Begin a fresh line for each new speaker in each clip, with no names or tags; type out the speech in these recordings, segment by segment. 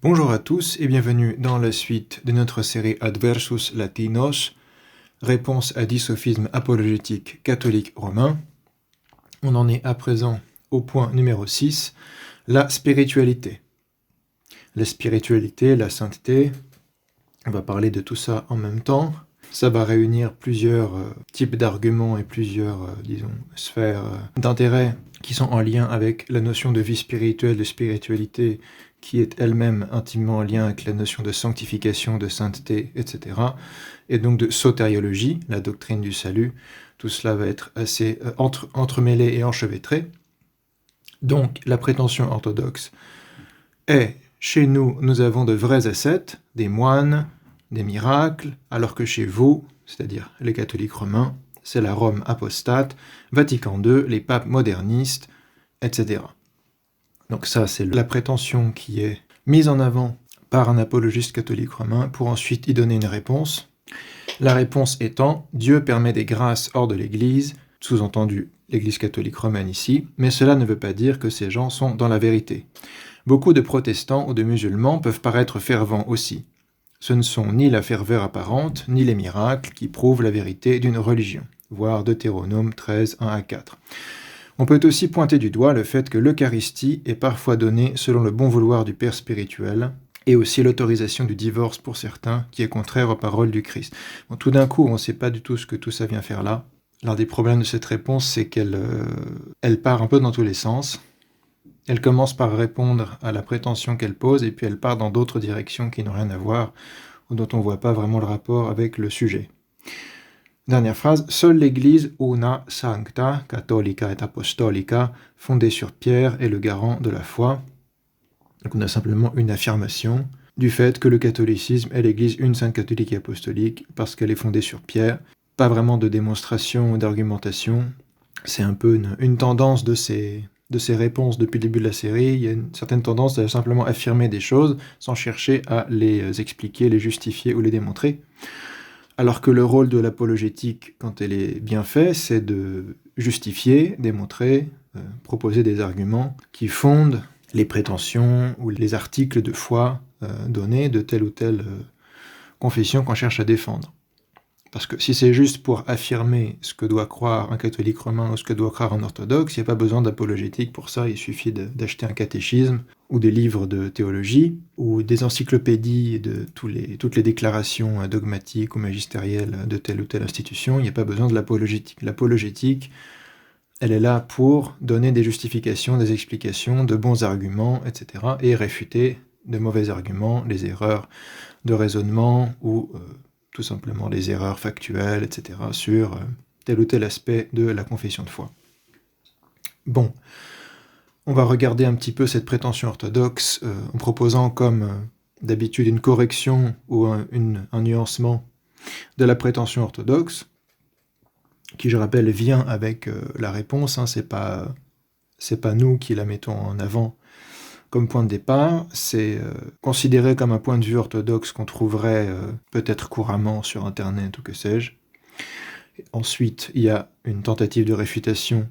Bonjour à tous et bienvenue dans la suite de notre série Adversus Latinos, réponse à 10 sophismes apologétiques catholiques romains. On en est à présent au point numéro 6, la spiritualité. La spiritualité, la sainteté, on va parler de tout ça en même temps. Ça va réunir plusieurs types d'arguments et plusieurs, sphères d'intérêt qui sont en lien avec la notion de vie spirituelle, de spiritualité, qui est elle-même intimement en lien avec la notion de sanctification, de sainteté, etc. Et donc de sotériologie, la doctrine du salut. Tout cela va être assez entremêlé et enchevêtré. Donc la prétention orthodoxe est, chez nous, nous avons de vrais ascètes, des moines, des miracles, alors que chez vous, c'est-à-dire les catholiques romains, c'est la Rome apostate, Vatican II, les papes modernistes, etc. Donc ça, c'est la prétention qui est mise en avant par un apologiste catholique romain pour ensuite y donner une réponse. La réponse étant « Dieu permet des grâces hors de l'Église », sous-entendu l'Église catholique romaine ici, mais cela ne veut pas dire que ces gens sont dans la vérité. Beaucoup de protestants ou de musulmans peuvent paraître fervents aussi. Ce ne sont ni la ferveur apparente, ni les miracles qui prouvent la vérité d'une religion, voir Deutéronome 13, 1 à 4. On peut aussi pointer du doigt le fait que l'Eucharistie est parfois donnée selon le bon vouloir du Père spirituel, et aussi l'autorisation du divorce pour certains, qui est contraire aux paroles du Christ. Bon, tout d'un coup, on ne sait pas du tout ce que tout ça vient faire là. L'un des problèmes de cette réponse, c'est qu'elle part un peu dans tous les sens. Elle commence par répondre à la prétention qu'elle pose, et puis elle part dans d'autres directions qui n'ont rien à voir, ou dont on ne voit pas vraiment le rapport avec le sujet. Dernière phrase, « Seule l'Église una sancta, catholica et apostolica, fondée sur Pierre, est le garant de la foi. » Donc on a simplement une affirmation du fait que le catholicisme est l'Église une sainte catholique et apostolique, parce qu'elle est fondée sur Pierre. Pas vraiment de démonstration ou d'argumentation. C'est un peu une tendance de ces réponses depuis le début de la série. Il y a une certaine tendance à simplement affirmer des choses sans chercher à les expliquer, les justifier ou les démontrer. Alors que le rôle de l'apologétique, quand elle est bien faite, c'est de justifier, démontrer, proposer des arguments qui fondent les prétentions ou les articles de foi donnés de telle ou telle confession qu'on cherche à défendre. Parce que si c'est juste pour affirmer ce que doit croire un catholique romain ou ce que doit croire un orthodoxe, il n'y a pas besoin d'apologétique pour ça, il suffit d'acheter un catéchisme ou des livres de théologie ou des encyclopédies de toutes les déclarations dogmatiques ou magistérielles de telle ou telle institution, il n'y a pas besoin de l'apologétique. L'apologétique, elle est là pour donner des justifications, des explications, de bons arguments, etc. et réfuter de mauvais arguments, les erreurs de raisonnement ou tout simplement les erreurs factuelles, etc., sur tel ou tel aspect de la confession de foi. Bon, on va regarder un petit peu cette prétention orthodoxe en proposant comme d'habitude une correction ou un nuancement de la prétention orthodoxe, qui, je rappelle, vient avec la réponse, hein, c'est pas nous qui la mettons en avant comme point de départ, c'est considéré comme un point de vue orthodoxe qu'on trouverait peut-être couramment sur Internet ou que sais-je. Ensuite, il y a une tentative de réfutation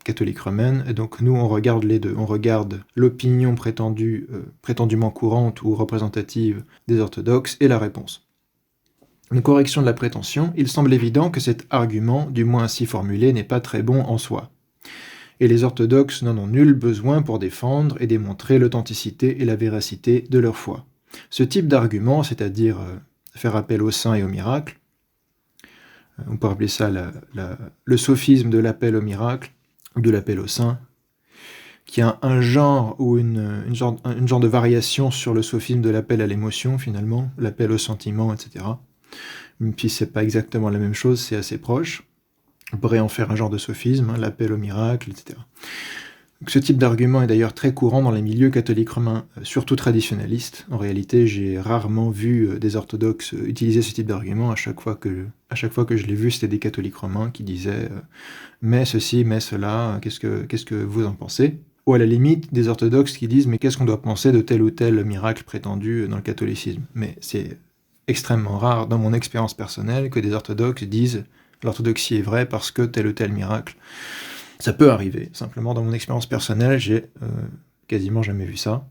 catholique romaine, et donc nous on regarde les deux. On regarde l'opinion prétendument courante ou représentative des orthodoxes et la réponse. Une correction de la prétention, il semble évident que cet argument, du moins ainsi formulé, n'est pas très bon en soi. Et les orthodoxes n'en ont nul besoin pour défendre et démontrer l'authenticité et la véracité de leur foi. Ce type d'argument, c'est-à-dire faire appel aux saints et aux miracles, on peut appeler ça le sophisme de l'appel au miracle, ou de l'appel aux saints, qui a un genre ou une genre de variation sur le sophisme de l'appel à l'émotion, finalement, l'appel au sentiment, etc. Même si c'est pas exactement la même chose, c'est assez proche. On pourrait en faire un genre de sophisme, hein, l'appel au miracle, etc. Donc, ce type d'argument est d'ailleurs très courant dans les milieux catholiques romains, surtout traditionnalistes. En réalité, j'ai rarement vu des orthodoxes utiliser ce type d'argument. À chaque fois que je l'ai vu, c'était des catholiques romains qui disaient « mais ceci, mais cela, qu'est-ce que vous en pensez ?» Ou à la limite, des orthodoxes qui disent « mais qu'est-ce qu'on doit penser de tel ou tel miracle prétendu dans le catholicisme ?» Mais c'est extrêmement rare, dans mon expérience personnelle, que des orthodoxes disent l'orthodoxie est vraie parce que tel ou tel miracle. Ça peut arriver. Simplement, dans mon expérience personnelle, j'ai quasiment jamais vu ça.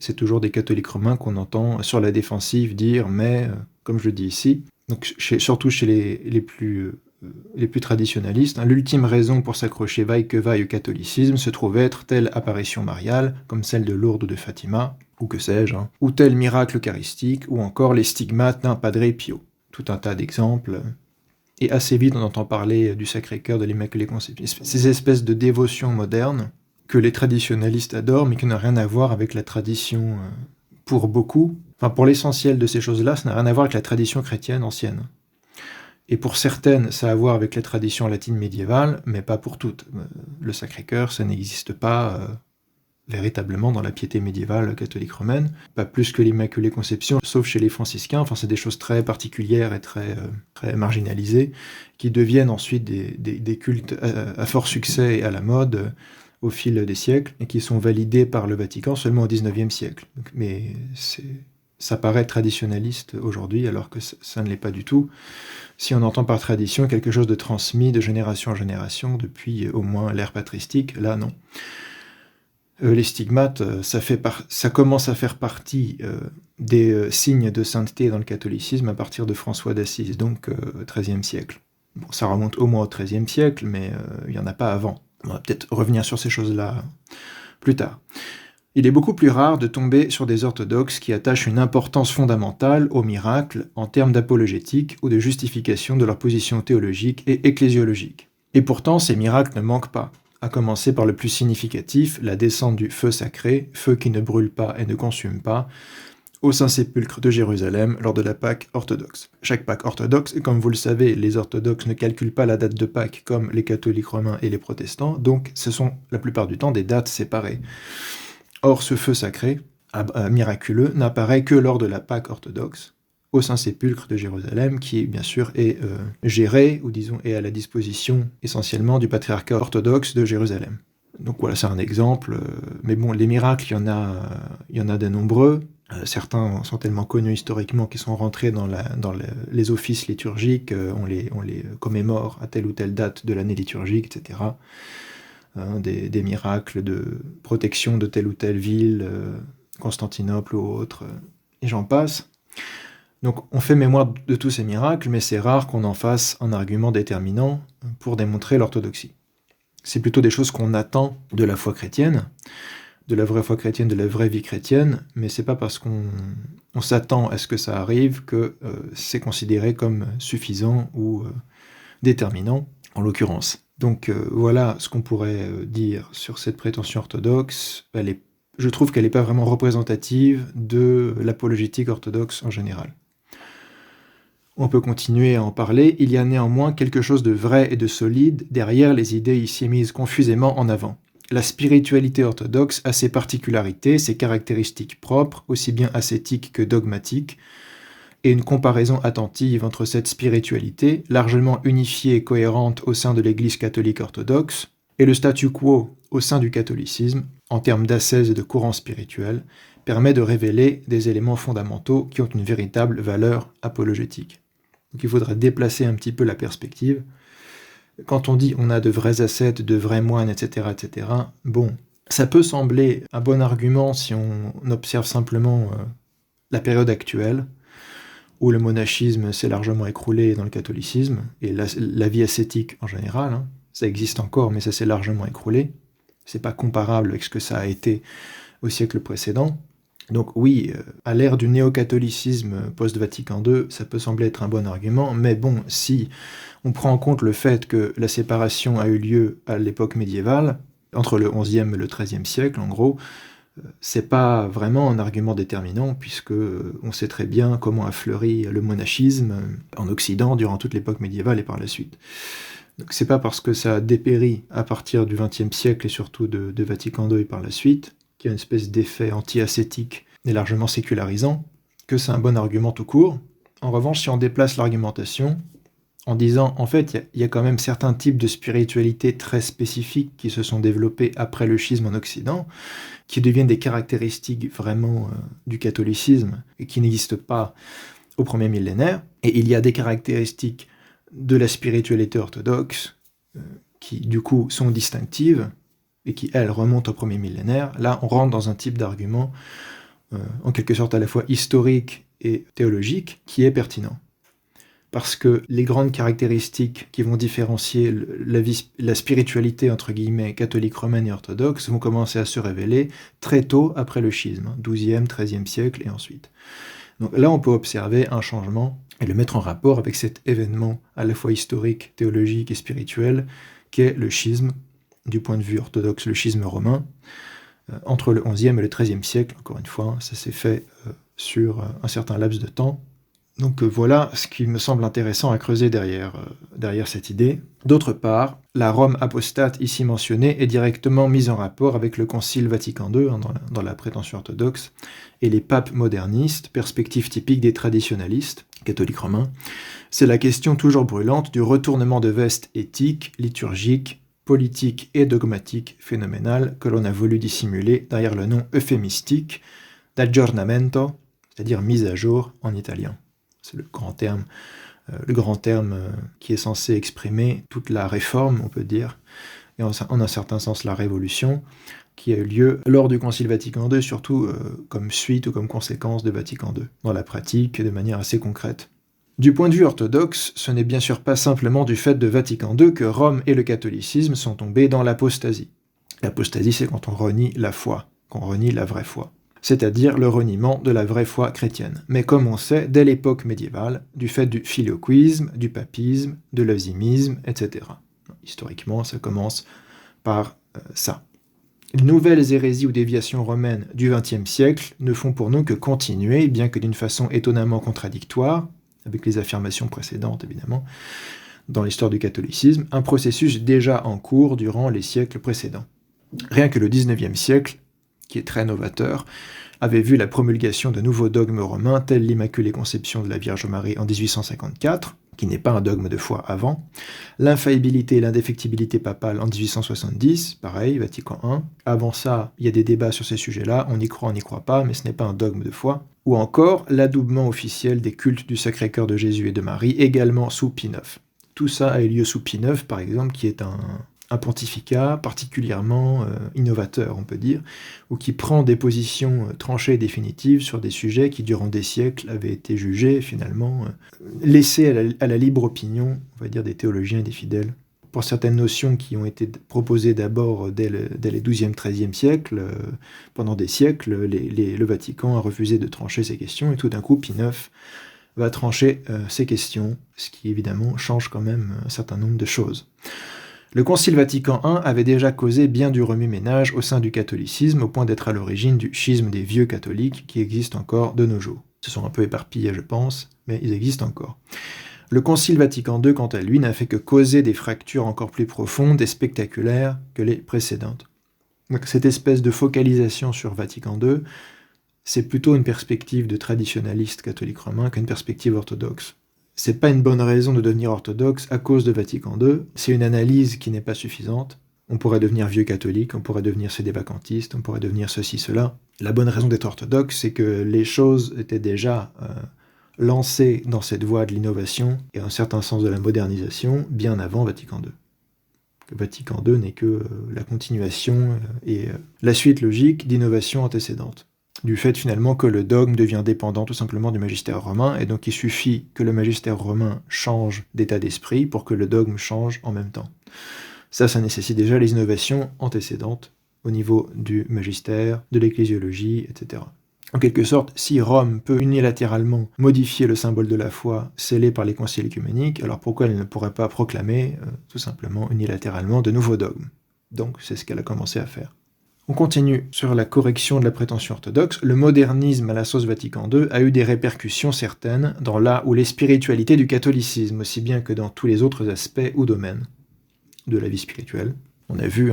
c'est toujours des catholiques romains qu'on entend sur la défensive dire « mais », comme je le dis ici, donc surtout chez les plus traditionnalistes, hein, l'ultime raison pour s'accrocher vaille que vaille au catholicisme se trouve être telle apparition mariale, comme celle de Lourdes ou de Fatima, ou que sais-je, hein, ou tel miracle eucharistique, ou encore les stigmates d'un Padre Pio. Tout un tas d'exemples. Et assez vite, on entend parler du Sacré-Cœur, de l'Immaculée Conception. Ces espèces de dévotions modernes que les traditionalistes adorent, mais qui n'ont rien à voir avec la tradition pour beaucoup. Enfin, pour l'essentiel de ces choses-là, ça n'a rien à voir avec la tradition chrétienne ancienne. Et pour certaines, ça a à voir avec la tradition latine médiévale, mais pas pour toutes. Le Sacré-Cœur, ça n'existe pas véritablement dans la piété médiévale catholique romaine, pas plus que l'Immaculée Conception, sauf chez les franciscains. Enfin, c'est des choses très particulières et très marginalisées, qui deviennent ensuite des cultes à fort succès et à la mode au fil des siècles, et qui sont validés par le Vatican seulement au XIXe siècle. Mais ça paraît traditionnaliste aujourd'hui, alors que ça ne l'est pas du tout. Si on entend par tradition quelque chose de transmis de génération en génération depuis au moins l'ère patristique, là non. Les stigmates, ça commence à faire partie des signes de sainteté dans le catholicisme à partir de François d'Assise, donc XIIIe siècle. Bon, ça remonte au moins au XIIIe siècle, mais il n'y en a pas avant. On va peut-être revenir sur ces choses-là plus tard. Il est beaucoup plus rare de tomber sur des orthodoxes qui attachent une importance fondamentale aux miracles en termes d'apologétique ou de justification de leur position théologique et ecclésiologique. Et pourtant, ces miracles ne manquent pas, à commencer par le plus significatif, la descente du feu sacré, feu qui ne brûle pas et ne consume pas, au Saint-Sépulcre de Jérusalem lors de la Pâque orthodoxe. Chaque Pâque orthodoxe, et comme vous le savez, les orthodoxes ne calculent pas la date de Pâques comme les catholiques romains et les protestants, donc ce sont la plupart du temps des dates séparées. Or, ce feu sacré, miraculeux, n'apparaît que lors de la Pâque orthodoxe, au Saint-Sépulcre de Jérusalem, qui, bien sûr, est géré, ou disons, est à la disposition essentiellement du patriarcat orthodoxe de Jérusalem. Donc voilà, c'est un exemple, mais bon, les miracles, il y en a de nombreux. Certains sont tellement connus historiquement qu'ils sont rentrés dans les offices liturgiques, on les commémore à telle ou telle date de l'année liturgique, etc. Des miracles de protection de telle ou telle ville, Constantinople ou autre, et j'en passe. Donc on fait mémoire de tous ces miracles, mais c'est rare qu'on en fasse un argument déterminant pour démontrer l'orthodoxie. C'est plutôt des choses qu'on attend de la foi chrétienne, de la vraie foi chrétienne, de la vraie vie chrétienne, mais c'est pas parce qu'on s'attend à ce que ça arrive que c'est considéré comme suffisant ou déterminant, en l'occurrence. Donc voilà ce qu'on pourrait dire sur cette prétention orthodoxe. Je trouve qu'elle n'est pas vraiment représentative de l'apologétique orthodoxe en général. On peut continuer à en parler, il y a néanmoins quelque chose de vrai et de solide derrière les idées ici mises confusément en avant. La spiritualité orthodoxe a ses particularités, ses caractéristiques propres, aussi bien ascétiques que dogmatiques, et une comparaison attentive entre cette spiritualité, largement unifiée et cohérente au sein de l'Église catholique orthodoxe, et le statu quo au sein du catholicisme, en termes d'ascèse et de courant spirituel, permet de révéler des éléments fondamentaux qui ont une véritable valeur apologétique. Donc il faudrait déplacer un petit peu la perspective. Quand on dit on a de vrais ascètes, de vrais moines, etc., bon, ça peut sembler un bon argument si on observe simplement la période actuelle, où le monachisme s'est largement écroulé dans le catholicisme, et la vie ascétique en général, hein, ça existe encore, mais ça s'est largement écroulé. C'est pas comparable avec ce que ça a été au siècle précédent. Donc oui, à l'ère du néo-catholicisme post-Vatican II, ça peut sembler être un bon argument, mais bon, si on prend en compte le fait que la séparation a eu lieu à l'époque médiévale, entre le XIe et le XIIIe siècle, en gros, c'est pas vraiment un argument déterminant, puisque on sait très bien comment a fleuri le monachisme en Occident durant toute l'époque médiévale et par la suite. Donc c'est pas parce que ça a dépéri à partir du XXe siècle et surtout de Vatican II et par la suite, qu'il y a une espèce d'effet anti-ascétique et largement sécularisant, que c'est un bon argument tout court. En revanche, si on déplace l'argumentation, en disant, en fait, il y a quand même certains types de spiritualité très spécifiques qui se sont développés après le schisme en Occident, qui deviennent des caractéristiques vraiment du catholicisme, et qui n'existent pas au premier millénaire, et il y a des caractéristiques de la spiritualité orthodoxe, qui du coup sont distinctives, et qui, elles, remontent au premier millénaire. Là, on rentre dans un type d'argument en quelque sorte à la fois historique et théologique, qui est pertinent. Parce que les grandes caractéristiques qui vont différencier la spiritualité, entre guillemets, catholique, romaine et orthodoxe, vont commencer à se révéler très tôt après le schisme, 12e, 13e siècle et ensuite. Donc là, on peut observer un changement et le mettre en rapport avec cet événement à la fois historique, théologique et spirituel, qu'est le schisme, du point de vue orthodoxe, le schisme romain, entre le 11e et le 13e siècle, encore une fois, ça s'est fait sur un certain laps de temps. Donc voilà ce qui me semble intéressant à creuser derrière cette idée. D'autre part, la Rome apostate ici mentionnée est directement mise en rapport avec le Concile Vatican II, dans la prétention orthodoxe, et les papes modernistes, perspective typique des traditionalistes, catholiques romains. C'est la question toujours brûlante du retournement de veste éthique, liturgique, politique et dogmatique phénoménal que l'on a voulu dissimuler derrière le nom euphémistique d'aggiornamento, c'est-à-dire mise à jour en italien. C'est le grand terme qui est censé exprimer toute la réforme, on peut dire, et en un certain sens la révolution, qui a eu lieu lors du Concile Vatican II, surtout comme suite ou comme conséquence de Vatican II, dans la pratique de manière assez concrète. Du point de vue orthodoxe, ce n'est bien sûr pas simplement du fait de Vatican II que Rome et le catholicisme sont tombés dans l'apostasie. L'apostasie, c'est quand on renie la foi, qu'on renie la vraie foi, c'est-à-dire le reniement de la vraie foi chrétienne. Mais comme on sait, dès l'époque médiévale, du fait du filioquisme, du papisme, de l'osimisme, etc. Historiquement, ça commence par ça. Les nouvelles hérésies ou déviations romaines du XXe siècle ne font pour nous que continuer, bien que d'une façon étonnamment contradictoire, avec les affirmations précédentes évidemment, dans l'histoire du catholicisme, un processus déjà en cours durant les siècles précédents. Rien que le XIXe siècle, qui est très novateur, avait vu la promulgation de nouveaux dogmes romains tels l'Immaculée Conception de la Vierge Marie en 1854, qui n'est pas un dogme de foi avant, l'infaillibilité et l'indéfectibilité papale en 1870, pareil, Vatican I. Avant ça, il y a des débats sur ces sujets-là, on y croit, on n'y croit pas, mais ce n'est pas un dogme de foi. Ou encore l'adoubement officiel des cultes du Sacré-Cœur de Jésus et de Marie, également sous Pie IX. Tout ça a eu lieu sous Pie IX, par exemple, qui est un pontificat particulièrement innovateur, on peut dire, ou qui prend des positions tranchées et définitives sur des sujets qui, durant des siècles, avaient été jugés, finalement, laissés à la libre opinion, on va dire, des théologiens et des fidèles. Pour certaines notions qui ont été proposées d'abord dès les 12e, 13e siècles, pendant des siècles, le Vatican a refusé de trancher ces questions, et tout d'un coup, Pie IX va trancher ces questions, ce qui évidemment change quand même un certain nombre de choses. Le Concile Vatican I avait déjà causé bien du remue-ménage au sein du catholicisme, au point d'être à l'origine du schisme des vieux catholiques qui existent encore de nos jours. Ils se sont un peu éparpillés, je pense, mais ils existent encore. Le Concile Vatican II, quant à lui, n'a fait que causer des fractures encore plus profondes et spectaculaires que les précédentes. Donc cette espèce de focalisation sur Vatican II, c'est plutôt une perspective de traditionnaliste catholique romain qu'une perspective orthodoxe. C'est pas une bonne raison de devenir orthodoxe à cause de Vatican II, c'est une analyse qui n'est pas suffisante. On pourrait devenir vieux catholique, on pourrait devenir sédévacantiste, on pourrait devenir ceci, cela. La bonne raison d'être orthodoxe, c'est que les choses étaient déjà lancées dans cette voie de l'innovation et un certain sens de la modernisation bien avant Vatican II. Que Vatican II n'est que la continuation et la suite logique d'innovations antécédentes. Du fait finalement que le dogme devient dépendant tout simplement du magistère romain, et donc il suffit que le magistère romain change d'état d'esprit pour que le dogme change en même temps. Ça nécessite déjà les innovations antécédentes au niveau du magistère, de l'ecclésiologie, etc. En quelque sorte, si Rome peut unilatéralement modifier le symbole de la foi scellé par les conciles œcuméniques, alors pourquoi elle ne pourrait pas proclamer tout simplement unilatéralement de nouveaux dogmes? Donc c'est ce qu'elle a commencé à faire. On continue sur la correction de la prétention orthodoxe. Le modernisme à la sauce Vatican II a eu des répercussions certaines dans là où les spiritualités du catholicisme, aussi bien que dans tous les autres aspects ou domaines de la vie spirituelle. On a vu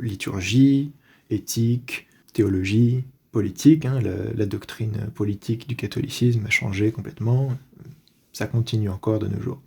liturgie, éthique, théologie, politique. La doctrine politique du catholicisme a changé complètement. Ça continue encore de nos jours.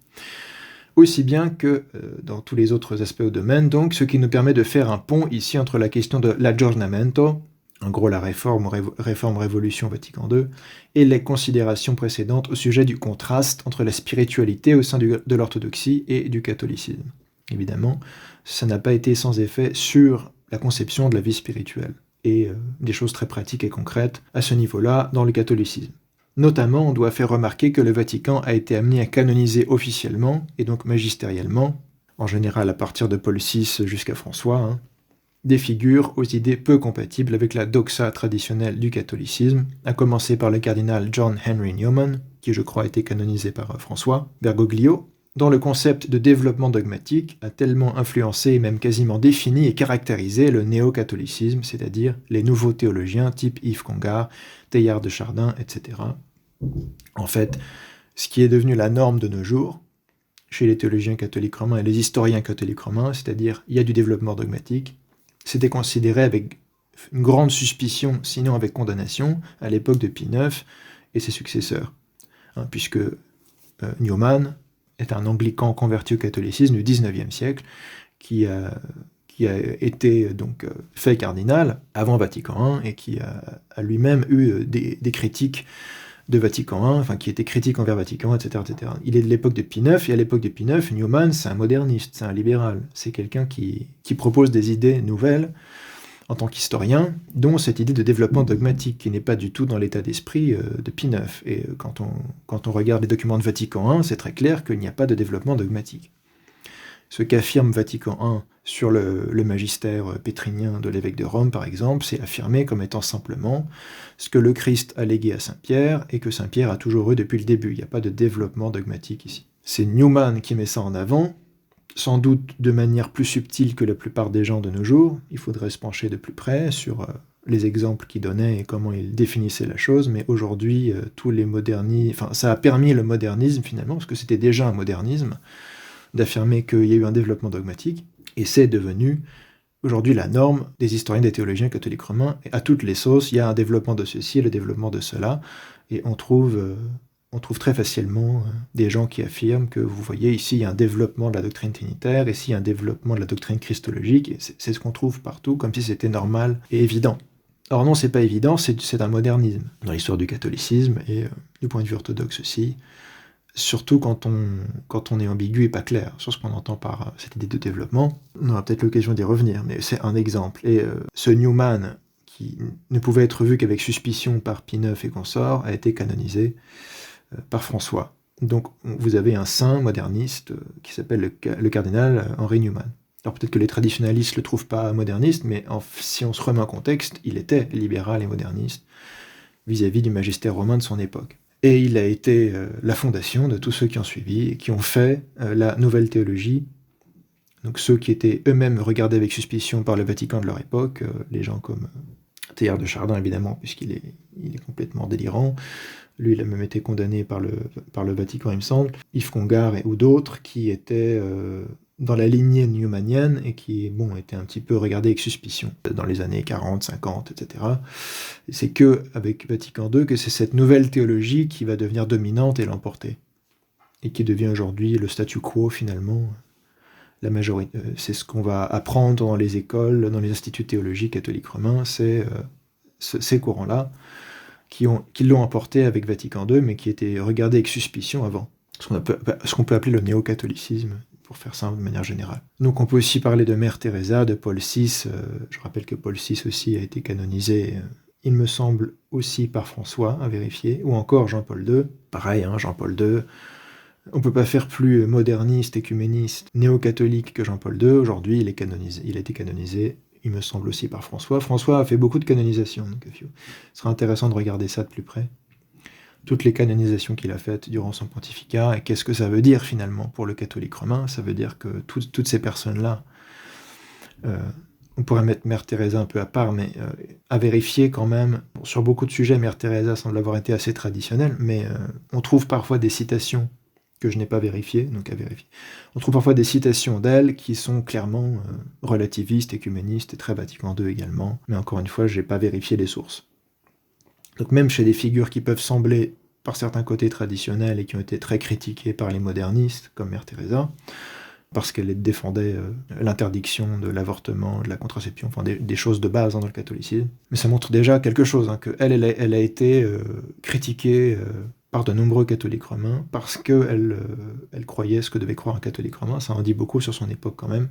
Aussi bien que dans tous les autres aspects ou domaines, donc, ce qui nous permet de faire un pont ici entre la question de l'aggiornamento, en gros la réforme-révolution Vatican II, et les considérations précédentes au sujet du contraste entre la spiritualité au sein de l'orthodoxie et du catholicisme. Évidemment, ça n'a pas été sans effet sur la conception de la vie spirituelle. et des choses très pratiques et concrètes à ce niveau-là dans le catholicisme. Notamment, on doit faire remarquer que le Vatican a été amené à canoniser officiellement, et donc magistériellement, en général à partir de Paul VI jusqu'à François, des figures aux idées peu compatibles avec la doxa traditionnelle du catholicisme, à commencer par le cardinal John Henry Newman, qui je crois a été canonisé par François, Bergoglio, dont le concept de développement dogmatique a tellement influencé et même quasiment défini et caractérisé le néo-catholicisme, c'est-à-dire les nouveaux théologiens type Yves Congar, Teilhard de Chardin, etc. En fait, ce qui est devenu la norme de nos jours, chez les théologiens catholiques romains et les historiens catholiques romains, c'est-à-dire il y a du développement dogmatique, c'était considéré avec une grande suspicion, sinon avec condamnation, à l'époque de Pie IX et ses successeurs, puisque Newman est un anglican converti au catholicisme du XIXe siècle, qui a été donc fait cardinal avant Vatican I et qui a lui-même eu des critiques de Vatican I, enfin qui était critique envers Vatican I, etc., etc. Il est de l'époque de Pie IX, et à l'époque de Pie IX, Newman, c'est un moderniste, c'est un libéral, c'est quelqu'un qui propose des idées nouvelles en tant qu'historien, dont cette idée de développement dogmatique, qui n'est pas du tout dans l'état d'esprit de Pie IX. Et quand on regarde les documents de Vatican I, c'est très clair qu'il n'y a pas de développement dogmatique. Ce qu'affirme Vatican I sur le magistère pétrinien de l'évêque de Rome, par exemple, c'est affirmé comme étant simplement ce que le Christ a légué à Saint Pierre et que Saint Pierre a toujours eu depuis le début. Il n'y a pas de développement dogmatique ici. C'est Newman qui met ça en avant, sans doute de manière plus subtile que la plupart des gens de nos jours. Il faudrait se pencher de plus près sur les exemples qu'il donnait et comment il définissait la chose, mais aujourd'hui, tous les modernistes... Enfin, ça a permis le modernisme, finalement, parce que c'était déjà un modernisme, d'affirmer qu'il y a eu un développement dogmatique, et c'est devenu aujourd'hui la norme des historiens, des théologiens catholiques romains, et à toutes les sauces, il y a un développement de ceci, le développement de cela, et on trouve très facilement des gens qui affirment que, vous voyez, ici il y a un développement de la doctrine trinitaire, ici il y a un développement de la doctrine christologique, et c'est ce qu'on trouve partout, comme si c'était normal et évident. Or non, c'est pas évident, c'est un modernisme dans l'histoire du catholicisme, et du point de vue orthodoxe aussi, surtout quand on est ambigu et pas clair sur ce qu'on entend par cette idée de développement. On aura peut-être l'occasion d'y revenir, mais c'est un exemple. Et ce Newman, qui ne pouvait être vu qu'avec suspicion par Pie IX et consorts, a été canonisé par François. Donc vous avez un saint moderniste qui s'appelle le cardinal Henry Newman. Alors peut-être que les traditionalistes ne le trouvent pas moderniste, mais si on se remet en contexte, il était libéral et moderniste vis-à-vis du magistère romain de son époque. Et il a été la fondation de tous ceux qui ont suivi et qui ont fait la nouvelle théologie. Donc ceux qui étaient eux-mêmes regardés avec suspicion par le Vatican de leur époque, les gens comme Teilhard de Chardin évidemment, puisqu'il est complètement délirant. Lui, il a même été condamné par le Vatican, il me semble. Yves Congar ou d'autres qui étaient dans la lignée newmanienne et qui, étaient un petit peu regardés avec suspicion dans les années 40, 50, etc. Et c'est que avec Vatican II que c'est cette nouvelle théologie qui va devenir dominante et l'emporter. Et qui devient aujourd'hui le statu quo, finalement. La majorité, c'est ce qu'on va apprendre dans les écoles, dans les instituts théologiques catholiques romains, c'est ces courants-là qui l'ont emporté avec Vatican II, mais qui étaient regardés avec suspicion avant. Ce qu'on peut appeler le néo-catholicisme, pour faire ça de manière générale. Donc on peut aussi parler de Mère Teresa, de Paul VI. Je rappelle que Paul VI aussi a été canonisé, il me semble, aussi par François, à vérifier, ou encore Jean-Paul II. Pareil, Jean-Paul II. On ne peut pas faire plus moderniste, écuméniste, néo-catholique que Jean-Paul II. Aujourd'hui, il a été canonisé, il me semble aussi par François. François a fait beaucoup de canonisations, donc ce sera intéressant de regarder ça de plus près. Toutes les canonisations qu'il a faites durant son pontificat, et qu'est-ce que ça veut dire finalement pour le catholique romain? Ça veut dire que toutes ces personnes-là, on pourrait mettre Mère Teresa un peu à part, mais à vérifier quand même. Sur beaucoup de sujets, Mère Teresa semble avoir été assez traditionnelle, mais on trouve parfois des citations que je n'ai pas vérifiées, donc à vérifier. On trouve parfois des citations d'elle qui sont clairement relativistes, écuménistes, et très Vatican II également, mais encore une fois, je n'ai pas vérifié les sources. Donc même chez des figures qui peuvent sembler par certains côtés traditionnels et qui ont été très critiquées par les modernistes, comme Mère Teresa, parce qu'elle défendait l'interdiction de l'avortement, de la contraception, enfin des choses de base dans le catholicisme. Mais ça montre déjà quelque chose, qu'elle a été critiquée par de nombreux catholiques romains parce qu'elle croyait ce que devait croire un catholique romain. Ça en dit beaucoup sur son époque quand même.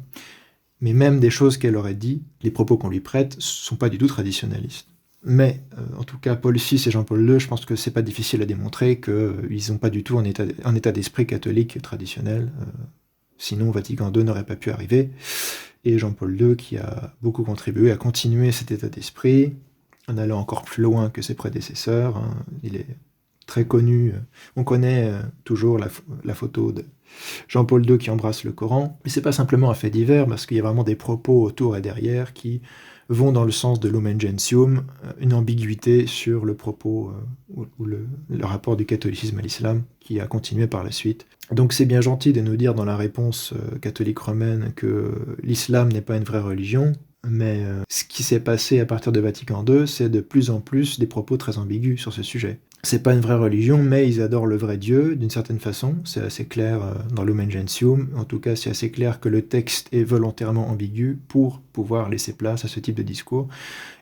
Mais même des choses qu'elle aurait dit, les propos qu'on lui prête, sont pas du tout traditionnalistes. Mais, en tout cas, Paul VI et Jean-Paul II, je pense que c'est pas difficile à démontrer qu'ils n'ont pas du tout un état d'esprit catholique traditionnel. Sinon, Vatican II n'aurait pas pu arriver. Et Jean-Paul II, qui a beaucoup contribué à continuer cet état d'esprit, en allant encore plus loin que ses prédécesseurs. Il est très connu. On connaît toujours la photo de Jean-Paul II qui embrasse le Coran. Mais c'est pas simplement un fait divers, parce qu'il y a vraiment des propos autour et derrière qui vont dans le sens de Lumen Gentium, une ambiguïté sur le propos ou le rapport du catholicisme à l'islam qui a continué par la suite. Donc c'est bien gentil de nous dire dans la réponse catholique romaine que l'islam n'est pas une vraie religion, mais ce qui s'est passé à partir de Vatican II, c'est de plus en plus des propos très ambigus sur ce sujet. C'est pas une vraie religion, mais ils adorent le vrai Dieu, d'une certaine façon. C'est assez clair dans Lumen Gentium. En tout cas, c'est assez clair que le texte est volontairement ambigu pour pouvoir laisser place à ce type de discours.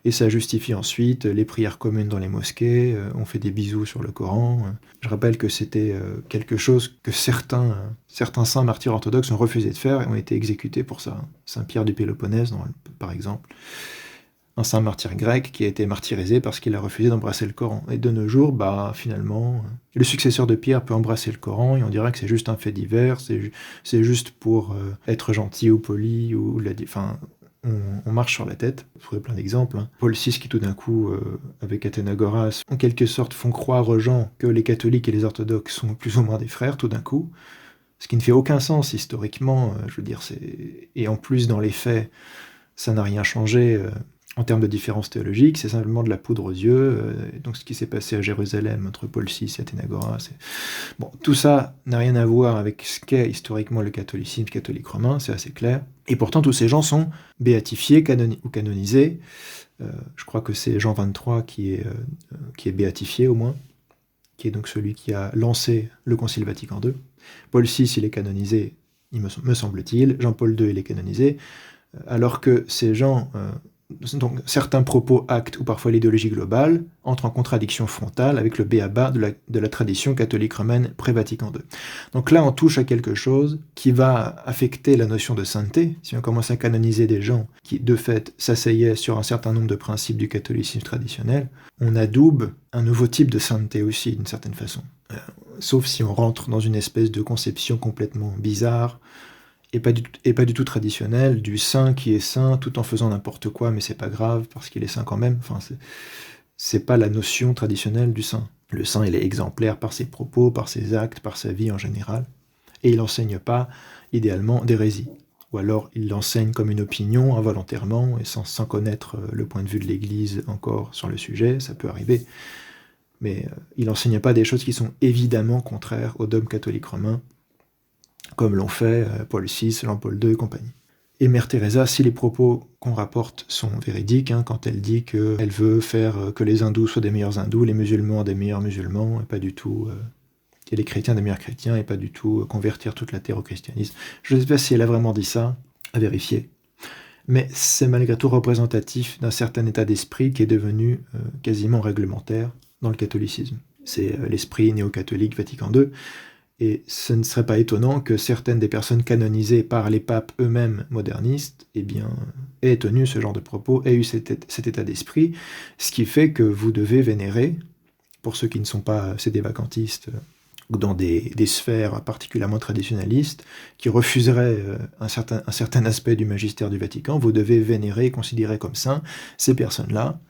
Et ça justifie ensuite les prières communes dans les mosquées, on fait des bisous sur le Coran. Je rappelle que c'était quelque chose que certains saints martyrs orthodoxes ont refusé de faire et ont été exécutés pour ça. Saint Pierre du Péloponnèse, par exemple. Un saint martyr grec qui a été martyrisé parce qu'il a refusé d'embrasser le Coran. Et de nos jours, finalement, le successeur de Pierre peut embrasser le Coran et on dirait que c'est juste un fait divers, c'est juste pour être gentil ou poli, on marche sur la tête. Vous trouvez plein d'exemples. Paul VI qui tout d'un coup, avec Athénagoras, en quelque sorte font croire aux gens que les catholiques et les orthodoxes sont plus ou moins des frères tout d'un coup, ce qui ne fait aucun sens historiquement, et en plus dans les faits, ça n'a rien changé en termes de différences théologiques, c'est simplement de la poudre aux yeux. Donc ce qui s'est passé à Jérusalem entre Paul VI et Athénagoras. Bon, tout ça n'a rien à voir avec ce qu'est historiquement le catholicisme catholique romain, c'est assez clair. Et pourtant, tous ces gens sont béatifiés ou canonisés. Je crois que c'est Jean XXIII qui est béatifié au moins, qui est donc celui qui a lancé le Concile Vatican II. Paul VI, il est canonisé, me semble-t-il. Jean-Paul II, il est canonisé. Alors que ces gens... donc certains propos, actes ou parfois l'idéologie globale entrent en contradiction frontale avec le b.a.-ba de la tradition catholique romaine pré-Vatican II. Donc là, on touche à quelque chose qui va affecter la notion de sainteté. Si on commence à canoniser des gens qui, de fait, s'asseyaient sur un certain nombre de principes du catholicisme traditionnel, on adoube un nouveau type de sainteté aussi, d'une certaine façon. Sauf si on rentre dans une espèce de conception complètement bizarre, et pas du tout traditionnel, du saint qui est saint tout en faisant n'importe quoi, mais c'est pas grave, parce qu'il est saint quand même. Enfin, c'est pas la notion traditionnelle du saint. Le saint, il est exemplaire par ses propos, par ses actes, par sa vie en général, et il n'enseigne pas, idéalement, d'hérésie. Ou alors, il l'enseigne comme une opinion, involontairement, et sans connaître le point de vue de l'Église encore sur le sujet, ça peut arriver. Mais il n'enseigne pas des choses qui sont évidemment contraires au dogme catholique romain, comme l'ont fait Paul VI, Jean-Paul II et compagnie. Et Mère Teresa, si les propos qu'on rapporte sont véridiques, quand elle dit qu'elle veut faire que les hindous soient des meilleurs hindous, les musulmans des meilleurs musulmans, et pas du tout, et les chrétiens des meilleurs chrétiens, et pas du tout convertir toute la terre au christianisme. Je ne sais pas si elle a vraiment dit ça, à vérifier. Mais c'est malgré tout représentatif d'un certain état d'esprit qui est devenu quasiment réglementaire dans le catholicisme. C'est l'esprit néo-catholique Vatican II. Et ce ne serait pas étonnant que certaines des personnes canonisées par les papes eux-mêmes modernistes aient tenu ce genre de propos, aient eu cet état d'esprit, ce qui fait que vous devez vénérer, pour ceux qui ne sont pas sédévacantistes ou dans des sphères particulièrement traditionnalistes, qui refuseraient un certain aspect du magistère du Vatican, vous devez vénérer et considérer comme saints ces personnes-là,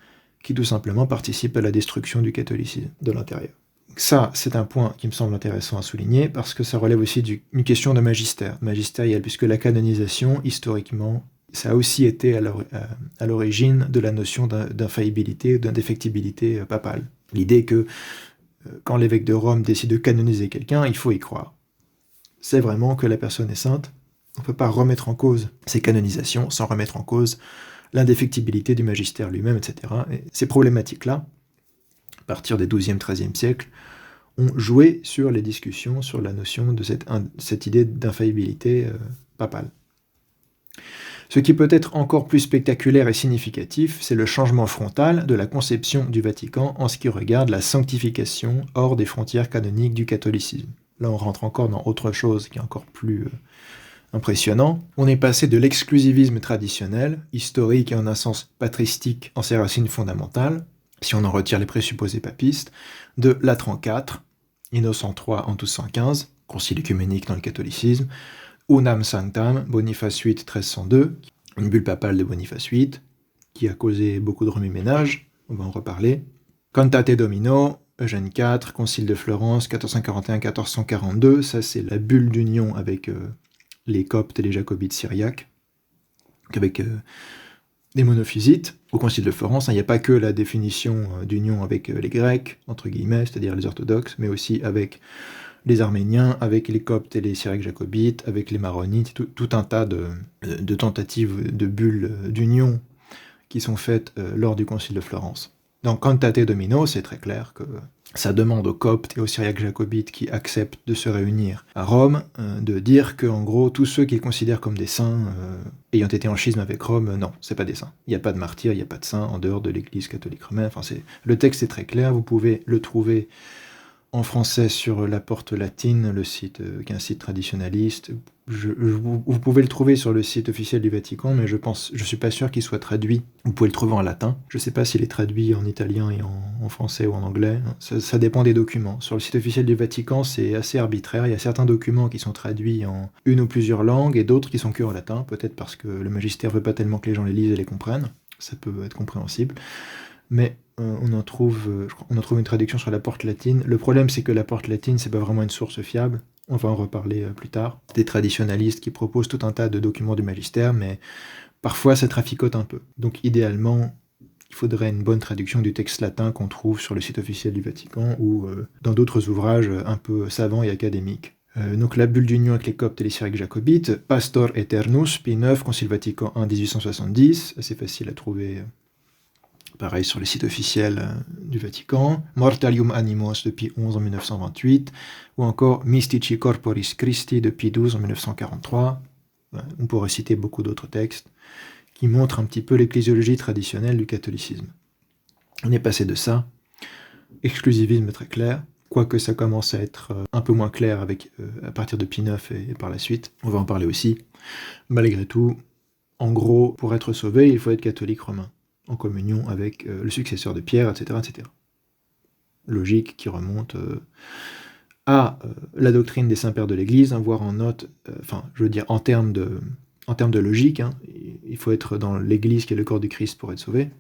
qui tout simplement participent à la destruction du catholicisme de l'intérieur. Ça, c'est un point qui me semble intéressant à souligner, parce que ça relève aussi d'une question de magistériel, puisque la canonisation, historiquement, ça a aussi été à l'origine de la notion d'infaillibilité, d'indéfectibilité papale. L'idée que quand l'évêque de Rome décide de canoniser quelqu'un, il faut y croire. C'est vraiment que la personne est sainte. On ne peut pas remettre en cause ces canonisations sans remettre en cause l'indéfectibilité du magistère lui-même, etc. Et ces problématiques-là, à partir des XIIe, XIIIe siècles, ont joué sur les discussions sur la notion de cette idée d'infaillibilité papale. Ce qui peut être encore plus spectaculaire et significatif, c'est le changement frontal de la conception du Vatican en ce qui regarde la sanctification hors des frontières canoniques du catholicisme. Là, on rentre encore dans autre chose qui est encore plus impressionnant. On est passé de l'exclusivisme traditionnel, historique et en un sens patristique en ses racines fondamentales, si on en retire les présupposés papistes, de Latran IV, Innocent III en 1215, concile œcuménique dans le catholicisme, Unam Sanctam, Boniface VIII 1302, une bulle papale de Boniface VIII, qui a causé beaucoup de remue-ménage, on va en reparler. Cantate Domino, Eugène IV, Concile de Florence, 1441-1442, ça c'est la bulle d'union avec les Coptes et les Jacobites syriaques, avec des monophysites. Au Concile de Florence, il n'y a pas que la définition d'union avec les Grecs, entre guillemets, c'est-à-dire les orthodoxes, mais aussi avec les Arméniens, avec les Coptes et les Syriaques jacobites, avec les Maronites, tout un tas de tentatives de bulles d'union qui sont faites lors du Concile de Florence. Dans Cantate Domino, c'est très clair que ça demande aux Coptes et aux Syriaques jacobites qui acceptent de se réunir à Rome de dire que, en gros, tous ceux qu'ils considèrent comme des saints ayant été en schisme avec Rome, non, c'est pas des saints. Il n'y a pas de martyrs, il n'y a pas de saints en dehors de l'Église catholique romaine. Enfin, le texte est très clair, vous pouvez le trouver en français sur La Porte Latine, le site, qui est un site traditionnaliste. Vous pouvez le trouver sur le site officiel du Vatican, mais je suis pas sûr qu'il soit traduit. Vous pouvez le trouver en latin. Je sais pas s'il est traduit en italien et en français ou en anglais. Ça dépend des documents. Sur le site officiel du Vatican, c'est assez arbitraire. Il y a certains documents qui sont traduits en une ou plusieurs langues et d'autres qui sont que en latin, peut-être parce que le magistère veut pas tellement que les gens les lisent et les comprennent. Ça peut être compréhensible. Mais on en trouve une traduction sur La Porte Latine. Le problème, c'est que La Porte Latine, c'est pas vraiment une source fiable. On va en reparler plus tard. Des traditionalistes qui proposent tout un tas de documents du magistère, mais parfois ça traficote un peu. Donc idéalement, il faudrait une bonne traduction du texte latin qu'on trouve sur le site officiel du Vatican ou dans d'autres ouvrages un peu savants et académiques. Donc la bulle d'union avec les Coptes et les Syriaques jacobites, Pastor Aeternus, Pie IX, Concile Vatican I 1870, assez facile à trouver. Pareil sur les sites officiels du Vatican, Mortalium Animos de Pie XI en 1928, ou encore Mystici Corporis Christi de Pie XII en 1943. On pourrait citer beaucoup d'autres textes qui montrent un petit peu l'ecclésiologie traditionnelle du catholicisme. On est passé de ça, exclusivisme très clair, quoique ça commence à être un peu moins clair à partir de Pie IX et par la suite, on va en parler aussi. Malgré tout, en gros, pour être sauvé, il faut être catholique romain, en communion avec le successeur de Pierre, etc. etc. Logique qui remonte à la doctrine des saints-pères de l'Église, voire en note, en termes de logique, il faut être dans l'Église qui est le corps du Christ pour être sauvé.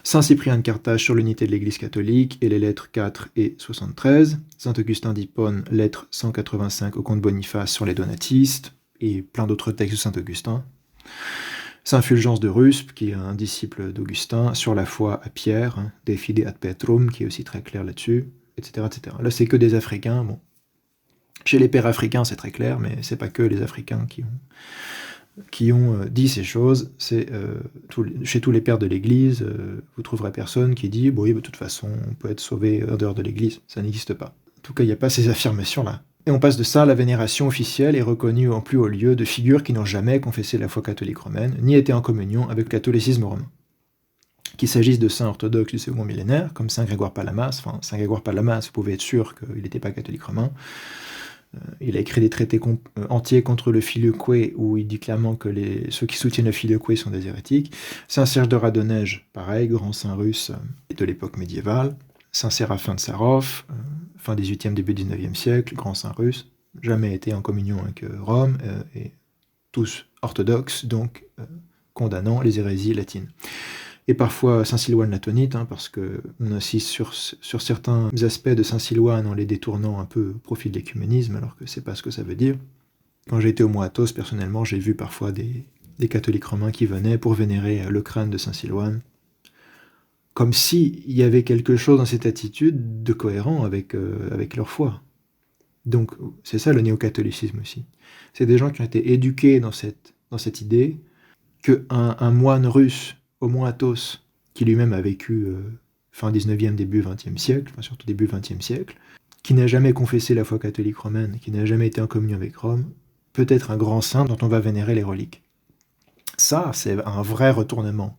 Saint Cyprien de Carthage sur l'unité de l'Église catholique et les lettres 4 et 73. Saint Augustin d'Hippone, lettre 185 au comte Boniface sur les donatistes, et plein d'autres textes de Saint Augustin. Saint Fulgence de Ruspe, qui est un disciple d'Augustin, sur la foi à Pierre, De Fide ad Petrum, qui est aussi très clair là-dessus, etc., etc. Là, c'est que des Africains. Bon. Chez les pères africains, c'est très clair, mais c'est pas que les Africains qui ont dit ces choses. Chez tous les pères de l'Église, vous trouverez personne qui dit « Bon, oui, de toute façon, on peut être sauvé en dehors de l'Église ». Ça n'existe pas. En tout cas, il n'y a pas ces affirmations-là. Et on passe de ça à la vénération officielle et reconnue en plus haut lieu de figures qui n'ont jamais confessé la foi catholique romaine, ni été en communion avec le catholicisme romain. Qu'il s'agisse de saints orthodoxes du second millénaire, comme saint Grégoire Palamas, Saint Grégoire Palamas, vous pouvez être sûr qu'il n'était pas catholique romain. Il a écrit des traités entiers contre le filioque, où il dit clairement que ceux qui soutiennent le filioque sont des hérétiques. Saint Serge de Radonège, pareil, grand saint russe de l'époque médiévale. Saint Séraphin de Sarov, fin 18e, début 19e siècle, grand saint russe, jamais été en communion avec Rome, et tous orthodoxes, donc condamnant les hérésies latines. Et parfois Saint Silouane l'Atonite, parce qu'on insiste sur certains aspects de Saint Silouane en les détournant un peu au profit de l'écuménisme, alors que c'est pas ce que ça veut dire. Quand j'ai été au Mont Athos, personnellement, j'ai vu parfois des catholiques romains qui venaient pour vénérer le crâne de Saint Silouane, comme s'il y avait quelque chose dans cette attitude de cohérent avec leur foi. Donc c'est ça le néo-catholicisme aussi. C'est des gens qui ont été éduqués dans cette idée qu'un moine russe au Mont Athos, qui lui-même a vécu fin 19e, début 20e siècle, surtout début 20e siècle, qui n'a jamais confessé la foi catholique romaine, qui n'a jamais été en communion avec Rome, peut être un grand saint dont on va vénérer les reliques. Ça, c'est un vrai retournement.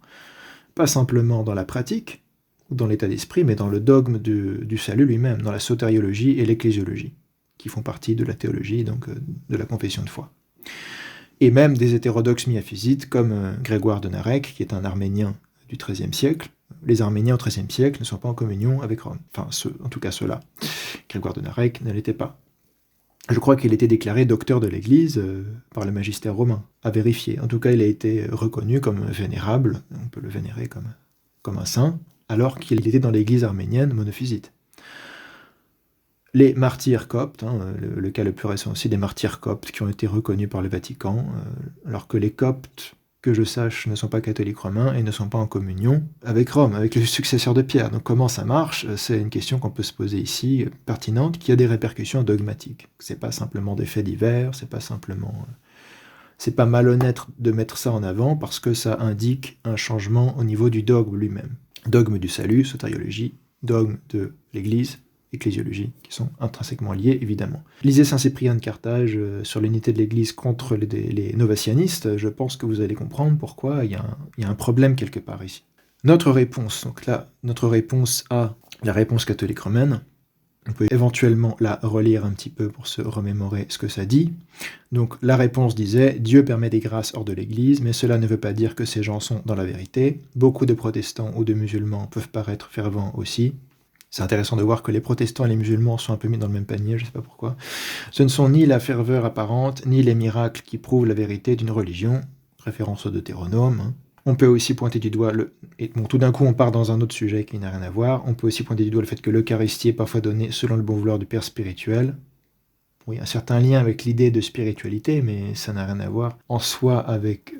Pas simplement dans la pratique, ou dans l'état d'esprit, mais dans le dogme du salut lui-même, dans la sotériologie et l'ecclésiologie, qui font partie de la théologie, donc de la confession de foi. Et même des hétérodoxes miaphysites comme Grégoire de Narek, qui est un Arménien du XIIIe siècle. Les Arméniens au XIIIe siècle ne sont pas en communion avec Rome. Enfin, en tout cas ceux-là. Grégoire de Narek ne l'était pas. Je crois qu'il était déclaré docteur de l'Église par le magistère romain, à vérifier. En tout cas, il a été reconnu comme vénérable, on peut le vénérer comme un saint, alors qu'il était dans l'Église arménienne monophysite. Les martyrs coptes, le cas le plus récent aussi, des martyrs coptes qui ont été reconnus par le Vatican, alors que les coptes, que je sache, ne sont pas catholiques romains et ne sont pas en communion avec Rome, avec le successeur de Pierre. Donc comment ça marche? C'est une question qu'on peut se poser ici, pertinente, qui a des répercussions dogmatiques. C'est pas simplement des faits divers, c'est pas malhonnête de mettre ça en avant parce que ça indique un changement au niveau du dogme lui-même. Dogme du salut, sotériologie, dogme de l'Église, ecclésiologie, qui sont intrinsèquement liés, évidemment. Lisez Saint-Cyprien de Carthage sur l'unité de l'Église contre les novatianistes, je pense que vous allez comprendre pourquoi il y a un problème quelque part ici. Notre réponse, donc là, notre réponse à la réponse catholique romaine, on peut éventuellement la relire un petit peu pour se remémorer ce que ça dit. Donc la réponse disait « Dieu permet des grâces hors de l'Église, mais cela ne veut pas dire que ces gens sont dans la vérité. Beaucoup de protestants ou de musulmans peuvent paraître fervents aussi. » C'est intéressant de voir que les protestants et les musulmans sont un peu mis dans le même panier, je ne sais pas pourquoi. Ce ne sont ni la ferveur apparente, ni les miracles qui prouvent la vérité d'une religion, référence au Deutéronome. On peut aussi pointer du doigt, tout d'un coup on part dans un autre sujet qui n'a rien à voir, on peut aussi pointer du doigt le fait que l'Eucharistie est parfois donnée selon le bon vouloir du Père spirituel. Oui, un certain lien avec l'idée de spiritualité, mais ça n'a rien à voir en soi avec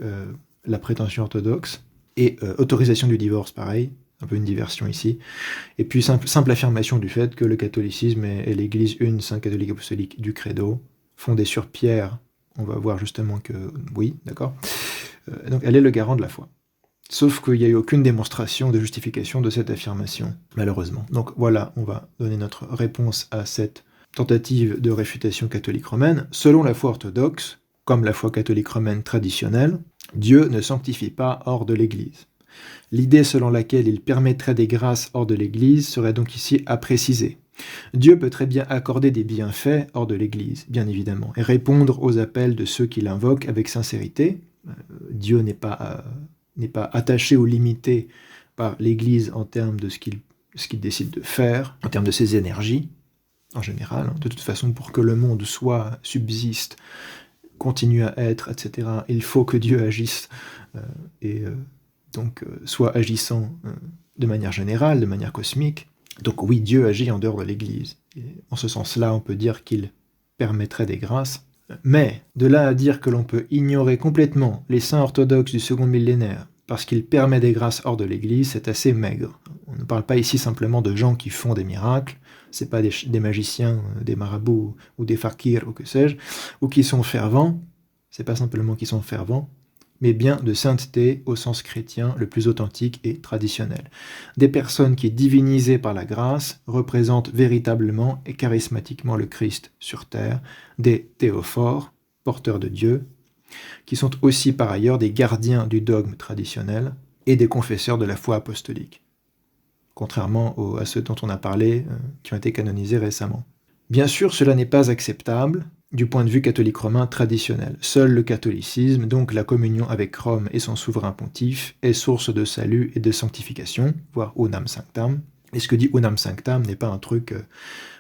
la prétention orthodoxe. Et autorisation du divorce, pareil. Un peu une diversion ici, et puis simple affirmation du fait que le catholicisme est l'Église une, sainte catholique apostolique du Credo, fondée sur Pierre, on va voir justement que oui, d'accord, donc elle est le garant de la foi. Sauf qu'il n'y a eu aucune démonstration de justification de cette affirmation, malheureusement. Donc voilà, on va donner notre réponse à cette tentative de réfutation catholique romaine. Selon la foi orthodoxe, comme la foi catholique romaine traditionnelle, Dieu ne sanctifie pas hors de l'Église. L'idée selon laquelle il permettrait des grâces hors de l'Église serait donc ici à préciser. Dieu peut très bien accorder des bienfaits hors de l'Église, bien évidemment, et répondre aux appels de ceux qui l'invoquent avec sincérité. Dieu n'est pas attaché ou limité par l'Église en termes de ce qu'il décide de faire, en termes de ses énergies, en général. De toute façon, pour que le monde soit, subsiste, continue à être, etc., il faut que Dieu agisse donc soit agissant de manière générale, de manière cosmique. Donc oui, Dieu agit en dehors de l'Église. Et en ce sens-là, on peut dire qu'il permettrait des grâces. Mais de là à dire que l'on peut ignorer complètement les saints orthodoxes du second millénaire parce qu'il permet des grâces hors de l'Église, c'est assez maigre. On ne parle pas ici simplement de gens qui font des miracles, c'est pas des magiciens, des marabouts ou des fakirs ou que sais-je, ou qui sont fervents, c'est pas simplement qu'ils sont fervents, mais bien de sainteté au sens chrétien le plus authentique et traditionnel. Des personnes qui, divinisées par la grâce, représentent véritablement et charismatiquement le Christ sur terre, des théophores, porteurs de Dieu, qui sont aussi par ailleurs des gardiens du dogme traditionnel et des confesseurs de la foi apostolique, contrairement à ceux dont on a parlé, qui ont été canonisés récemment. Bien sûr, cela n'est pas acceptable du point de vue catholique romain traditionnel. Seul le catholicisme, donc la communion avec Rome et son souverain pontife, est source de salut et de sanctification, voire unam sanctam. Et ce que dit unam sanctam n'est pas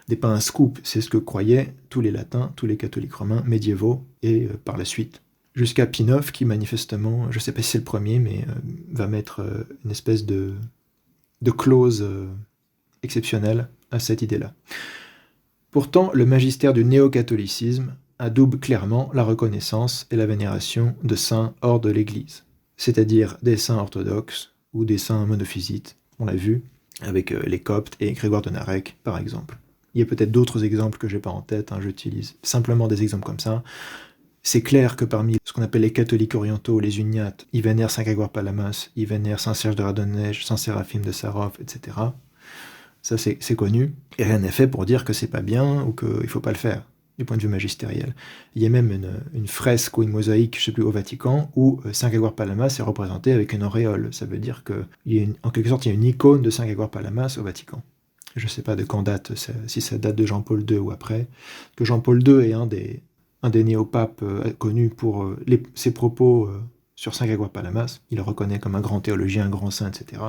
n'est pas un scoop, c'est ce que croyaient tous les latins, tous les catholiques romains médiévaux, et par la suite, jusqu'à Pie IX, qui manifestement, je ne sais pas si c'est le premier, mais va mettre une espèce de clause exceptionnelle à cette idée-là. Pourtant, le magistère du néo-catholicisme adoube clairement la reconnaissance et la vénération de saints hors de l'Église, c'est-à-dire des saints orthodoxes ou des saints monophysites, on l'a vu, avec les Coptes et Grégoire de Narek, par exemple. Il y a peut-être d'autres exemples que je n'ai pas en tête, j'utilise simplement des exemples comme ça. C'est clair que parmi ce qu'on appelle les catholiques orientaux, les uniates, ils vénèrent Saint Grégoire Palamas, ils vénèrent Saint Serge de Radonège, Saint Séraphime de Sarov, etc., ça, c'est connu. Et rien n'est fait pour dire que c'est pas bien ou qu'il faut pas le faire, du point de vue magistériel. Il y a même une fresque ou une mosaïque, je sais plus, au Vatican, où Saint Grégoire Palamas est représenté avec une auréole. Ça veut dire qu'en quelque sorte, il y a une icône de Saint Grégoire Palamas au Vatican. Je sais pas de quand date, si ça date de Jean-Paul II ou après. Que Jean-Paul II est un des un des néopapes connus pour ses propos sur Saint Grégoire Palamas. Il le reconnaît comme un grand théologien, un grand saint, etc.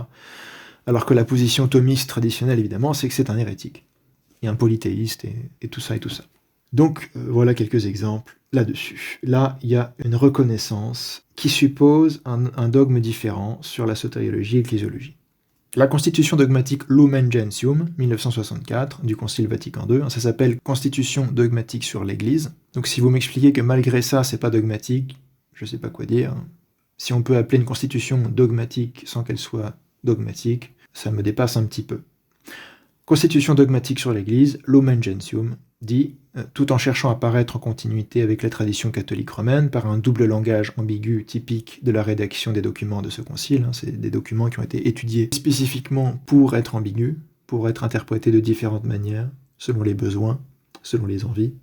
Alors que la position thomiste traditionnelle, évidemment, c'est que c'est un hérétique, et un polythéiste, et tout ça, et tout ça. Donc, voilà quelques exemples là-dessus. Là, il y a une reconnaissance qui suppose un dogme différent sur la sotériologie et l'ecclésiologie. La constitution dogmatique Lumen Gentium, 1964, du Concile Vatican II, ça s'appelle Constitution dogmatique sur l'Église. Donc si vous m'expliquez que malgré ça, c'est pas dogmatique, je sais pas quoi dire. Si on peut appeler une constitution dogmatique sans qu'elle soit dogmatique, ça me dépasse un petit peu. Constitution dogmatique sur l'Église, Lumen Gentium, dit, tout en cherchant à paraître en continuité avec la tradition catholique romaine par un double langage ambigu typique de la rédaction des documents de ce concile, c'est des documents qui ont été étudiés spécifiquement pour être ambigus, pour être interprétés de différentes manières, selon les besoins, selon les envies,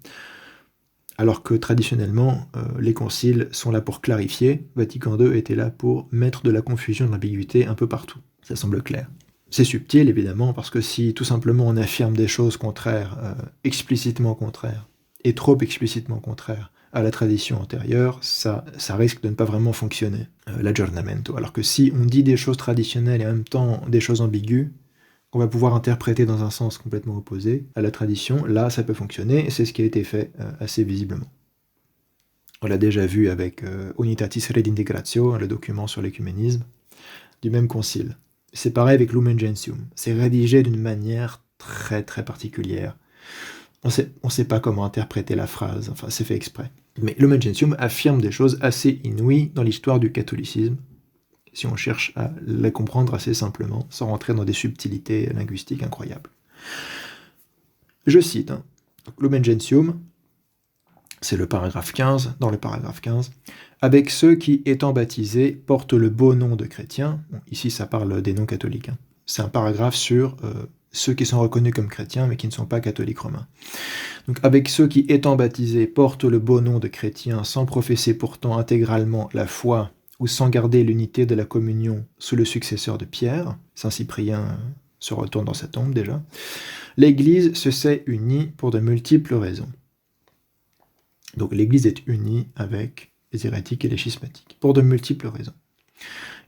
alors que traditionnellement, les conciles sont là pour clarifier, Vatican II était là pour mettre de la confusion, de l'ambiguïté un peu partout, ça semble clair. C'est subtil, évidemment, parce que si tout simplement on affirme des choses contraires, explicitement contraires, et trop explicitement contraires à la tradition antérieure, ça risque de ne pas vraiment fonctionner, l'aggiornamento. Alors que si on dit des choses traditionnelles et en même temps des choses ambiguës, qu'on va pouvoir interpréter dans un sens complètement opposé à la tradition, là ça peut fonctionner, et c'est ce qui a été fait assez visiblement. On l'a déjà vu avec Unitatis Redintegratio, le document sur l'écuménisme, du même concile. C'est pareil avec Lumen Gentium. C'est rédigé d'une manière très très particulière. On sait pas comment interpréter la phrase, enfin c'est fait exprès. Mais Lumen Gentium affirme des choses assez inouïes dans l'histoire du catholicisme, si on cherche à les comprendre assez simplement, sans rentrer dans des subtilités linguistiques incroyables. Je cite, Lumen Gentium, c'est le paragraphe 15, dans le paragraphe 15, avec ceux qui, étant baptisés, portent le beau nom de chrétiens. Bon, ici, ça parle des non-catholiques. C'est un paragraphe sur ceux qui sont reconnus comme chrétiens, mais qui ne sont pas catholiques romains. Donc, avec ceux qui, étant baptisés, portent le beau nom de chrétiens, sans professer pourtant intégralement la foi, ou sans garder l'unité de la communion sous le successeur de Pierre, Saint Cyprien se retourne dans sa tombe déjà, l'Église se sait unie pour de multiples raisons. Donc l'Église est unie avec les hérétiques et les schismatiques, pour de multiples raisons.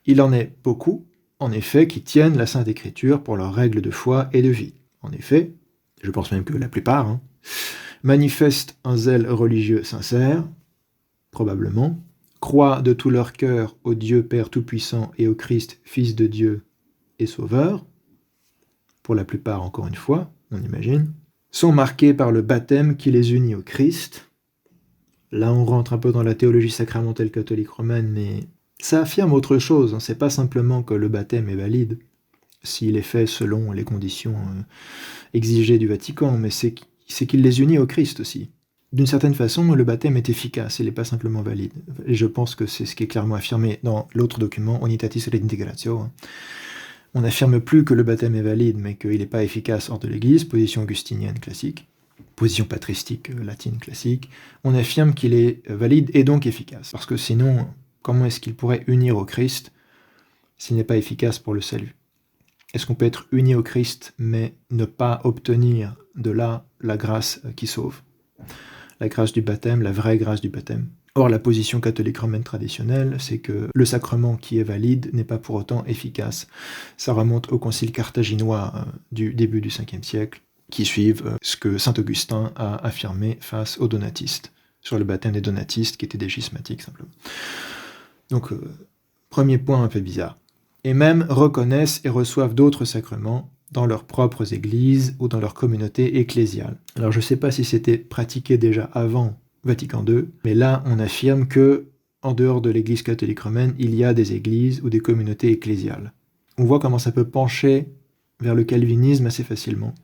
Il en est beaucoup, en effet, qui tiennent la Sainte Écriture pour leurs règles de foi et de vie. En effet, je pense même que la plupart, manifestent un zèle religieux sincère, probablement, croient de tout leur cœur au Dieu Père Tout-Puissant et au Christ, Fils de Dieu et Sauveur, pour la plupart, encore une fois, on imagine, sont marqués par le baptême qui les unit au Christ. Là, on rentre un peu dans la théologie sacramentelle catholique romaine, mais ça affirme autre chose. C'est pas simplement que le baptême est valide, s'il est fait selon les conditions exigées du Vatican, mais c'est qu'il les unit au Christ aussi. D'une certaine façon, le baptême est efficace, il n'est pas simplement valide. Et je pense que c'est ce qui est clairement affirmé dans l'autre document, Unitatis Redintegratio. On n'affirme plus que le baptême est valide, mais qu'il n'est pas efficace hors de l'Église, position augustinienne classique. Position patristique latine classique, on affirme qu'il est valide et donc efficace. Parce que sinon, comment est-ce qu'il pourrait unir au Christ s'il n'est pas efficace pour le salut? Est-ce qu'on peut être uni au Christ mais ne pas obtenir de là la grâce qui sauve? La grâce du baptême, la vraie grâce du baptême. Or, la position catholique romaine traditionnelle, c'est que le sacrement qui est valide n'est pas pour autant efficace. Ça remonte au concile carthaginois du début du 5e siècle, qui suivent ce que saint Augustin a affirmé face aux donatistes, sur le baptême des donatistes qui étaient des schismatiques simplement. Donc, premier point un peu bizarre. Et même reconnaissent et reçoivent d'autres sacrements dans leurs propres églises ou dans leur communauté ecclésiale. Alors je ne sais pas si c'était pratiqué déjà avant Vatican II, mais là on affirme que, en dehors de l'église catholique romaine, il y a des églises ou des communautés ecclésiales. On voit comment ça peut pencher vers le calvinisme assez facilement,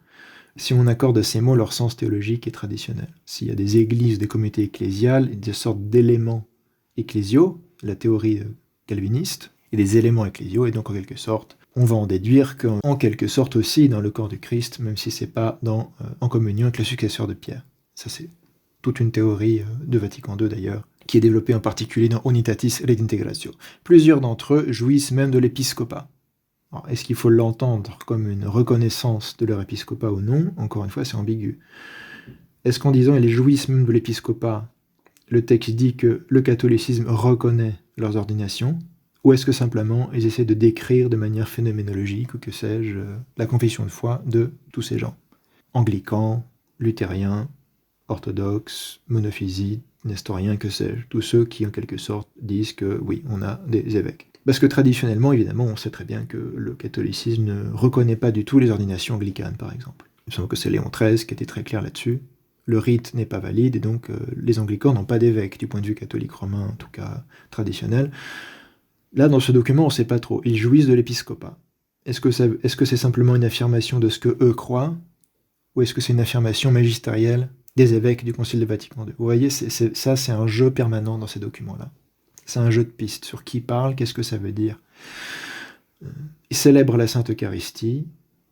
si on accorde à ces mots leur sens théologique et traditionnel. S'il y a des églises, des communautés ecclésiales, des sortes d'éléments ecclésiaux, la théorie calviniste, et des éléments ecclésiaux, et donc en quelque sorte, on va en déduire qu'en quelque sorte aussi dans le corps du Christ, même si c'est pas en communion avec le successeur de Pierre. Ça c'est toute une théorie de Vatican II d'ailleurs, qui est développée en particulier dans Unitatis Redintegratio. Plusieurs d'entre eux jouissent même de l'épiscopat. Alors, est-ce qu'il faut l'entendre comme une reconnaissance de leur épiscopat ou non? Encore une fois, c'est ambigu. Est-ce qu'en disant ils jouissent même de l'épiscopat, le texte dit que le catholicisme reconnaît leurs ordinations, ou est-ce que simplement ils essaient de décrire de manière phénoménologique, ou que sais-je, la confession de foi de tous ces gens? Anglicans, luthériens, orthodoxes, monophysites, nestoriens, que sais-je, tous ceux qui en quelque sorte disent que oui, on a des évêques. Parce que traditionnellement, évidemment, on sait très bien que le catholicisme ne reconnaît pas du tout les ordinations anglicanes, par exemple. Il me semble que c'est Léon XIII qui était très clair là-dessus. Le rite n'est pas valide, et donc les anglicans n'ont pas d'évêque, du point de vue catholique romain, en tout cas traditionnel. Là, dans ce document, on ne sait pas trop. Ils jouissent de l'épiscopat. Est-ce que c'est simplement une affirmation de ce que eux croient, ou est-ce que c'est une affirmation magistérielle des évêques du Concile de Vatican II? Vous voyez, ça, c'est un jeu permanent dans ces documents-là. C'est un jeu de pistes sur qui parle, qu'est-ce que ça veut dire. Ils célèbrent la Sainte Eucharistie.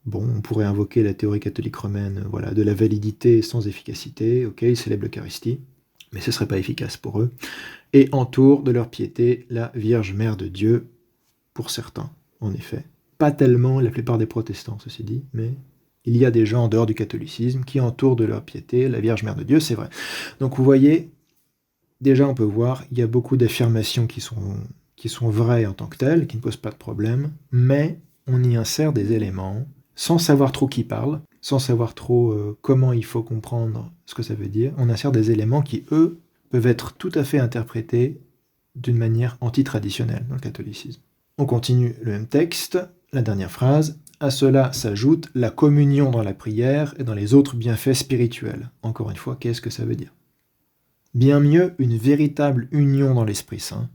Bon, on pourrait invoquer la théorie catholique romaine, voilà, de la validité sans efficacité. Ok, ils célèbrent l'Eucharistie, mais ce ne serait pas efficace pour eux. Et entourent de leur piété la Vierge Mère de Dieu, pour certains, en effet. Pas tellement la plupart des protestants, ceci dit, mais il y a des gens en dehors du catholicisme qui entourent de leur piété la Vierge Mère de Dieu, c'est vrai. Donc vous voyez, déjà on peut voir, il y a beaucoup d'affirmations qui sont vraies en tant que telles, qui ne posent pas de problème, mais on y insère des éléments, sans savoir trop qui parle, sans savoir trop comment il faut comprendre ce que ça veut dire, on insère des éléments qui, eux, peuvent être tout à fait interprétés d'une manière anti-traditionnelle dans le catholicisme. On continue le même texte, la dernière phrase. À cela s'ajoute la communion dans la prière et dans les autres bienfaits spirituels. Encore une fois, qu'est-ce que ça veut dire? Bien mieux, une véritable union dans l'Esprit Saint,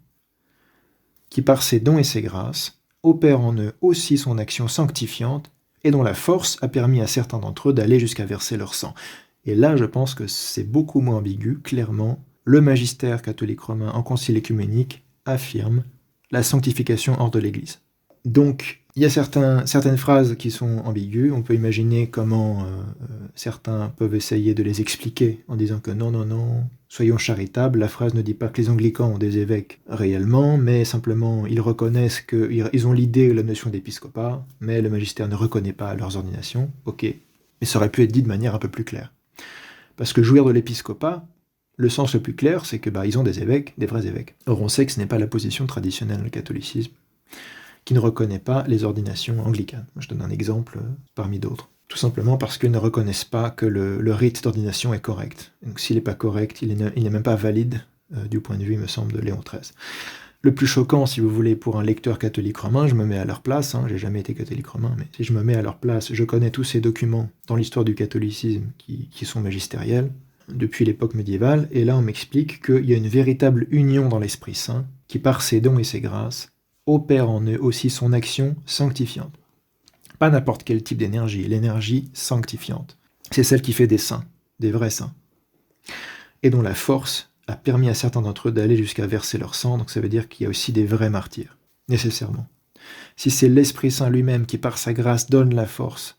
qui par ses dons et ses grâces, opère en eux aussi son action sanctifiante et dont la force a permis à certains d'entre eux d'aller jusqu'à verser leur sang. Et là, je pense que c'est beaucoup moins ambigu, clairement. Le magistère catholique romain en concile œcuménique affirme la sanctification hors de l'Église. Donc, il y a certaines phrases qui sont ambiguës. On peut imaginer comment certains peuvent essayer de les expliquer en disant que non, soyons charitables. La phrase ne dit pas que les anglicans ont des évêques réellement, mais simplement ils reconnaissent qu'ils ont l'idée, la notion d'épiscopat, mais le magistère ne reconnaît pas leurs ordinations. Ok, mais ça aurait pu être dit de manière un peu plus claire. Parce que jouir de l'épiscopat, le sens le plus clair, c'est que ils ont des évêques, des vrais évêques. Or, on sait que ce n'est pas la position traditionnelle du catholicisme, qui ne reconnaît pas les ordinations anglicanes. Je donne un exemple parmi d'autres. Tout simplement parce qu'ils ne reconnaissent pas que le rite d'ordination est correct. Donc s'il n'est pas correct, il n'est même pas valide du point de vue, il me semble, de Léon XIII. Le plus choquant, si vous voulez, pour un lecteur catholique romain, je me mets à leur place, j'ai jamais été catholique romain, mais si je me mets à leur place, je connais tous ces documents dans l'histoire du catholicisme qui sont magistériels, depuis l'époque médiévale, et là on m'explique qu'il y a une véritable union dans l'Esprit Saint, qui par ses dons et ses grâces, opère en eux aussi son action sanctifiante. Pas n'importe quel type d'énergie, l'énergie sanctifiante. C'est celle qui fait des saints, des vrais saints, et dont la force a permis à certains d'entre eux d'aller jusqu'à verser leur sang, donc ça veut dire qu'il y a aussi des vrais martyrs, nécessairement. Si c'est l'Esprit Saint lui-même qui par sa grâce donne la force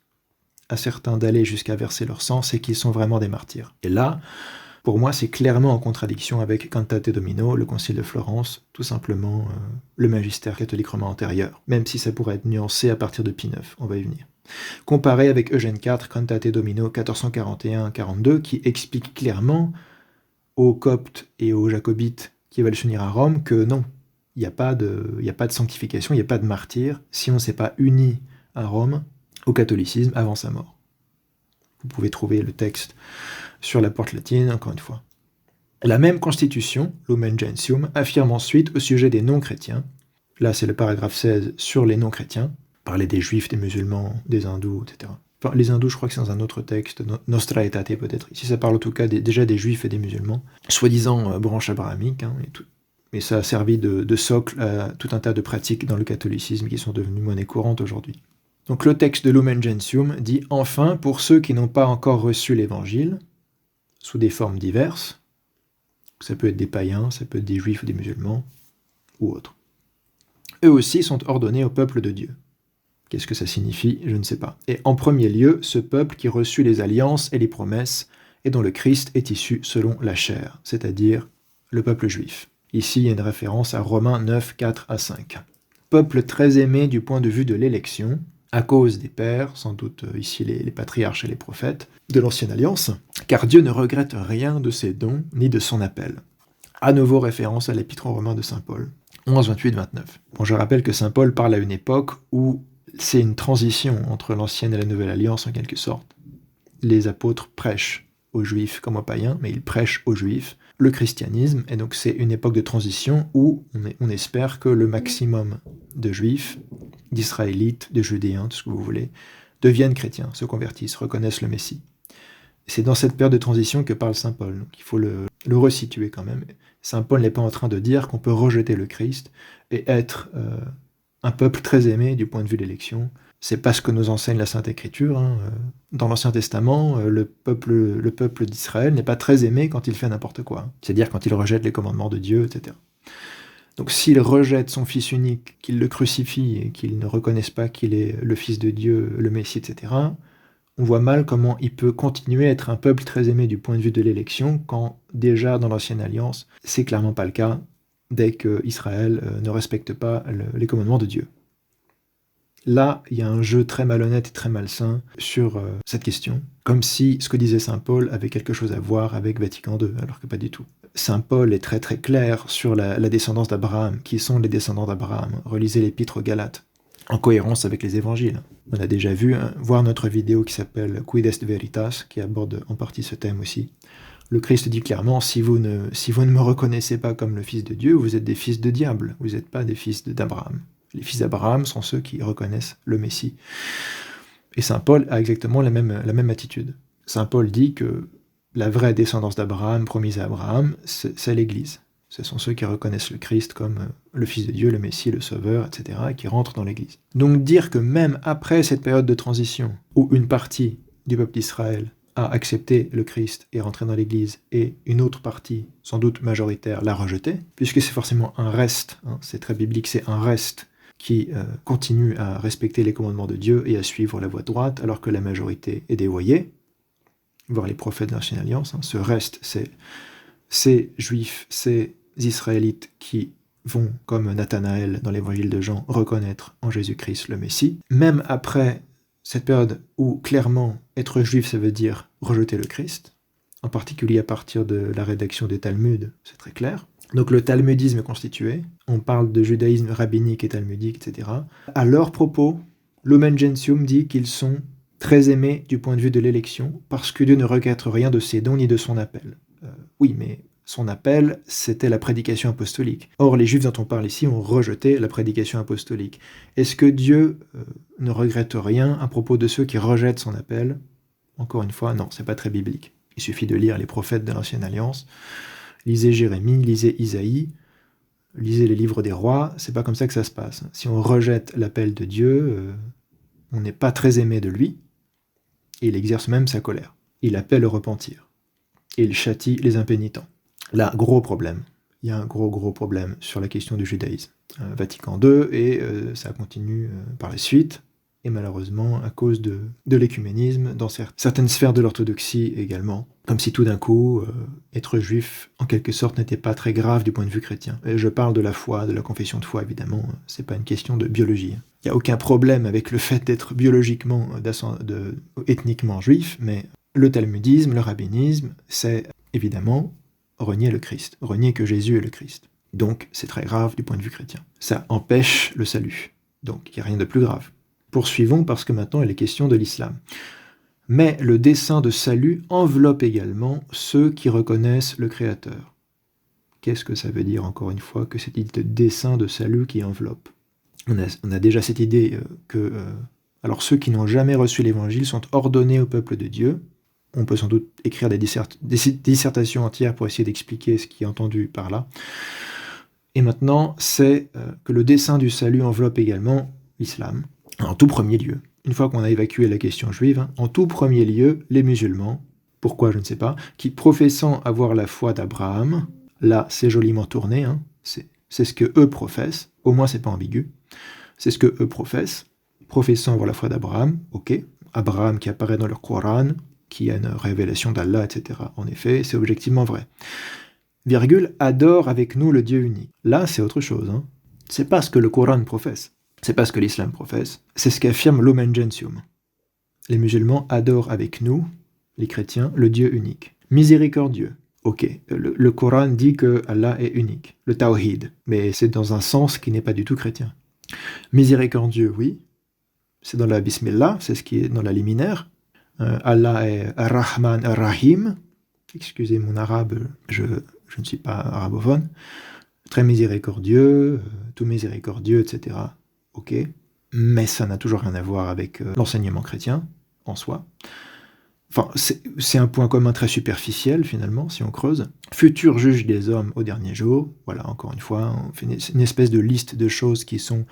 à certains d'aller jusqu'à verser leur sang, c'est qu'ils sont vraiment des martyrs. Et là, pour moi, c'est clairement en contradiction avec Cantate Domino, le Concile de Florence, tout simplement le magistère catholique romain antérieur, même si ça pourrait être nuancé à partir de Pie IX, on va y venir. Comparé avec Eugène IV, Cantate Domino 1441-42, qui explique clairement aux Coptes et aux Jacobites qui veulent s'unir à Rome que non, il n'y a pas de sanctification, il n'y a pas de martyr si on ne s'est pas uni à Rome au catholicisme avant sa mort. Vous pouvez trouver le texte sur la porte latine, encore une fois. La même constitution, Lumen Gentium, affirme ensuite au sujet des non-chrétiens, là c'est le paragraphe 16 sur les non-chrétiens, parler des juifs, des musulmans, des hindous, etc. Enfin, les hindous, je crois que c'est dans un autre texte, Nostra Aetate peut-être. Ici ça parle en tout cas déjà des juifs et des musulmans, soi-disant branche abrahamique, et tout. Mais ça a servi de socle à tout un tas de pratiques dans le catholicisme qui sont devenues monnaie courante aujourd'hui. Donc le texte de Lumen Gentium dit « Enfin, pour ceux qui n'ont pas encore reçu l'Évangile, sous des formes diverses, ça peut être des païens, ça peut être des juifs ou des musulmans, ou autres, eux aussi sont ordonnés au peuple de Dieu. » Qu'est-ce que ça signifie? Je ne sais pas. Et en premier lieu, ce peuple qui reçut les alliances et les promesses, et dont le Christ est issu selon la chair, c'est-à-dire le peuple juif. Ici, il y a une référence à Romains 9, 4 à 5. Peuple très aimé du point de vue de l'élection, à cause des pères, sans doute ici les patriarches et les prophètes, de l'ancienne alliance, car Dieu ne regrette rien de ses dons ni de son appel. À nouveau référence à l'épître aux Romains de saint Paul, 11, 28, 29. Bon, je rappelle que saint Paul parle à une époque où c'est une transition entre l'ancienne et la nouvelle alliance en quelque sorte. Les apôtres prêchent aux juifs comme aux païens, mais ils prêchent aux juifs le christianisme, et donc c'est une époque de transition où on espère que le maximum de juifs, d'israélites, de judéens, tout ce que vous voulez, deviennent chrétiens, se convertissent, reconnaissent le Messie. C'est dans cette période de transition que parle saint Paul, donc il faut le resituer quand même. Saint Paul n'est pas en train de dire qu'on peut rejeter le Christ et être un peuple très aimé du point de vue de l'élection. C'est pas ce que nous enseigne la Sainte Écriture. Hein. Dans l'Ancien Testament, le peuple d'Israël n'est pas très aimé quand il fait n'importe quoi. C'est-à-dire quand il rejette les commandements de Dieu, etc. Donc s'il rejette son Fils unique, qu'il le crucifie et qu'il ne reconnaisse pas qu'il est le Fils de Dieu, le Messie, etc., on voit mal comment il peut continuer à être un peuple très aimé du point de vue de l'élection quand déjà dans l'Ancienne Alliance, c'est clairement pas le cas dès qu'Israël ne respecte pas les commandements de Dieu. Là, il y a un jeu très malhonnête et très malsain sur cette question, comme si ce que disait saint Paul avait quelque chose à voir avec Vatican II, alors que pas du tout. Saint Paul est très très clair sur la descendance d'Abraham. Qui sont les descendants d'Abraham? Relisez l'épître aux Galates, en cohérence avec les évangiles. On a déjà vu, voir notre vidéo qui s'appelle Quid est Veritas, qui aborde en partie ce thème aussi. Le Christ dit clairement, si vous ne me reconnaissez pas comme le Fils de Dieu, vous êtes des fils de diable, vous n'êtes pas des fils d'Abraham. Les fils d'Abraham sont ceux qui reconnaissent le Messie. Et saint Paul a exactement la même attitude. Saint Paul dit que la vraie descendance d'Abraham, promise à Abraham, c'est l'Église. Ce sont ceux qui reconnaissent le Christ comme le Fils de Dieu, le Messie, le Sauveur, etc., et qui rentrent dans l'Église. Donc dire que même après cette période de transition, où une partie du peuple d'Israël a accepté le Christ et rentré dans l'Église, et une autre partie, sans doute majoritaire, l'a rejeté, puisque c'est forcément un reste, c'est très biblique, c'est un reste qui continue à respecter les commandements de Dieu et à suivre la voie droite, alors que la majorité est dévoyée, voir les prophètes de l'Ancienne Alliance, ce reste, c'est ces Juifs, ces Israélites qui vont, comme Nathanaël dans l'évangile de Jean, reconnaître en Jésus-Christ le Messie. Même après cette période où clairement être juif, ça veut dire rejeter le Christ, en particulier à partir de la rédaction des Talmuds, c'est très clair. Donc le talmudisme est constitué, on parle de judaïsme rabbinique et talmudique, etc. À leur propos, Lumen Gentium dit qu'ils sont très aimés du point de vue de l'élection, parce que Dieu ne regrette rien de ses dons ni de son appel. Oui, mais son appel, c'était la prédication apostolique. Or, les Juifs dont on parle ici ont rejeté la prédication apostolique. Est-ce que Dieu ne regrette rien à propos de ceux qui rejettent son appel? Encore une fois, non, c'est pas très biblique. Il suffit de lire les prophètes de l'Ancienne Alliance, lisez Jérémie, lisez Isaïe, lisez les livres des rois, c'est pas comme ça que ça se passe. Si on rejette l'appel de Dieu, on n'est pas très aimé de lui, et il exerce même sa colère. Il appelle au repentir, et il châtie les impénitents. Là, gros problème. Il y a un gros problème sur la question du judaïsme. Vatican II, et ça continue par la suite, et malheureusement à cause de l'écuménisme dans certaines sphères de l'orthodoxie également, comme si tout d'un coup, être juif, en quelque sorte, n'était pas très grave du point de vue chrétien. Et je parle de la foi, de la confession de foi, évidemment, c'est pas une question de biologie. Il n'y a aucun problème avec le fait d'être biologiquement, ethniquement juif, mais le talmudisme, le rabbinisme, c'est évidemment renier le Christ, renier que Jésus est le Christ. Donc c'est très grave du point de vue chrétien. Ça empêche le salut. Donc il n'y a rien de plus grave. Poursuivons parce que maintenant il est question de l'islam. Mais le dessein de salut enveloppe également ceux qui reconnaissent le Créateur. Qu'est-ce que ça veut dire, encore une fois, que cette idée de dessein de salut qui enveloppe? On a déjà cette idée que alors ceux qui n'ont jamais reçu l'Évangile sont ordonnés au peuple de Dieu. On peut sans doute écrire des dissertations entières pour essayer d'expliquer ce qui est entendu par là. Et maintenant, c'est que le dessein du salut enveloppe également l'islam, en tout premier lieu. Une fois qu'on a évacué la question juive, en tout premier lieu, les musulmans, pourquoi je ne sais pas, qui professant avoir la foi d'Abraham, là c'est joliment tourné, c'est ce que eux professent, au moins c'est pas ambigu, c'est ce que eux professent, professant avoir la foi d'Abraham, ok, Abraham qui apparaît dans leur Coran, qui a une révélation d'Allah, etc. En effet, c'est objectivement vrai. Virgule, adore avec nous le Dieu unique. Là, c'est autre chose. C'est pas ce que le Coran professe. C'est pas ce que l'islam professe. C'est ce qu'affirme Lumen Gentium. Les musulmans adorent avec nous, les chrétiens, le Dieu unique. Miséricordieux. Ok, le Coran dit que Allah est unique, le tawhid, mais c'est dans un sens qui n'est pas du tout chrétien. Miséricordieux, oui, c'est dans la Bismillah, c'est ce qui est dans la liminaire. Allah est Ar-Rahman Ar-Rahim, excusez mon arabe, je ne suis pas arabophone, très miséricordieux, tout miséricordieux, etc. Ok, mais ça n'a toujours rien à voir avec l'enseignement chrétien en soi. Enfin, c'est un point commun très superficiel, finalement, si on creuse. Futur juge des hommes au dernier jour. Voilà, encore une fois, on fait une espèce de liste de choses qui sont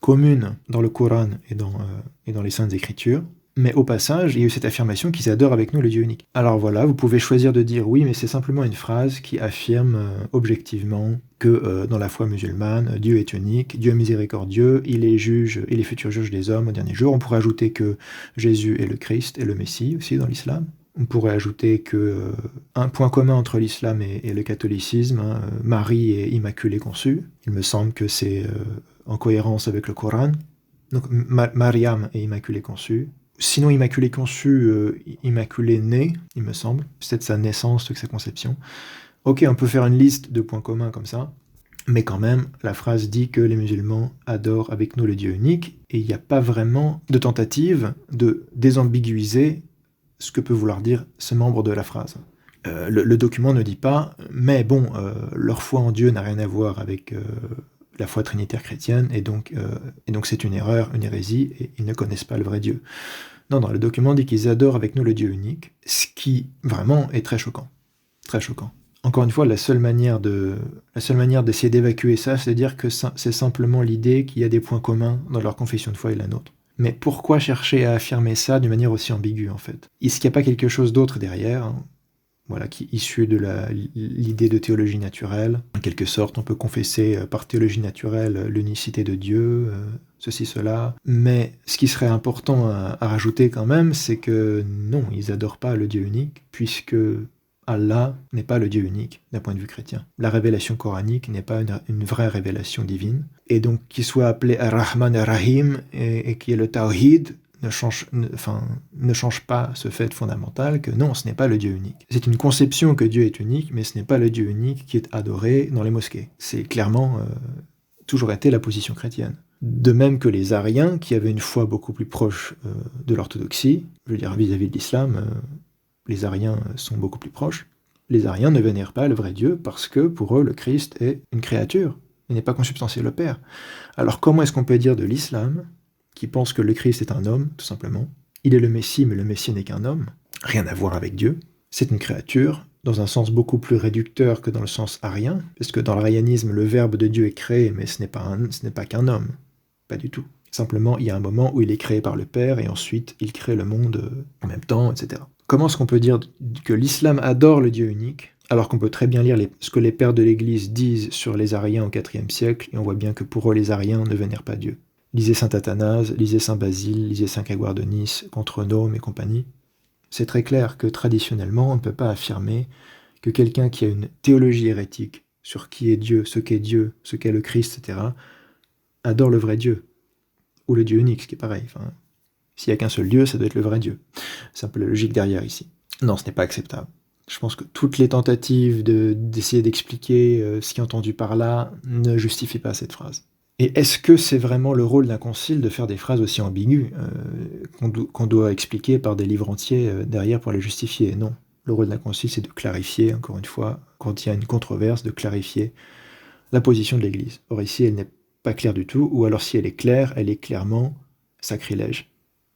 communes dans le Coran et dans les Saintes Écritures. Mais au passage, il y a eu cette affirmation qu'ils adorent avec nous le Dieu unique. Alors voilà, vous pouvez choisir de dire oui, mais c'est simplement une phrase qui affirme objectivement que dans la foi musulmane, Dieu est unique, Dieu est miséricordieux, il est futur juge des hommes au dernier jour. On pourrait ajouter que Jésus est le Christ et le Messie aussi dans l'islam. On pourrait ajouter que un point commun entre l'islam et le catholicisme, Marie est immaculée conçue. Il me semble que c'est en cohérence avec le Coran. Donc Mariam est immaculée conçue. Sinon, immaculée conçue, immaculée née, il me semble. Peut-être sa naissance, que sa conception. Ok, on peut faire une liste de points communs comme ça. Mais quand même, la phrase dit que les musulmans adorent avec nous le Dieu unique, et il n'y a pas vraiment de tentative de désambiguiser ce que peut vouloir dire ce membre de la phrase. Le document ne dit pas, mais bon, leur foi en Dieu n'a rien à voir avec la foi trinitaire chrétienne, et donc c'est une erreur, une hérésie, et ils ne connaissent pas le vrai Dieu. Non, le document dit qu'ils adorent avec nous le Dieu unique, ce qui vraiment est très choquant. Très choquant. Encore une fois, la seule manière d'essayer d'évacuer ça, c'est de dire que c'est simplement l'idée qu'il y a des points communs dans leur confession de foi et la nôtre. Mais pourquoi chercher à affirmer ça d'une manière aussi ambiguë, en fait? Est-ce qu'il n'y a pas quelque chose d'autre derrière, voilà, qui est issu de l'idée de théologie naturelle? En quelque sorte, on peut confesser par théologie naturelle l'unicité de Dieu, ceci, cela. Mais ce qui serait important à rajouter quand même, c'est que non, ils n'adorent pas le Dieu unique, puisque Allah n'est pas le Dieu unique d'un point de vue chrétien. La révélation coranique n'est pas une vraie révélation divine. Et donc qu'il soit appelé Ar-Rahman Ar-Rahim et qui est le Tawhid ne change pas ce fait fondamental que non, ce n'est pas le Dieu unique. C'est une conception que Dieu est unique, mais ce n'est pas le Dieu unique qui est adoré dans les mosquées. C'est clairement toujours été la position chrétienne. De même que les Ariens, qui avaient une foi beaucoup plus proche de l'orthodoxie, je veux dire vis-à-vis de l'islam, les Ariens sont beaucoup plus proches. Les Ariens ne vénèrent pas le vrai Dieu parce que pour eux, le Christ est une créature. Il n'est pas consubstantiel au Père. Alors comment est-ce qu'on peut dire de l'islam, qui pense que le Christ est un homme, tout simplement? Il est le Messie, mais le Messie n'est qu'un homme. Rien à voir avec Dieu. C'est une créature, dans un sens beaucoup plus réducteur que dans le sens arien, parce que dans l'arianisme, le Verbe de Dieu est créé, mais ce n'est pas qu'un homme. Pas du tout. Simplement, il y a un moment où il est créé par le Père, et ensuite, il crée le monde en même temps, etc. Comment est-ce qu'on peut dire que l'islam adore le Dieu unique, alors qu'on peut très bien lire ce que les pères de l'Église disent sur les Ariens au IVe siècle, et on voit bien que pour eux, les Ariens ne vénèrent pas Dieu. Lisez saint Athanase, lisez saint Basile, lisez saint Grégoire de Nice, contre Nome et compagnie. C'est très clair que traditionnellement, on ne peut pas affirmer que quelqu'un qui a une théologie hérétique sur qui est Dieu, ce qu'est le Christ, etc., adore le vrai Dieu, ou le Dieu unique, ce qui est pareil. Enfin, s'il n'y a qu'un seul Dieu, ça doit être le vrai Dieu. C'est un peu la logique derrière ici. Non, ce n'est pas acceptable. Je pense que toutes les tentatives d'essayer d'expliquer ce qui est entendu par là ne justifient pas cette phrase. Et est-ce que c'est vraiment le rôle d'un concile de faire des phrases aussi ambiguës qu'on doit expliquer par des livres entiers derrière pour les justifier? Non. Le rôle d'un concile, c'est de clarifier, encore une fois, quand il y a une controverse, de clarifier la position de l'Église. Or ici, elle n'est pas claire du tout, ou alors si elle est claire, elle est clairement sacrilège,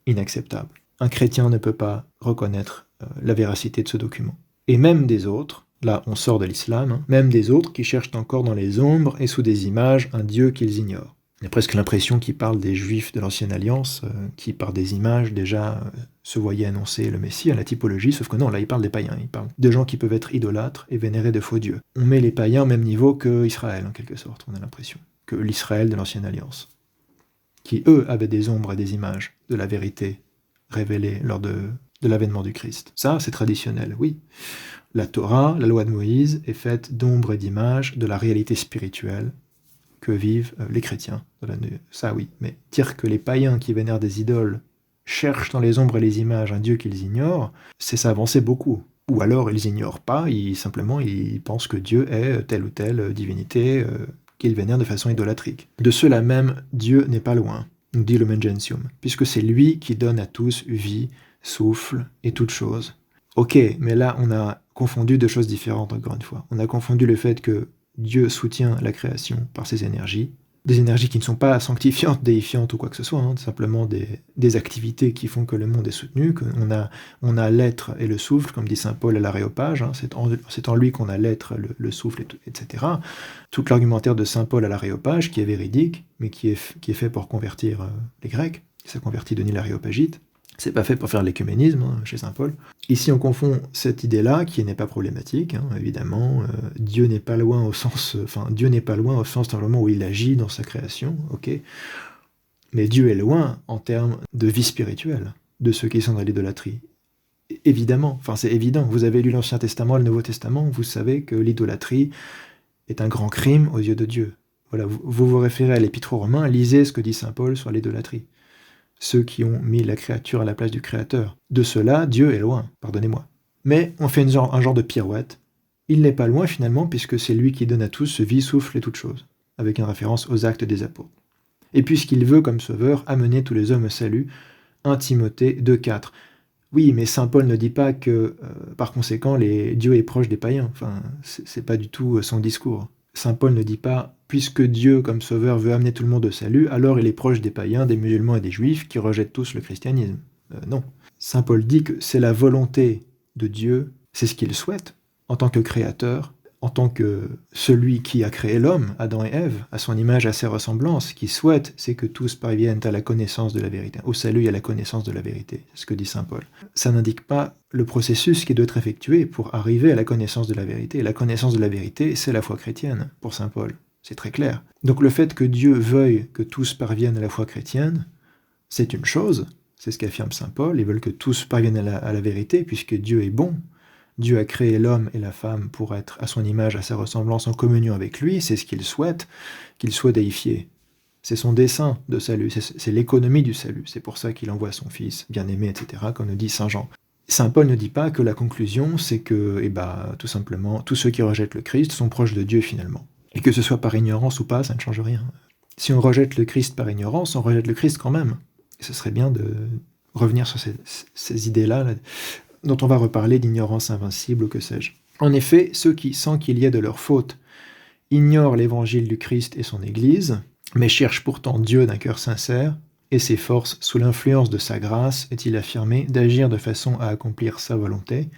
inacceptable. Un chrétien ne peut pas reconnaître la véracité de ce document. Et même des autres, là on sort de l'islam, même des autres qui cherchent encore dans les ombres et sous des images un Dieu qu'ils ignorent. Il y a presque l'impression qu'ils parlent des Juifs de l'Ancienne Alliance, qui par des images déjà se voyaient annoncer le Messie à la typologie, sauf que non, là il parle des païens, il parle de gens qui peuvent être idolâtres et vénérer de faux dieux. On met les païens au même niveau que Israël, en quelque sorte, on a l'impression, que l'Israël de l'Ancienne Alliance, qui eux avaient des ombres et des images de la vérité révélée lors de l'avènement du Christ. Ça, c'est traditionnel, oui. La Torah, la loi de Moïse, est faite d'ombres et d'images de la réalité spirituelle que vivent les chrétiens. Ça, oui. Mais dire que les païens qui vénèrent des idoles cherchent dans les ombres et les images un Dieu qu'ils ignorent, c'est s'avancer beaucoup. Ou alors ils ignorent pas, simplement ils pensent que Dieu est telle ou telle divinité qu'ils vénèrent de façon idolâtrique. De cela même, Dieu n'est pas loin, nous dit Lumen Gentium, puisque c'est lui qui donne à tous vie, souffle et toutes choses. Ok, mais là on a confondu deux choses différentes encore une fois. On a confondu le fait que Dieu soutient la création par ses énergies, des énergies qui ne sont pas sanctifiantes, déifiantes ou quoi que ce soit, simplement des activités qui font que le monde est soutenu, qu'on a l'être et le souffle, comme dit saint Paul à l'Aréopage, c'est en lui qu'on a l'être, le souffle, etc. Tout l'argumentaire de saint Paul à l'Aréopage, qui est véridique, mais qui est fait pour convertir les Grecs, ça convertit Denis l'Aréopagite. C'est pas fait pour faire l'écuménisme chez saint Paul. Ici, on confond cette idée-là, qui n'est pas problématique, évidemment. Dieu n'est pas loin au sens simplement où il agit dans sa création, ok. Mais Dieu est loin en termes de vie spirituelle de ceux qui sont dans l'idolâtrie. Évidemment, c'est évident. Vous avez lu l'Ancien Testament, le Nouveau Testament, vous savez que l'idolâtrie est un grand crime aux yeux de Dieu. Voilà, vous vous référez à l'Épître aux Romains, lisez ce que dit saint Paul sur l'idolâtrie. Ceux qui ont mis la créature à la place du Créateur. De cela, Dieu est loin, pardonnez-moi. Mais on fait un genre de pirouette. Il n'est pas loin finalement, puisque c'est lui qui donne à tous vie, souffle et toutes choses, avec une référence aux actes des apôtres. Et puisqu'il veut, comme sauveur, amener tous les hommes au salut, 1 Timothée 2,4. Oui, mais saint Paul ne dit pas que, par conséquent, Dieu est proche des païens. C'est pas du tout son discours. Saint Paul ne dit pas « Puisque Dieu, comme sauveur, veut amener tout le monde au salut, alors il est proche des païens, des musulmans et des juifs qui rejettent tous le christianisme. » Non. Saint Paul dit que c'est la volonté de Dieu, c'est ce qu'il souhaite, en tant que créateur, en tant que celui qui a créé l'homme, Adam et Ève, à son image, à ses ressemblances, qui souhaite, c'est que tous parviennent à la connaissance de la vérité, au salut et à la connaissance de la vérité, c'est ce que dit saint Paul. Ça n'indique pas le processus qui doit être effectué pour arriver à la connaissance de la vérité. La connaissance de la vérité, c'est la foi chrétienne, pour saint Paul. C'est très clair. Donc le fait que Dieu veuille que tous parviennent à la foi chrétienne, c'est une chose, c'est ce qu'affirme saint Paul, ils veulent que tous parviennent à la vérité, puisque Dieu est bon. Dieu a créé l'homme et la femme pour être à son image, à sa ressemblance, en communion avec lui, c'est ce qu'il souhaite, qu'il soit déifié. C'est son dessein de salut, c'est l'économie du salut, c'est pour ça qu'il envoie son Fils bien-aimé, etc., comme nous dit saint Jean. Saint Paul ne dit pas que la conclusion, c'est que, tout simplement, tous ceux qui rejettent le Christ sont proches de Dieu finalement. Et que ce soit par ignorance ou pas, ça ne change rien. Si on rejette le Christ par ignorance, on rejette le Christ quand même. Et ce serait bien de revenir sur ces idées-là, dont on va reparler d'ignorance invincible ou que sais-je. En effet, ceux qui, sans qu'il y ait de leur faute, ignorent l'évangile du Christ et son Église, mais cherchent pourtant Dieu d'un cœur sincère, et s'efforcent, sous l'influence de sa grâce, est-il affirmé, d'agir de façon à accomplir sa volonté,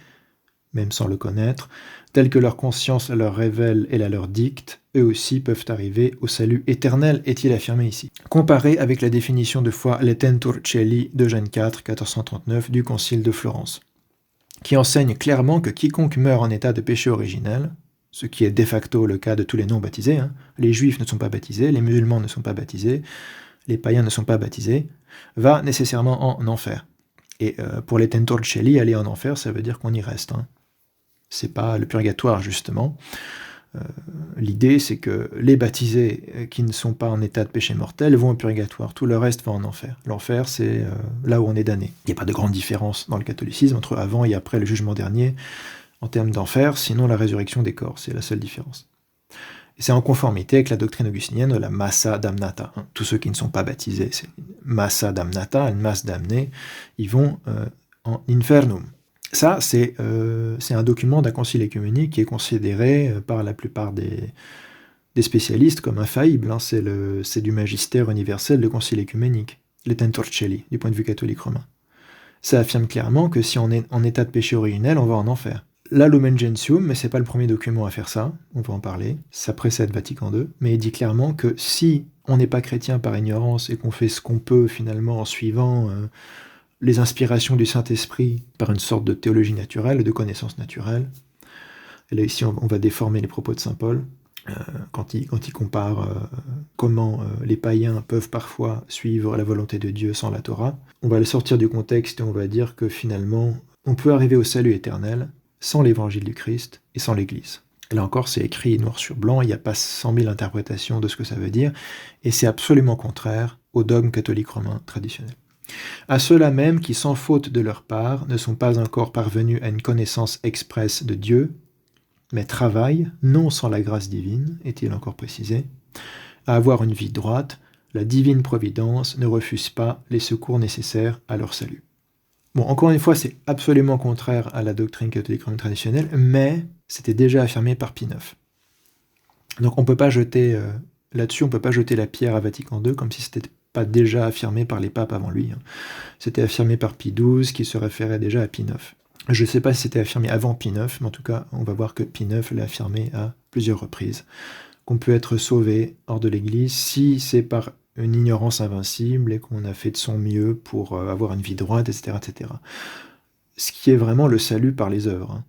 même sans le connaître, tel que leur conscience leur révèle et la leur dicte, eux aussi peuvent arriver au salut éternel, est-il affirmé ici. Comparé avec la définition de foi Letentur Celi d'Eugène IV, 1439, du Concile de Florence, qui enseigne clairement que quiconque meurt en état de péché originel, ce qui est de facto le cas de tous les non-baptisés, les juifs ne sont pas baptisés, les musulmans ne sont pas baptisés, les païens ne sont pas baptisés, va nécessairement en enfer. Et pour les tentor celi, aller en enfer, ça veut dire qu'on y reste. C'est pas le purgatoire, justement. L'idée, c'est que les baptisés qui ne sont pas en état de péché mortel vont au purgatoire, tout le reste va en enfer. L'enfer, c'est là où on est damné. Il n'y a pas de grande différence dans le catholicisme entre avant et après le jugement dernier en termes d'enfer, sinon la résurrection des corps, c'est la seule différence. Et c'est en conformité avec la doctrine augustinienne de la massa damnata. Tous ceux qui ne sont pas baptisés, c'est une massa damnata, une masse damnée, ils vont en infernum. Ça, c'est un document d'un concile œcuménique qui est considéré par la plupart des spécialistes comme infaillible. C'est du magistère universel de concile œcuménique, les tentor celi, du point de vue catholique romain. Ça affirme clairement que si on est en état de péché originel, on va en enfer. La Lumen Gentium, mais c'est pas le premier document à faire ça, on va en parler, ça précède Vatican II, mais il dit clairement que si on n'est pas chrétien par ignorance et qu'on fait ce qu'on peut finalement en suivant les inspirations du Saint-Esprit par une sorte de théologie naturelle, de connaissance naturelle, et là ici on va déformer les propos de saint Paul, quand il compare comment les païens peuvent parfois suivre la volonté de Dieu sans la Torah, on va le sortir du contexte et on va dire que finalement on peut arriver au salut éternel sans l'évangile du Christ et sans l'Église. Là encore, c'est écrit noir sur blanc, il n'y a pas 100 000 interprétations de ce que ça veut dire, et c'est absolument contraire au dogme catholique romain traditionnel. À ceux-là même qui, sans faute de leur part, ne sont pas encore parvenus à une connaissance expresse de Dieu, mais travaillent, non sans la grâce divine, est-il encore précisé, à avoir une vie droite, la divine providence ne refuse pas les secours nécessaires à leur salut. Bon, encore une fois, c'est absolument contraire à la doctrine catholique romaine traditionnelle, mais c'était déjà affirmé par Pie IX. Donc on peut pas jeter là-dessus, on peut pas jeter la pierre à Vatican II comme si c'était pas déjà affirmé par les papes avant lui. C'était affirmé par Pie XII, qui se référait déjà à Pie IX. Je ne sais pas si c'était affirmé avant Pie IX, mais en tout cas, on va voir que Pie IX l'a affirmé à plusieurs reprises, qu'on peut être sauvé hors de l'Église si c'est par une ignorance invincible et qu'on a fait de son mieux pour avoir une vie droite, etc., etc. Ce qui est vraiment le salut par les œuvres.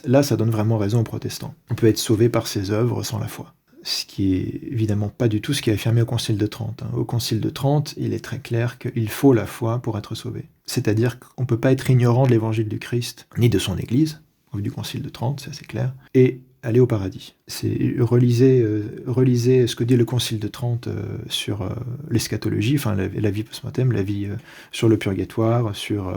Là, ça donne vraiment raison aux protestants. On peut être sauvé par ses œuvres sans la foi. Ce qui est évidemment pas du tout ce qui est affirmé au Concile de Trente. Au Concile de Trente, il est très clair qu'il faut la foi pour être sauvé. C'est-à-dire qu'on ne peut pas être ignorant de l'évangile du Christ, ni de son Église, au vu du Concile de Trente, c'est assez clair, et aller au paradis. Relisez ce que dit le Concile de Trente sur l'eschatologie, enfin la vie post-mortem, la vie sur le purgatoire, sur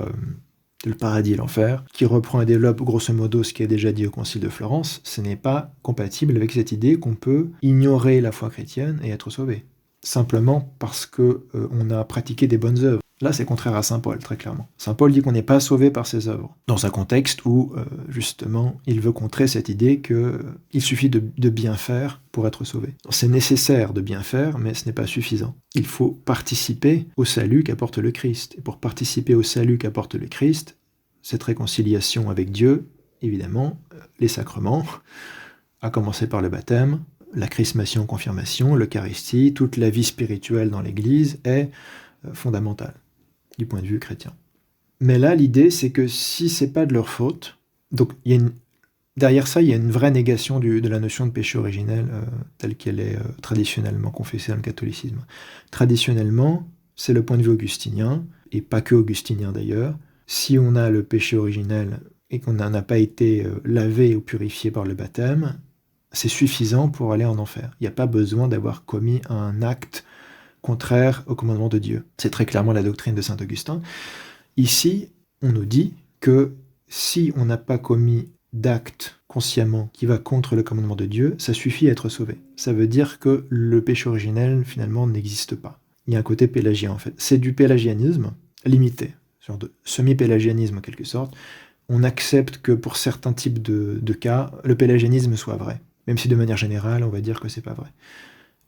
le paradis et l'enfer, qui reprend et développe grosso modo ce qui est déjà dit au Concile de Florence. Ce n'est pas compatible avec cette idée qu'on peut ignorer la foi chrétienne et être sauvé, simplement parce qu'on a pratiqué des bonnes œuvres. Là, c'est contraire à saint Paul, très clairement. Saint Paul dit qu'on n'est pas sauvé par ses œuvres, dans un contexte où, justement, il veut contrer cette idée qu'il suffit de bien faire pour être sauvé. C'est nécessaire de bien faire, mais ce n'est pas suffisant. Il faut participer au salut qu'apporte le Christ. Et pour participer au salut qu'apporte le Christ, cette réconciliation avec Dieu, évidemment, les sacrements, à commencer par le baptême, la chrismation, confirmation, l'Eucharistie, toute la vie spirituelle dans l'Église est fondamentale du point de vue chrétien. Mais là, l'idée, c'est que si c'est pas de leur faute, donc derrière ça, il y a une vraie négation de la notion de péché originel telle qu'elle est traditionnellement confessée dans le catholicisme. Traditionnellement, c'est le point de vue augustinien, et pas que augustinien d'ailleurs. Si on a le péché originel et qu'on n'a pas été lavé ou purifié par le baptême, c'est suffisant pour aller en enfer. Il n'y a pas besoin d'avoir commis un acte contraire au commandement de Dieu. C'est très clairement la doctrine de saint Augustin. Ici, on nous dit que si on n'a pas commis d'acte consciemment qui va contre le commandement de Dieu, ça suffit à être sauvé. Ça veut dire que le péché originel, finalement, n'existe pas. Il y a un côté pélagien, en fait. C'est du pélagianisme limité, genre de semi-pélagianisme en quelque sorte. On accepte que pour certains types de cas, le pélagianisme soit vrai. Même si de manière générale, on va dire que c'est pas vrai.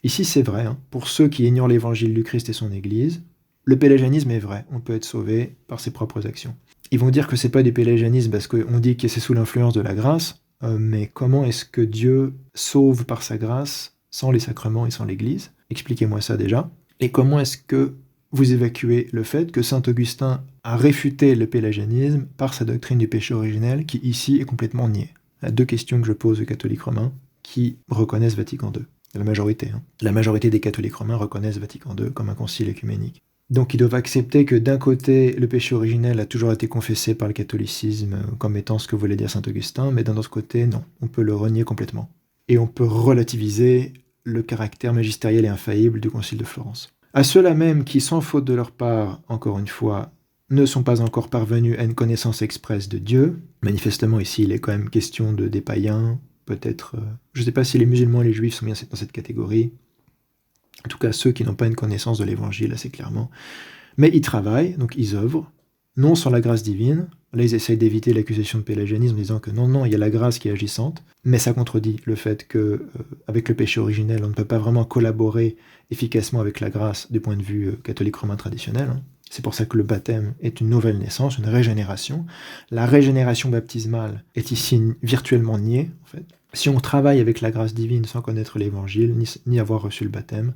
Ici, c'est vrai, pour ceux qui ignorent l'évangile du Christ et son Église, le pélagianisme est vrai, on peut être sauvé par ses propres actions. Ils vont dire que c'est pas du pélagianisme parce qu'on dit que c'est sous l'influence de la grâce, mais comment est-ce que Dieu sauve par sa grâce sans les sacrements et sans l'Église? Expliquez-moi ça déjà. Et comment est-ce que vous évacuez le fait que saint Augustin a réfuté le pélagianisme par sa doctrine du péché originel qui ici est complètement niée? Il y a deux questions que je pose aux catholiques romains qui reconnaissent Vatican II. La majorité. La majorité des catholiques romains reconnaissent Vatican II comme un concile œcuménique. Donc ils doivent accepter que d'un côté, le péché originel a toujours été confessé par le catholicisme comme étant ce que voulait dire saint Augustin, mais d'un autre côté, non, on peut le renier complètement. Et on peut relativiser le caractère magistériel et infaillible du concile de Florence. À ceux-là même qui, sans faute de leur part, encore une fois, ne sont pas encore parvenus à une connaissance expresse de Dieu, manifestement ici il est quand même question des païens, peut-être, je ne sais pas si les musulmans et les juifs sont bien dans cette catégorie, en tout cas ceux qui n'ont pas une connaissance de l'évangile assez clairement, mais ils travaillent, donc ils œuvrent, non sans la grâce divine. Là ils essayent d'éviter l'accusation de pélagianisme en disant que non, il y a la grâce qui est agissante, mais ça contredit le fait que avec le péché originel on ne peut pas vraiment collaborer efficacement avec la grâce du point de vue catholique romain traditionnel. C'est pour ça que le baptême est une nouvelle naissance, une régénération. La régénération baptismale est ici virtuellement niée, en fait. Si on travaille avec la grâce divine sans connaître l'évangile, ni avoir reçu le baptême,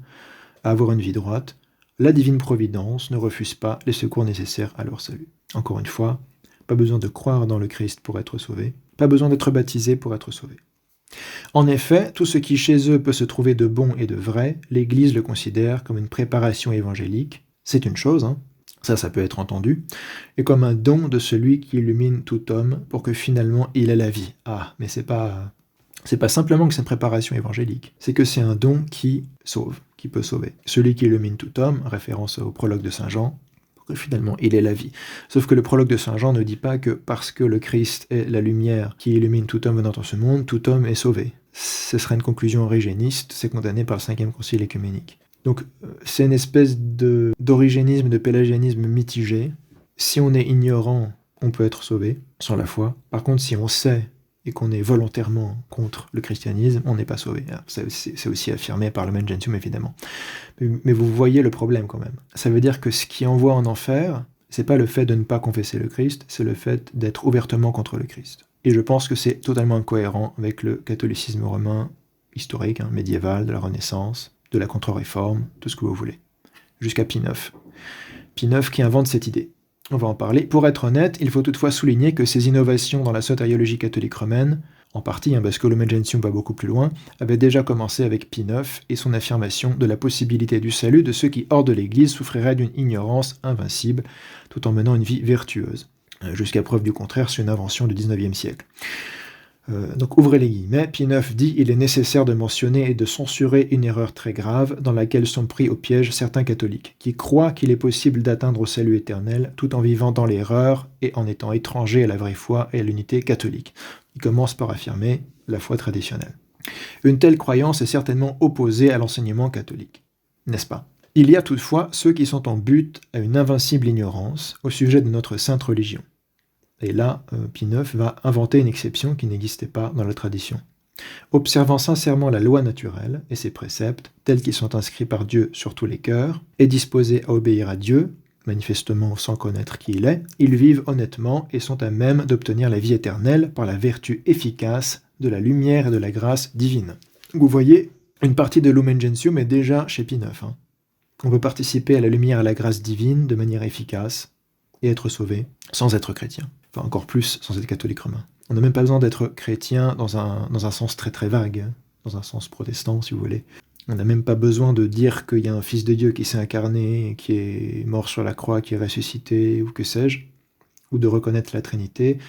à avoir une vie droite, la divine providence ne refuse pas les secours nécessaires à leur salut. Encore une fois, pas besoin de croire dans le Christ pour être sauvé, pas besoin d'être baptisé pour être sauvé. En effet, tout ce qui chez eux peut se trouver de bon et de vrai, l'Église le considère comme une préparation évangélique. C'est une chose, ça peut être entendu, et comme un don de celui qui illumine tout homme pour que finalement il ait la vie. Ah, mais c'est pas simplement que c'est une préparation évangélique, c'est que c'est un don qui sauve, qui peut sauver. Celui qui illumine tout homme, référence au prologue de Saint Jean, Finalement, il est la vie. Sauf que le prologue de Saint Jean ne dit pas que parce que le Christ est la lumière qui illumine tout homme venant dans ce monde, tout homme est sauvé. Ce serait une conclusion origéniste, c'est condamné par le 5e concile œcuménique. Donc c'est une espèce d'origénisme, de pélagianisme mitigé. Si on est ignorant, on peut être sauvé, sans la foi. Par contre, si on sait et qu'on est volontairement contre le christianisme, on n'est pas sauvé. C'est aussi affirmé par le Lumen Gentium, évidemment. Mais vous voyez le problème quand même. Ça veut dire que ce qui envoie en enfer, c'est pas le fait de ne pas confesser le Christ, c'est le fait d'être ouvertement contre le Christ. Et je pense que c'est totalement incohérent avec le catholicisme romain historique, médiéval, de la Renaissance, de la Contre-Réforme, tout ce que vous voulez. Jusqu'à Pie IX. Pie IX qui invente cette idée. On va en parler. Pour être honnête, il faut toutefois souligner que ces innovations dans la sotériologie catholique romaine, en partie, parce que le Lumen Gentium va beaucoup plus loin, avaient déjà commencé avec Pie IX et son affirmation de la possibilité du salut de ceux qui, hors de l'Église, souffriraient d'une ignorance invincible, tout en menant une vie vertueuse. Jusqu'à preuve du contraire, c'est une invention du XIXe siècle. Donc ouvrez les guillemets, Pie IX dit « Il est nécessaire de mentionner et de censurer une erreur très grave dans laquelle sont pris au piège certains catholiques, qui croient qu'il est possible d'atteindre au salut éternel tout en vivant dans l'erreur et en étant étrangers à la vraie foi et à l'unité catholique. » Il commence par affirmer la foi traditionnelle. Une telle croyance est certainement opposée à l'enseignement catholique, n'est-ce pas? Il y a toutefois ceux qui sont en butte à une invincible ignorance au sujet de notre sainte religion. Et là, Pie IX va inventer une exception qui n'existait pas dans la tradition. Observant sincèrement la loi naturelle et ses préceptes, tels qu'ils sont inscrits par Dieu sur tous les cœurs, et disposés à obéir à Dieu, manifestement sans connaître qui il est, ils vivent honnêtement et sont à même d'obtenir la vie éternelle par la vertu efficace de la lumière et de la grâce divine. Vous voyez, une partie de Lumen Gentium est déjà chez Pie IX. On peut participer à la lumière et à la grâce divine de manière efficace et être sauvé sans être chrétien. Enfin, encore plus sans être catholique romain. On n'a même pas besoin d'être chrétien dans un sens très très vague, dans un sens protestant si vous voulez. On n'a même pas besoin de dire qu'il y a un Fils de Dieu qui s'est incarné, qui est mort sur la croix, qui est ressuscité, ou que sais-je, ou de reconnaître la Trinité.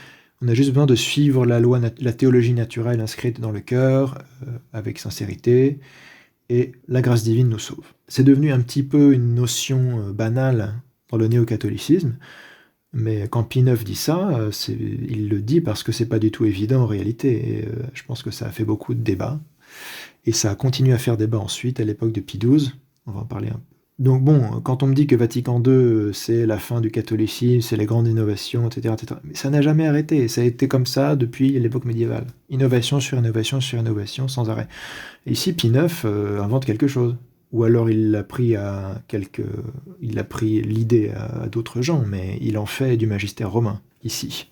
On a juste besoin de suivre la loi, la théologie naturelle inscrite dans le cœur, avec sincérité, et la grâce divine nous sauve. C'est devenu un petit peu une notion banale dans le néo-catholicisme, mais quand Pie IX dit ça, il le dit parce que c'est pas du tout évident en réalité, et je pense que ça a fait beaucoup de débats, et ça a continué à faire débat ensuite à l'époque de Pie XII, on va en parler un peu. Donc bon, quand on me dit que Vatican II, c'est la fin du catholicisme, c'est les grandes innovations, etc., mais ça n'a jamais arrêté, ça a été comme ça depuis l'époque médiévale. Innovation sur innovation sur innovation, sans arrêt. Et ici, Pie IX invente quelque chose. Ou alors il a pris l'idée à d'autres gens, mais il en fait du magistère romain, ici.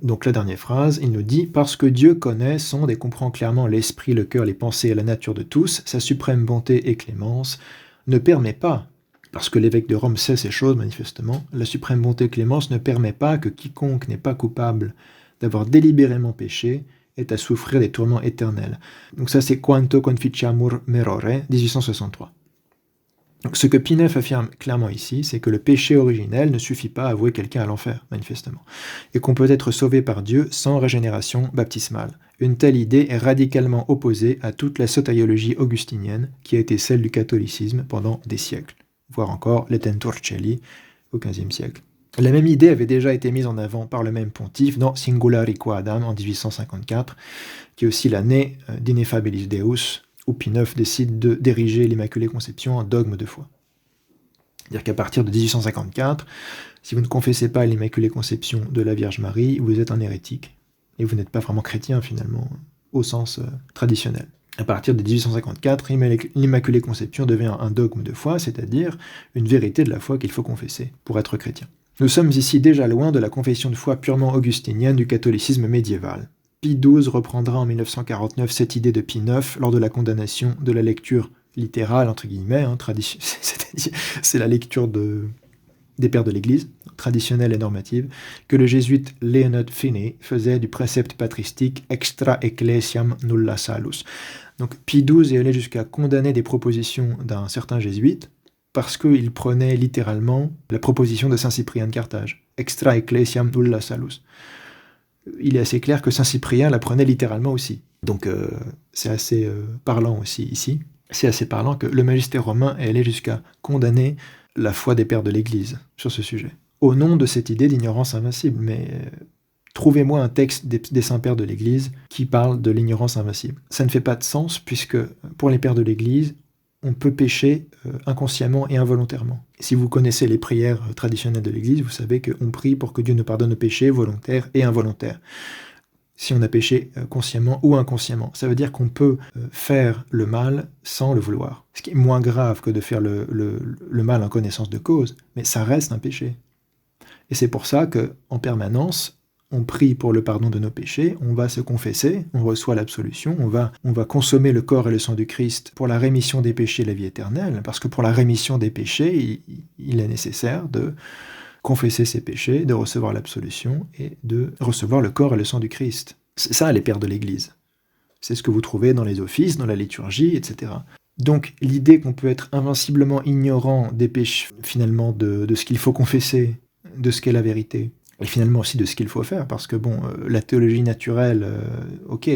Donc la dernière phrase, il nous dit « Parce que Dieu connaît, sonde et comprend clairement l'esprit, le cœur, les pensées et la nature de tous, sa suprême bonté et clémence ne permet pas, parce que l'évêque de Rome sait ces choses manifestement, la suprême bonté et clémence ne permet pas que quiconque n'est pas coupable d'avoir délibérément péché est à souffrir des tourments éternels. » Donc ça c'est Quanto conficiamur merore, 1863. Donc ce que Pie IX affirme clairement ici, c'est que le péché originel ne suffit pas à vouer quelqu'un à l'enfer, manifestement, et qu'on peut être sauvé par Dieu sans régénération baptismale. Une telle idée est radicalement opposée à toute la sotériologie augustinienne qui a été celle du catholicisme pendant des siècles, voire encore les Tenturcelli au XVe siècle. La même idée avait déjà été mise en avant par le même pontife dans Singulari Quadam en 1854, qui est aussi l'année d'Ineffabilis Deus, où Pie IX décide d'ériger l'Immaculée Conception en dogme de foi. C'est-à-dire qu'à partir de 1854, si vous ne confessez pas l'Immaculée Conception de la Vierge Marie, vous êtes un hérétique, et vous n'êtes pas vraiment chrétien finalement, au sens traditionnel. À partir de 1854, l'Immaculée Conception devient un dogme de foi, c'est-à-dire une vérité de la foi qu'il faut confesser pour être chrétien. Nous sommes ici déjà loin de la confession de foi purement augustinienne du catholicisme médiéval. Pie XII reprendra en 1949 cette idée de Pie IX lors de la condamnation de la lecture littérale, entre guillemets, c'est-à-dire c'est la lecture des pères de l'Église, traditionnelle et normative, que le jésuite Leonard Finney faisait du précepte patristique extra ecclesiam nulla salus. Donc Pie XII est allé jusqu'à condamner des propositions d'un certain jésuite parce qu'il prenait littéralement la proposition de Saint Cyprien de Carthage, extra ecclesiam nulla salus. Il est assez clair que Saint Cyprien la prenait littéralement aussi. Donc c'est assez parlant aussi ici. C'est assez parlant que le magistère romain est allé jusqu'à condamner la foi des pères de l'Église sur ce sujet. Au nom de cette idée d'ignorance invincible, mais trouvez-moi un texte des saints pères de l'Église qui parle de l'ignorance invincible. Ça ne fait pas de sens, puisque pour les pères de l'Église, on peut pécher inconsciemment et involontairement. Si vous connaissez les prières traditionnelles de l'Église, vous savez qu'on prie pour que Dieu nous pardonne nos péchés volontaires et involontaires. Si on a péché consciemment ou inconsciemment. Ça veut dire qu'on peut faire le mal sans le vouloir. Ce qui est moins grave que de faire le mal en connaissance de cause, mais ça reste un péché. Et c'est pour ça qu'en permanence, on prie pour le pardon de nos péchés, on va se confesser, on reçoit l'absolution, on va consommer le corps et le sang du Christ pour la rémission des péchés et la vie éternelle, parce que pour la rémission des péchés, il est nécessaire de confesser ses péchés, de recevoir l'absolution et de recevoir le corps et le sang du Christ. C'est ça les pères de l'Église. C'est ce que vous trouvez dans les offices, dans la liturgie, etc. Donc l'idée qu'on peut être invinciblement ignorant des péchés, finalement, de ce qu'il faut confesser, de ce qu'est la vérité, et finalement aussi de ce qu'il faut faire, parce que la théologie naturelle, ok,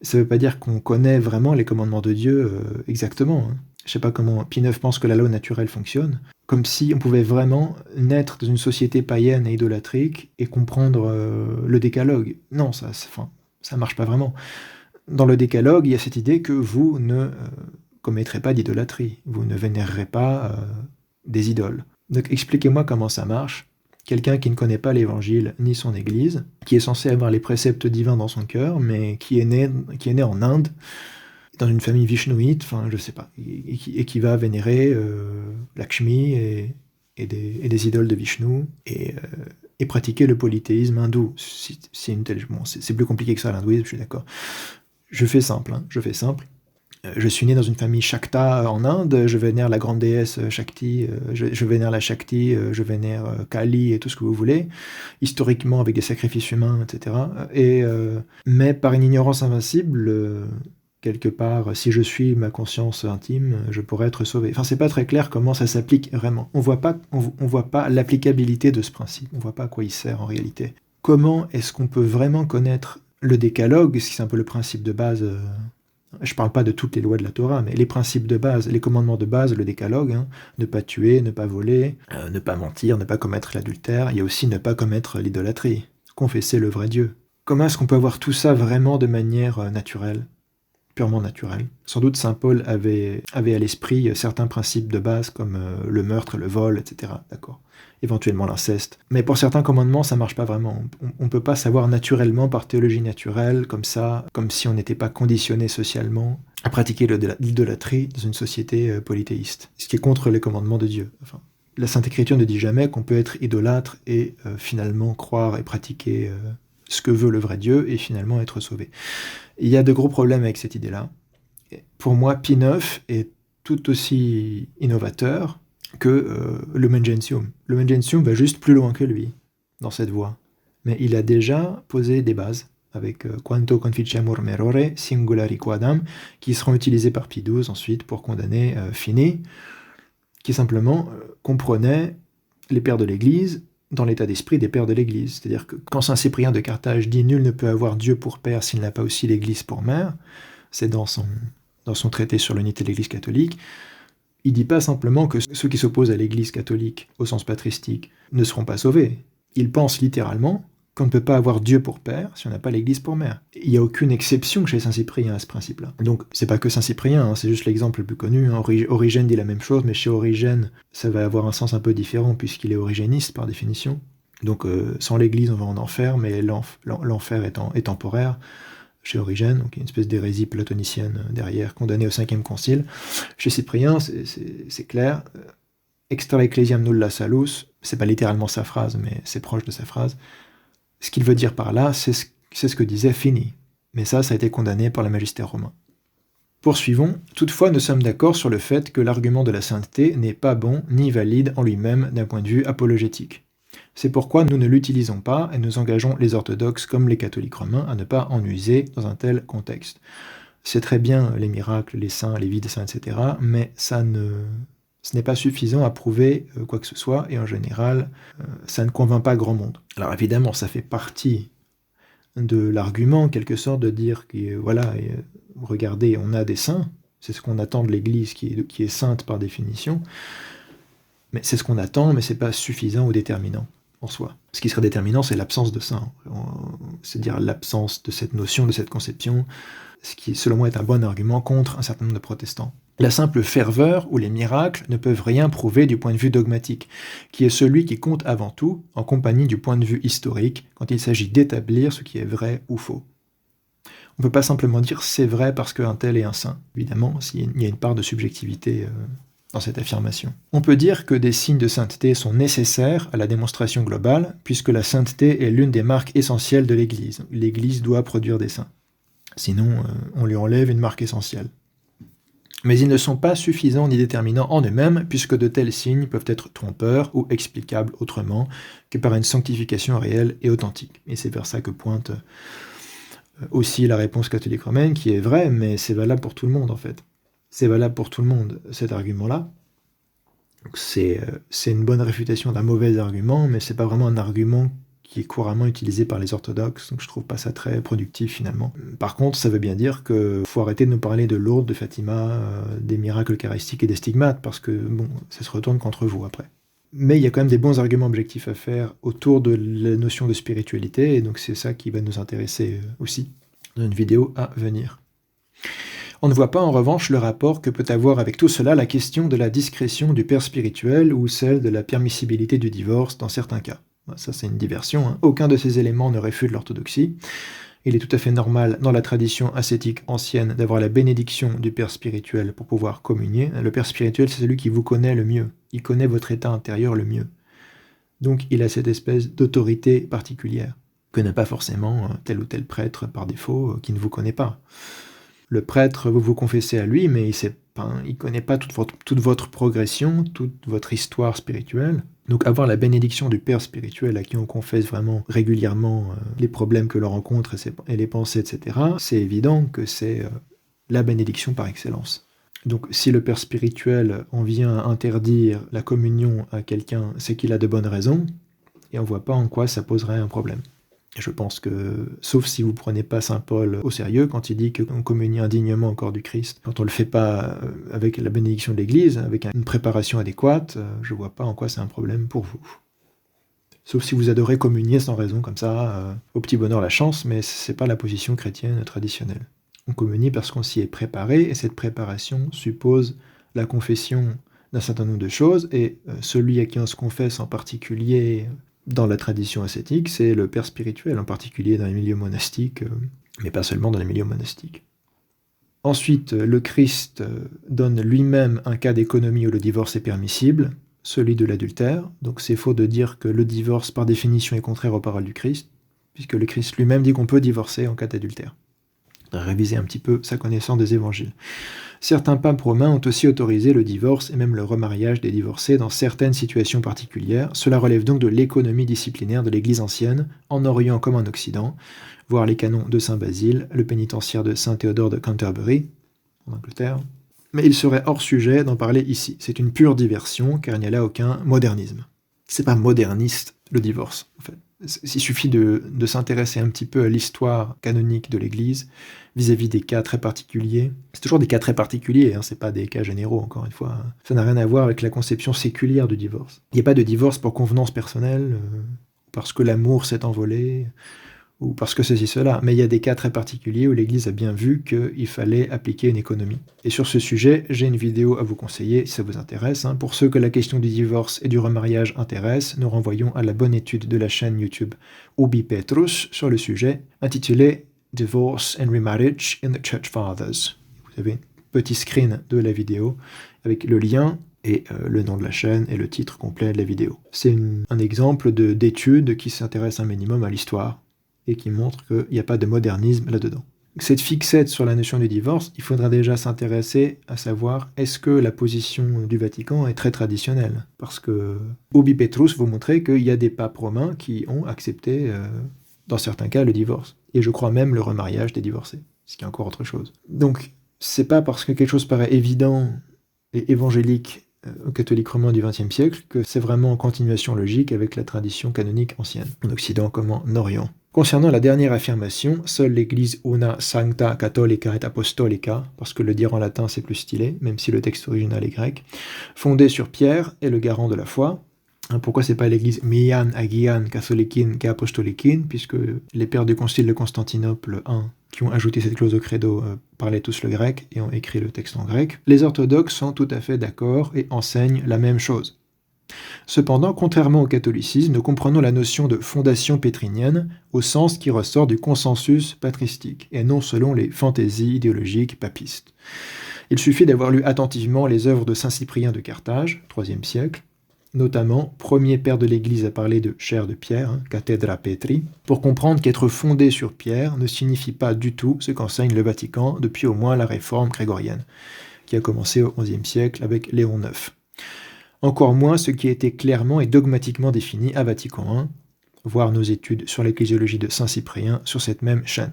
ça ne veut pas dire qu'on connaît vraiment les commandements de Dieu exactement. Je ne sais pas comment Pie IX pense que la loi naturelle fonctionne, comme si on pouvait vraiment naître dans une société païenne et idolâtrique et comprendre le décalogue. Non, ça ne marche pas vraiment. Dans le décalogue, il y a cette idée que vous ne commettrez pas d'idolâtrie, vous ne vénérerez pas des idoles. Donc expliquez-moi comment ça marche. Quelqu'un qui ne connaît pas l'Évangile ni son Église, qui est censé avoir les préceptes divins dans son cœur, mais qui est né en Inde, dans une famille vishnouite, je sais pas, et qui va vénérer Lakshmi et des idoles de Vishnu, et pratiquer le polythéisme hindou. C'est plus compliqué que ça, l'hindouisme, je suis d'accord. Je fais simple. Je suis né dans une famille Shakta en Inde, je vénère la grande déesse Shakti, je vénère la Shakti, je vénère Kali et tout ce que vous voulez, historiquement avec des sacrifices humains, etc. Mais par une ignorance invincible, quelque part, si je suis ma conscience intime, je pourrais être sauvé. Enfin, c'est pas très clair comment ça s'applique vraiment. On voit pas l'applicabilité de ce principe, on voit pas à quoi il sert en réalité. Comment est-ce qu'on peut vraiment connaître le décalogue, c'est un peu le principe de base. Je ne parle pas de toutes les lois de la Torah, mais les principes de base, les commandements de base, le décalogue, ne pas tuer, ne pas voler, ne pas mentir, ne pas commettre l'adultère, il y a aussi ne pas commettre l'idolâtrie, confesser le vrai Dieu. Comment est-ce qu'on peut avoir tout ça vraiment de manière naturelle, purement naturelle? Sans doute Saint Paul avait à l'esprit certains principes de base comme le meurtre, le vol, etc. D'accord. Éventuellement l'inceste. Mais pour certains commandements, ça marche pas vraiment. On ne peut pas savoir naturellement par théologie naturelle, comme ça, comme si on n'était pas conditionné socialement à pratiquer l'idolâtrie dans une société polythéiste. Ce qui est contre les commandements de Dieu. Enfin, la Sainte Écriture ne dit jamais qu'on peut être idolâtre et finalement croire et pratiquer ce que veut le vrai Dieu et finalement être sauvé. Il y a de gros problèmes avec cette idée-là. Pour moi, Pie IX est tout aussi innovateur que Lumen Gentium. Lumen Gentium va juste plus loin que lui dans cette voie. Mais il a déjà posé des bases avec Quanto conficiamur merore singulari quadam, qui seront utilisés par Pie XII ensuite pour condamner Finney, qui simplement comprenait les pères de l'Église dans l'état d'esprit des pères de l'Église. C'est-à-dire que quand Saint Cyprien de Carthage dit « Nul ne peut avoir Dieu pour père s'il n'a pas aussi l'Église pour mère », c'est dans son traité sur l'unité de l'Église catholique, il ne dit pas simplement que ceux qui s'opposent à l'Église catholique, au sens patristique, ne seront pas sauvés. Il pense littéralement qu'on ne peut pas avoir Dieu pour père si on n'a pas l'Église pour mère. Il n'y a aucune exception chez Saint Cyprien à ce principe-là. Donc, c'est pas que Saint Cyprien, c'est juste l'exemple le plus connu. Origène dit la même chose, mais chez Origène, ça va avoir un sens un peu différent puisqu'il est origéniste par définition. Donc, sans l'Église, on va en enfer, mais l'enfer est temporaire. Chez Origène, donc il y a une espèce d'hérésie platonicienne derrière, condamnée au 5e concile. Chez Cyprien, c'est clair. Extra ecclesiam nulla salus, c'est pas littéralement sa phrase, mais c'est proche de sa phrase. Ce qu'il veut dire par là, c'est ce que disait Finney. Mais ça a été condamné par le magistère romain. Poursuivons. Toutefois, nous sommes d'accord sur le fait que l'argument de la sainteté n'est pas bon ni valide en lui-même d'un point de vue apologétique. C'est pourquoi nous ne l'utilisons pas et nous engageons les orthodoxes comme les catholiques romains à ne pas en user dans un tel contexte. C'est très bien les miracles, les saints, les vies des saints, etc., mais ce n'est pas suffisant à prouver quoi que ce soit, et en général, ça ne convainc pas grand monde. Alors évidemment, ça fait partie de l'argument, en quelque sorte, de dire que, voilà, regardez, on a des saints, c'est ce qu'on attend de l'Église qui est sainte par définition, Mais c'est ce qu'on attend, mais c'est pas suffisant ou déterminant en soi. Ce qui serait déterminant, c'est l'absence de ça, c'est-à-dire l'absence de cette notion, de cette conception, ce qui, selon moi, est un bon argument contre un certain nombre de protestants. La simple ferveur ou les miracles ne peuvent rien prouver du point de vue dogmatique, qui est celui qui compte avant tout, en compagnie du point de vue historique, quand il s'agit d'établir ce qui est vrai ou faux. On ne peut pas simplement dire c'est vrai parce qu'un tel est un saint. Évidemment, il y a une part de subjectivité dans cette affirmation. On peut dire que des signes de sainteté sont nécessaires à la démonstration globale, puisque la sainteté est l'une des marques essentielles de l'Église. L'Église doit produire des saints. Sinon, on lui enlève une marque essentielle. Mais ils ne sont pas suffisants ni déterminants en eux-mêmes, puisque de tels signes peuvent être trompeurs ou explicables autrement que par une sanctification réelle et authentique. Et c'est vers ça que pointe aussi la réponse catholique romaine, qui est vraie, mais c'est valable pour tout le monde en fait. C'est valable pour tout le monde, cet argument-là. C'est une bonne réfutation d'un mauvais argument, mais c'est pas vraiment un argument qui est couramment utilisé par les orthodoxes, donc je trouve pas ça très productif finalement. Par contre, ça veut bien dire qu'il faut arrêter de nous parler de Lourdes, de Fatima, des miracles eucharistiques et des stigmates, parce que bon, ça se retourne contre vous après. Mais il y a quand même des bons arguments objectifs à faire autour de la notion de spiritualité, et donc c'est ça qui va nous intéresser aussi dans une vidéo à venir. On ne voit pas en revanche le rapport que peut avoir avec tout cela la question de la discrétion du père spirituel ou celle de la permissibilité du divorce dans certains cas. Ça c'est une diversion, hein. Aucun de ces éléments ne réfute l'orthodoxie. Il est tout à fait normal dans la tradition ascétique ancienne d'avoir la bénédiction du père spirituel pour pouvoir communier. Le père spirituel, c'est celui qui vous connaît le mieux. Il connaît votre état intérieur le mieux. Donc il a cette espèce d'autorité particulière, que n'a pas forcément tel ou tel prêtre par défaut qui ne vous connaît pas. Le prêtre, vous vous confessez à lui, mais il ne connaît pas toute votre progression, toute votre histoire spirituelle. Donc avoir la bénédiction du père spirituel à qui on confesse vraiment régulièrement les problèmes que l'on rencontre et les pensées, etc., c'est évident que c'est la bénédiction par excellence. Donc si le père spirituel en vient à interdire la communion à quelqu'un, c'est qu'il a de bonnes raisons, et on ne voit pas en quoi ça poserait un problème. Je pense que, sauf si vous ne prenez pas saint Paul au sérieux quand il dit qu'on communie indignement au corps du Christ, quand on ne le fait pas avec la bénédiction de l'Église, avec une préparation adéquate, je ne vois pas en quoi c'est un problème pour vous. Sauf si vous adorez communier sans raison, comme ça, au petit bonheur la chance, mais ce n'est pas la position chrétienne traditionnelle. On communie parce qu'on s'y est préparé, et cette préparation suppose la confession d'un certain nombre de choses, et celui à qui on se confesse en particulier dans la tradition ascétique, c'est le père spirituel, en particulier dans les milieux monastiques, mais pas seulement dans les milieux monastiques. Ensuite, le Christ donne lui-même un cas d'économie où le divorce est permissible, celui de l'adultère. Donc c'est faux de dire que le divorce, par définition, est contraire aux paroles du Christ, puisque le Christ lui-même dit qu'on peut divorcer en cas d'adultère. Réviser un petit peu sa connaissance des évangiles. Certains papes romains ont aussi autorisé le divorce et même le remariage des divorcés dans certaines situations particulières. Cela relève donc de l'économie disciplinaire de l'Église ancienne, en Orient comme en Occident, voir les canons de saint Basile, le pénitentiaire de saint Théodore de Canterbury, en Angleterre. Mais il serait hors sujet d'en parler ici. C'est une pure diversion, car il n'y a là aucun modernisme. C'est pas moderniste, le divorce, en fait. Il suffit de s'intéresser un petit peu à l'histoire canonique de l'Église vis-à-vis des cas très particuliers. C'est toujours des cas très particuliers, hein, c'est pas des cas généraux, encore une fois. Ça n'a rien à voir avec la conception séculière du divorce. Il n'y a pas de divorce pour convenance personnelle, parce que l'amour s'est envolé, ou parce que ceci, cela. Mais il y a des cas très particuliers où l'Église a bien vu qu'il fallait appliquer une économie. Et sur ce sujet, j'ai une vidéo à vous conseiller si ça vous intéresse. Pour ceux que la question du divorce et du remariage intéresse, nous renvoyons à la bonne étude de la chaîne YouTube Ubi Petrus sur le sujet, intitulée Divorce and Remarriage in the Church Fathers. Vous avez un petit screen de la vidéo avec le lien et le nom de la chaîne et le titre complet de la vidéo. C'est un exemple d'étude qui s'intéresse un minimum à l'histoire et qui montre qu'il n'y a pas de modernisme là-dedans. Cette fixette sur la notion du divorce, il faudra déjà s'intéresser à savoir est-ce que la position du Vatican est très traditionnelle. Parce que Ubi Petrus vous montrait qu'il y a des papes romains qui ont accepté, dans certains cas, le divorce. Et je crois même le remariage des divorcés, ce qui est encore autre chose. Donc, c'est pas parce que quelque chose paraît évident et évangélique aux catholiques romains du XXe siècle que c'est vraiment en continuation logique avec la tradition canonique ancienne, en Occident comme en Orient. Concernant la dernière affirmation, seule l'Église una sancta catholica et apostolica, parce que le dire en latin c'est plus stylé, même si le texte original est grec, fondée sur Pierre est le garant de la foi. Pourquoi c'est pas l'Église mian agian catholikin apostolikin, puisque les pères du concile de Constantinople I qui ont ajouté cette clause au credo parlaient tous le grec et ont écrit le texte en grec. Les orthodoxes sont tout à fait d'accord et enseignent la même chose. Cependant, contrairement au catholicisme, nous comprenons la notion de fondation pétrinienne au sens qui ressort du consensus patristique, et non selon les fantaisies idéologiques papistes. Il suffit d'avoir lu attentivement les œuvres de saint Cyprien de Carthage, IIIe siècle, notamment premier père de l'Église à parler de chair de pierre, cathedra Petri, pour comprendre qu'être fondé sur Pierre ne signifie pas du tout ce qu'enseigne le Vatican depuis au moins la réforme grégorienne, qui a commencé au XIe siècle avec Léon IX. Encore moins ce qui a été clairement et dogmatiquement défini à Vatican I, voir nos études sur l'ecclésiologie de saint Cyprien sur cette même chaîne.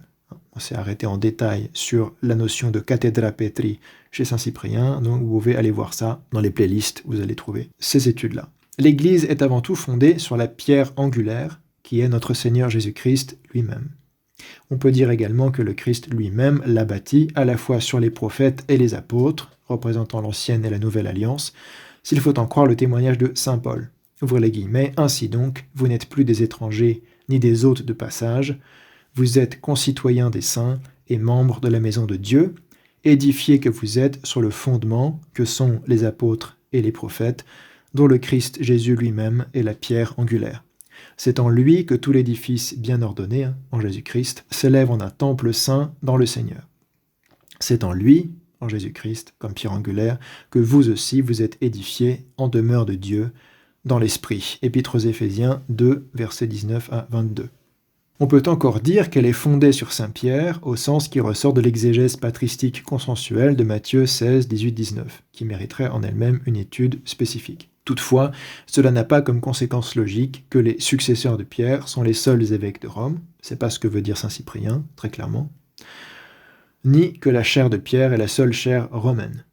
On s'est arrêté en détail sur la notion de cathedra Petri chez saint Cyprien, donc vous pouvez aller voir ça dans les playlists, vous allez trouver ces études-là. L'Église est avant tout fondée sur la pierre angulaire, qui est notre Seigneur Jésus-Christ lui-même. On peut dire également que le Christ lui-même l'a bâti à la fois sur les prophètes et les apôtres, représentant l'ancienne et la nouvelle alliance, s'il faut en croire le témoignage de saint Paul. Ouvrez les guillemets, ainsi donc, vous n'êtes plus des étrangers ni des hôtes de passage, vous êtes concitoyens des saints et membres de la maison de Dieu, édifiés que vous êtes sur le fondement que sont les apôtres et les prophètes, dont le Christ Jésus lui-même est la pierre angulaire. C'est en lui que tout l'édifice bien ordonné, en Jésus-Christ, s'élève en un temple saint dans le Seigneur. C'est en lui, en Jésus-Christ, comme pierre angulaire, que vous aussi vous êtes édifiés en demeure de Dieu dans l'Esprit. Épître aux Éphésiens 2, versets 19 à 22. On peut encore dire qu'elle est fondée sur saint Pierre au sens qui ressort de l'exégèse patristique consensuelle de Matthieu 16, 18, 19, qui mériterait en elle-même une étude spécifique. Toutefois, cela n'a pas comme conséquence logique que les successeurs de Pierre sont les seuls évêques de Rome, c'est pas ce que veut dire saint Cyprien, très clairement, ni que la chaire de Pierre est la seule chaire romaine,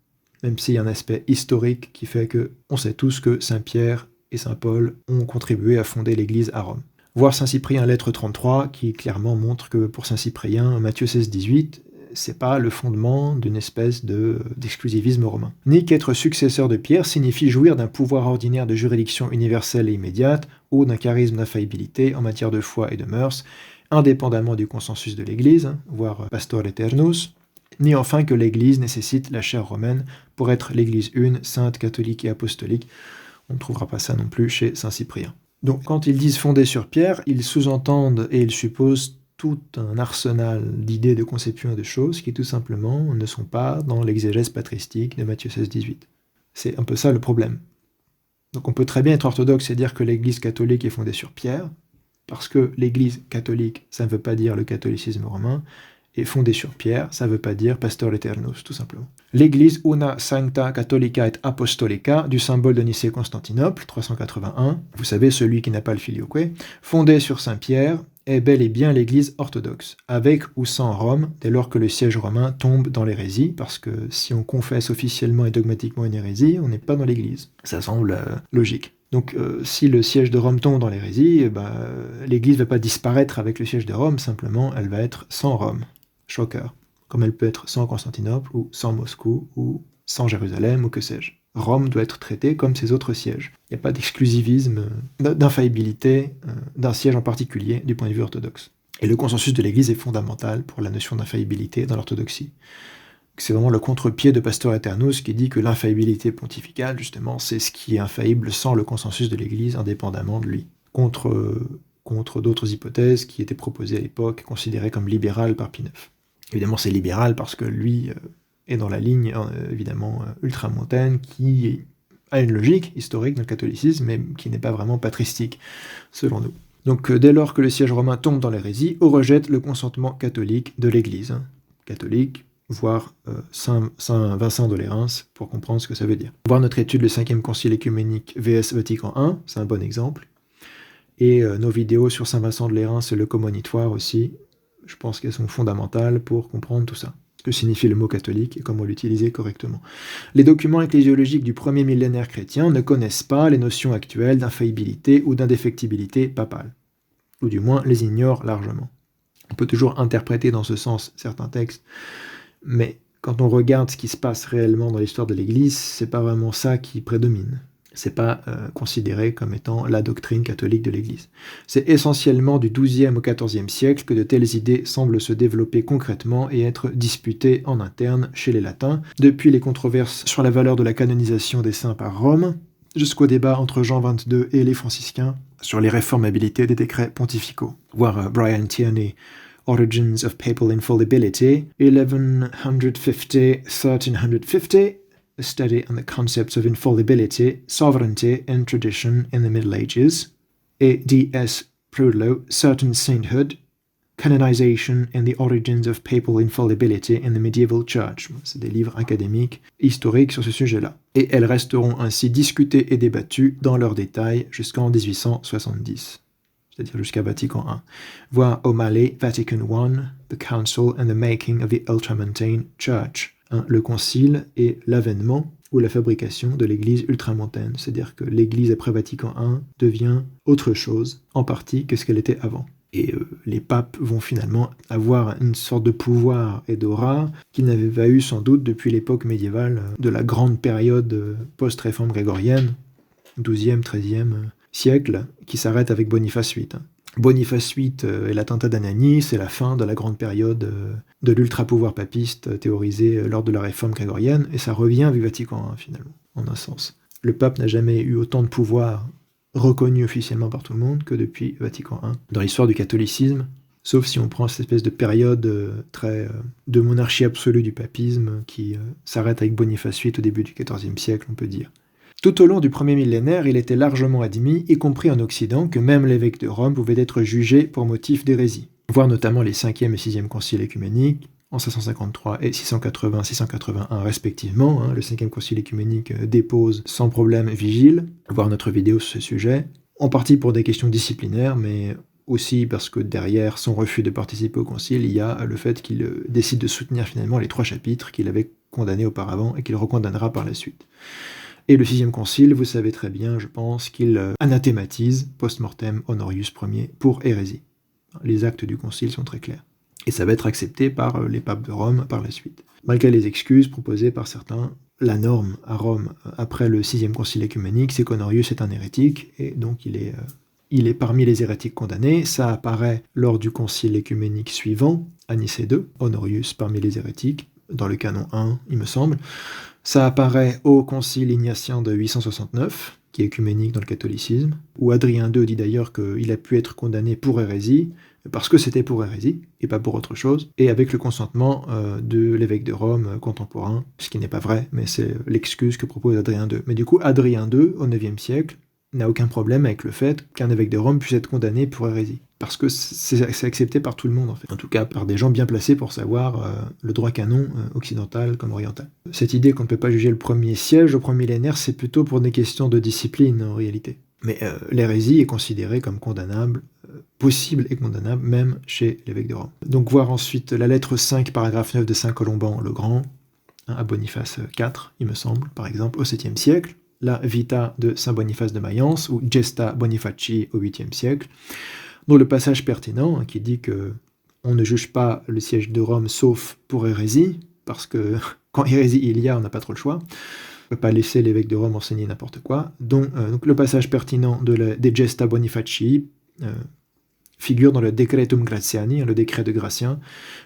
même s'il y a un aspect historique qui fait que on sait tous que saint Pierre et saint Paul ont contribué à fonder l'Église à Rome. Voir saint Cyprien lettre 33, qui clairement montre que pour saint Cyprien, Matthieu 16, 18, c'est pas le fondement d'une espèce d'exclusivisme romain. Ni qu'être successeur de Pierre signifie jouir d'un pouvoir ordinaire de juridiction universelle et immédiate, ou d'un charisme d'infaillibilité en matière de foi et de mœurs, indépendamment du consensus de l'Église, voire pastor aeternus, ni enfin que l'Église nécessite la chaire romaine pour être l'Église une, sainte, catholique et apostolique. On ne trouvera pas ça non plus chez saint Cyprien. Donc quand ils disent fondé sur Pierre, ils sous-entendent et ils supposent tout un arsenal d'idées, de conceptions et de choses qui tout simplement ne sont pas dans l'exégèse patristique de Matthieu 16, 18. C'est un peu ça le problème. Donc on peut très bien être orthodoxe et dire que l'Église catholique est fondée sur Pierre, parce que l'Église catholique, ça ne veut pas dire le catholicisme romain, et fondée sur Pierre, ça ne veut pas dire pastor aeternus, tout simplement. L'Église una sancta catholica et apostolica, du symbole de Nicée-Constantinople, 381, vous savez, celui qui n'a pas le filioque, fondée sur saint Pierre, est bel et bien l'Église orthodoxe, avec ou sans Rome, dès lors que le siège romain tombe dans l'hérésie, parce que si on confesse officiellement et dogmatiquement une hérésie, on n'est pas dans l'Église. Ça semble logique. Donc si le siège de Rome tombe dans l'hérésie, l'Église ne va pas disparaître avec le siège de Rome, simplement elle va être sans Rome. Shocker. Comme elle peut être sans Constantinople, ou sans Moscou, ou sans Jérusalem, ou que sais-je. Rome doit être traitée comme ses autres sièges. Il n'y a pas d'exclusivisme, d'infaillibilité d'un siège en particulier du point de vue orthodoxe. Et le consensus de l'Église est fondamental pour la notion d'infaillibilité dans l'orthodoxie. C'est vraiment le contre-pied de Pastor Aeternus qui dit que l'infaillibilité pontificale, justement, c'est ce qui est infaillible sans le consensus de l'Église, indépendamment de lui. Contre d'autres hypothèses qui étaient proposées à l'époque, considérées comme libérales par Pie IX. Évidemment, c'est libéral parce que lui est dans la ligne, évidemment, ultramontaine, qui a une logique historique dans le catholicisme, mais qui n'est pas vraiment patristique, selon nous. Donc, dès lors que le siège romain tombe dans l'hérésie, on rejette le consentement catholique de l'Église. Catholique, voire Saint Vincent de Lérins, pour comprendre ce que ça veut dire. Voir notre étude, le 5e Concile écuménique VS Vatican I, c'est un bon exemple. Et nos vidéos sur Saint Vincent de Lérins et le commonitoire aussi, je pense qu'elles sont fondamentales pour comprendre tout ça. que signifie le mot catholique et comment l'utiliser correctement. Les documents ecclésiologiques du premier millénaire chrétien ne connaissent pas les notions actuelles d'infaillibilité ou d'indéfectibilité papale, ou du moins les ignorent largement. On peut toujours interpréter dans ce sens certains textes, mais quand on regarde ce qui se passe réellement dans l'histoire de l'Église, c'est pas vraiment ça qui prédomine. C'est pas considéré comme étant la doctrine catholique de l'Église. C'est essentiellement du XIIe au XIVe siècle que de telles idées semblent se développer concrètement et être disputées en interne chez les latins, depuis les controverses sur la valeur de la canonisation des saints par Rome, jusqu'au débat entre Jean XXII et les franciscains sur les réformabilités des décrets pontificaux. Voir Brian Tierney, Origins of Papal Infallibility, 1150-1350, a study on the concepts of infallibility, sovereignty, and tradition in the Middle Ages, et D.S. Proudlo, Certain Sainthood, Canonization and the Origins of Papal Infallibility in the Medieval Church. C'est des livres académiques historiques sur ce sujet-là. Et elles resteront ainsi discutées et débattues dans leurs détails jusqu'en 1870, c'est-à-dire jusqu'à Vatican I. Voir O'Malley, Vatican I, The Council and the Making of the Ultramontane Church. Le concile et l'avènement ou la fabrication de l'Église ultramontaine, c'est-à-dire que l'Église après Vatican I devient autre chose, en partie, que ce qu'elle était avant. Et les papes vont finalement avoir une sorte de pouvoir et d'aura qu'ils n'avaient pas eu sans doute depuis l'époque médiévale de la grande période post-réforme grégorienne, 12e, 13e siècle, qui s'arrête avec Boniface VIII. Boniface VIII et l'attentat d'Anagni, c'est la fin de la grande période de l'ultra-pouvoir papiste théorisé lors de la réforme grégorienne, et ça revient avec Vatican I, finalement, en un sens. Le pape n'a jamais eu autant de pouvoir reconnu officiellement par tout le monde que depuis Vatican I. Dans l'histoire du catholicisme, sauf si on prend cette espèce de période de monarchie absolue du papisme qui s'arrête avec Boniface VIII au début du XIVe siècle, on peut dire. Tout au long du premier millénaire, il était largement admis, y compris en Occident, que même l'évêque de Rome pouvait être jugé pour motif d'hérésie. Voir notamment les 5e et 6e conciles écuméniques, en 553 et 680-681 respectivement. Le 5e concile écuménique dépose sans problème Vigile, voir notre vidéo sur ce sujet, en partie pour des questions disciplinaires, mais aussi parce que derrière son refus de participer au concile, il y a le fait qu'il décide de soutenir finalement les 3 chapitres qu'il avait condamnés auparavant et qu'il recondamnera par la suite. Et le 6e concile, vous savez très bien, je pense, qu'il anathématise post-mortem Honorius Ier pour hérésie. Les actes du concile sont très clairs. Et ça va être accepté par les papes de Rome par la suite. Malgré les excuses proposées par certains, la norme à Rome, après le 6e concile écuménique, c'est qu'Honorius est un hérétique, et donc il est parmi les hérétiques condamnés. Ça apparaît lors du concile écuménique suivant, à Nicée II, Honorius parmi les hérétiques, dans le canon 1, il me semble. Ça apparaît au concile ignatien de 869, qui est œcuménique dans le catholicisme, où Adrien II dit d'ailleurs qu'il a pu être condamné pour hérésie, parce que c'était pour hérésie, et pas pour autre chose, et avec le consentement de l'évêque de Rome contemporain, ce qui n'est pas vrai, mais c'est l'excuse que propose Adrien II. Mais du coup, Adrien II, au IXe siècle, n'a aucun problème avec le fait qu'un évêque de Rome puisse être condamné pour hérésie. Parce que c'est accepté par tout le monde, en fait. En tout cas, par des gens bien placés pour savoir le droit canon occidental comme oriental. Cette idée qu'on ne peut pas juger le premier siège au premier millénaire, c'est plutôt pour des questions de discipline, en réalité. Mais l'hérésie est considérée comme condamnable, possible et condamnable, même chez l'évêque de Rome. Donc voir ensuite la lettre 5, paragraphe 9 de Saint Colomban le Grand, à Boniface IV, il me semble, par exemple, au 7e siècle, la Vita de Saint Boniface de Mayence, ou Gesta Bonifaci au 8e siècle, dont le passage pertinent, qui dit que on ne juge pas le siège de Rome sauf pour hérésie, parce que quand hérésie il y a, on n'a pas trop le choix, on ne peut pas laisser l'évêque de Rome enseigner n'importe quoi. Donc le passage pertinent des Gesta Bonifaci figure dans le Decretum Gratiani, le décret de Gratien,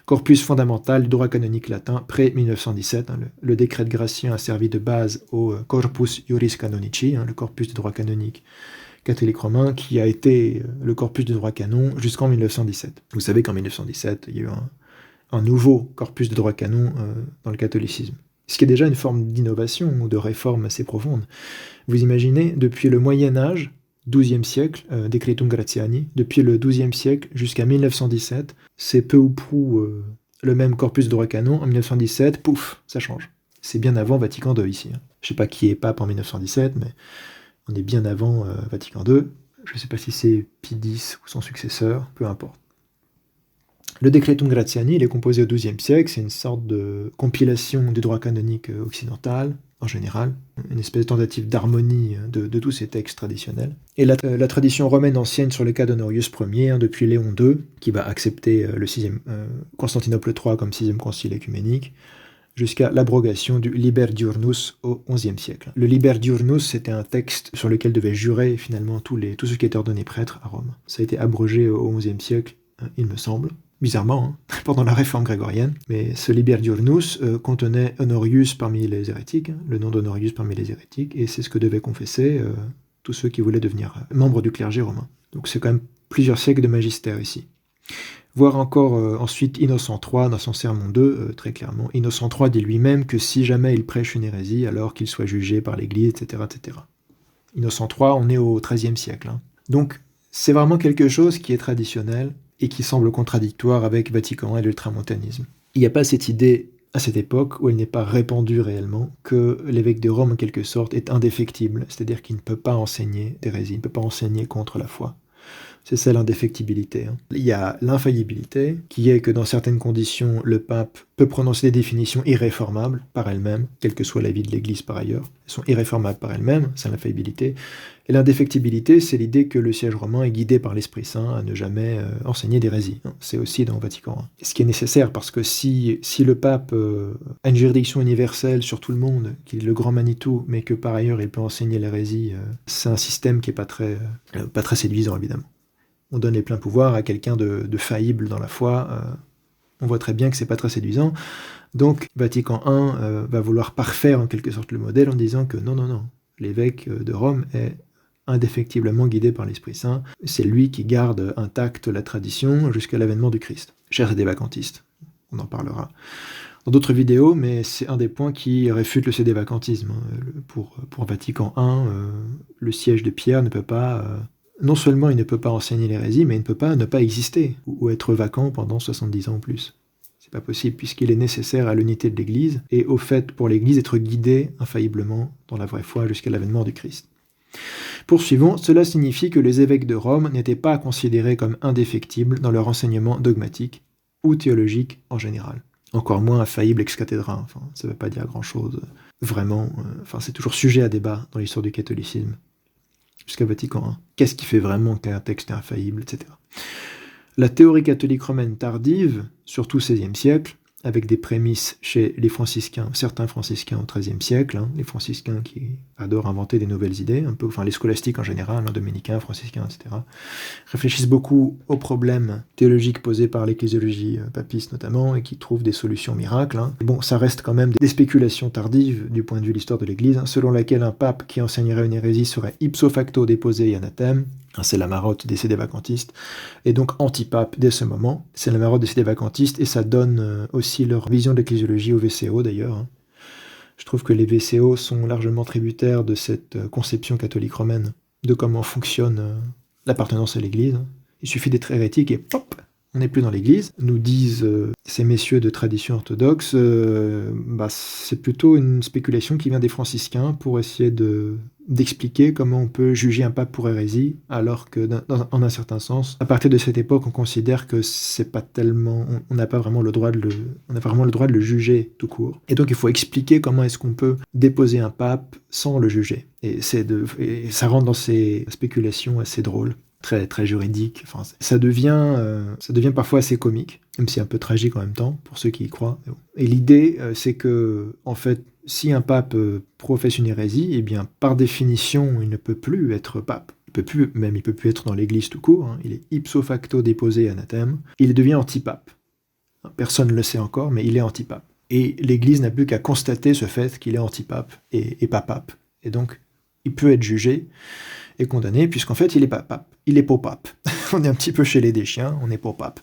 corpus fondamental du droit canonique latin pré-1917. Le décret de Gratien a servi de base au Corpus Juris Canonici, le corpus de droit canonique catholique romain, qui a été le corpus de droit canon jusqu'en 1917. Vous savez qu'en 1917, il y a eu un nouveau corpus de droit canon dans le catholicisme. Ce qui est déjà une forme d'innovation ou de réforme assez profonde. Vous imaginez, depuis le Moyen-Âge, 12e siècle, Decretum Gratiani, depuis le 12e siècle jusqu'à 1917, c'est peu ou prou le même corpus de droit canon. En 1917, pouf, ça change. C'est bien avant Vatican II ici. Je ne sais pas qui est pape en 1917, mais on est bien avant Vatican II. Je ne sais pas si c'est Pie X ou son successeur, peu importe. Le Decretum Gratiani, il est composé au XIIe siècle, c'est une sorte de compilation du droit canonique occidental, en général, une espèce de tentative d'harmonie de tous ces textes traditionnels. Et la tradition romaine ancienne sur le cas d'Honorius Ier, depuis Léon II, qui va accepter le Constantinople III comme sixième concile œcuménique, jusqu'à l'abrogation du Liber Diurnus au XIe siècle. Le Liber Diurnus, c'était un texte sur lequel devaient jurer finalement tous ceux qui étaient ordonnés prêtres à Rome. Ça a été abrogé au XIe siècle, il me semble. Bizarrement, pendant la réforme grégorienne. Mais ce Liber Diurnus contenait Honorius parmi les hérétiques, le nom d'Honorius parmi les hérétiques, et c'est ce que devaient confesser tous ceux qui voulaient devenir membres du clergé romain. Donc c'est quand même plusieurs siècles de magistère ici. Voir encore ensuite Innocent III dans son Sermon 2, très clairement. Innocent III dit lui-même que si jamais il prêche une hérésie, alors qu'il soit jugé par l'Église, etc., etc. Innocent III, on est au XIIIe siècle. Donc c'est vraiment quelque chose qui est traditionnel, et qui semble contradictoire avec Vatican I et l'ultramontanisme. Il n'y a pas cette idée, à cette époque, où elle n'est pas répandue réellement, que l'évêque de Rome, en quelque sorte, est indéfectible, c'est-à-dire qu'il ne peut pas enseigner d'hérésie, il ne peut pas enseigner contre la foi. C'est ça l'indéfectibilité. Il y a l'infaillibilité, qui est que dans certaines conditions, le pape peut prononcer des définitions irréformables par elles-mêmes, quel que soit l'avis de l'Église par ailleurs. Elles sont irréformables par elles-mêmes, c'est l'infaillibilité. Et l'indéfectibilité, c'est l'idée que le siège romain est guidé par l'Esprit Saint à ne jamais enseigner d'hérésie. C'est aussi dans Vatican I. Ce qui est nécessaire, parce que si le pape a une juridiction universelle sur tout le monde, qu'il est le grand Manitou, mais que par ailleurs il peut enseigner l'hérésie, c'est un système qui n'est pas très séduisant, évidemment. On donne les pleins pouvoirs à quelqu'un de faillible dans la foi, on voit très bien que c'est pas très séduisant. Donc Vatican I va vouloir parfaire en quelque sorte le modèle en disant que non, l'évêque de Rome est indéfectiblement guidé par l'Esprit Saint, c'est lui qui garde intacte la tradition jusqu'à l'avènement du Christ. Chers sédévacantistes, on en parlera dans d'autres vidéos, mais c'est un des points qui réfute le sédévacantisme. Pour Vatican I, le siège de Pierre ne peut pas... non seulement il ne peut pas enseigner l'hérésie, mais il ne peut pas ne pas exister, ou être vacant pendant 70 ans ou plus. C'est pas possible, puisqu'il est nécessaire à l'unité de l'Église, et au fait pour l'Église d'être guidée infailliblement dans la vraie foi jusqu'à l'avènement du Christ. Poursuivons, cela signifie que les évêques de Rome n'étaient pas considérés comme indéfectibles dans leur enseignement dogmatique, ou théologique en général. Encore moins infaillibles ex cathedra, enfin, ça ne veut pas dire grand-chose, vraiment, c'est toujours sujet à débat dans l'histoire du catholicisme. Jusqu'à Vatican I. Qu'est-ce qui fait vraiment qu'un texte est infaillible, etc. La théorie catholique romaine tardive, surtout au XVIe siècle, avec des prémices chez les franciscains, certains franciscains au XIIIe siècle, les franciscains qui adorent inventer des nouvelles idées, un peu, les scolastiques en général, dominicains, franciscains, etc., réfléchissent beaucoup aux problèmes théologiques posés par l'ecclésiologie papiste notamment, et qui trouvent des solutions miracles. Bon, ça reste quand même des spéculations tardives du point de vue de l'histoire de l'Église, selon laquelle un pape qui enseignerait une hérésie serait ipso facto déposé et anathème. C'est la marotte des sédévacantistes, et donc antipape dès ce moment. C'est la marotte des sédévacantistes, et ça donne aussi leur vision de l'ecclésiologie au VCO d'ailleurs. Je trouve que les VCO sont largement tributaires de cette conception catholique romaine, de comment fonctionne l'appartenance à l'Église. Il suffit d'être hérétique et pop, on n'est plus dans l'Église. Nous disent ces messieurs de tradition orthodoxe, c'est plutôt une spéculation qui vient des franciscains pour essayer d'expliquer comment on peut juger un pape pour hérésie, alors que, en un certain sens, à partir de cette époque, on considère que c'est pas tellement, on n'a pas vraiment le droit de le juger tout court. Et donc, il faut expliquer comment est-ce qu'on peut déposer un pape sans le juger. Et ça rentre dans ces spéculations assez drôles, très très juridiques. Ça devient parfois assez comique, même si un peu tragique en même temps pour ceux qui y croient. Et l'idée, c'est que, en fait, si un pape professe une hérésie, eh bien, par définition, il ne peut plus être pape. Il peut plus être dans l'Église tout court. Il est ipso facto déposé anathème. Il devient antipape. Personne ne le sait encore, mais il est antipape. Et l'Église n'a plus qu'à constater ce fait qu'il est antipape et pas pape. Et donc, il peut être jugé et condamné, puisqu'en fait, il est pas pape. Il est pape. On est un petit peu chez les déchiens, on est pape.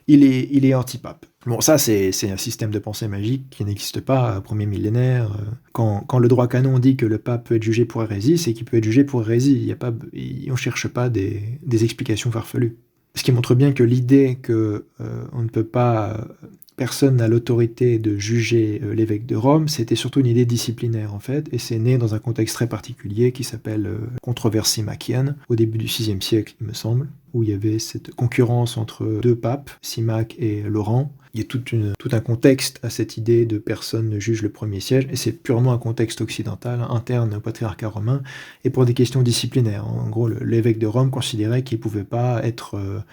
Il est antipape. Bon, ça, c'est un système de pensée magique qui n'existe pas au premier millénaire. Quand le droit canon dit que le pape peut être jugé pour hérésie, c'est qu'il peut être jugé pour hérésie. On ne cherche pas des explications farfelues. Ce qui montre bien que l'idée que on ne peut pas... Personne n'a l'autorité de juger l'évêque de Rome, c'était surtout une idée disciplinaire en fait, et c'est né dans un contexte très particulier qui s'appelle controversie macchienne, au début du VIe siècle il me semble. où il y avait cette concurrence entre deux papes, Symmach et Laurent. Il y a tout un contexte à cette idée de personne ne juge le premier siège, et c'est purement un contexte occidental, interne au patriarcat romain, et pour des questions disciplinaires. En gros, l'évêque de Rome considérait qu'il ne pouvait pas être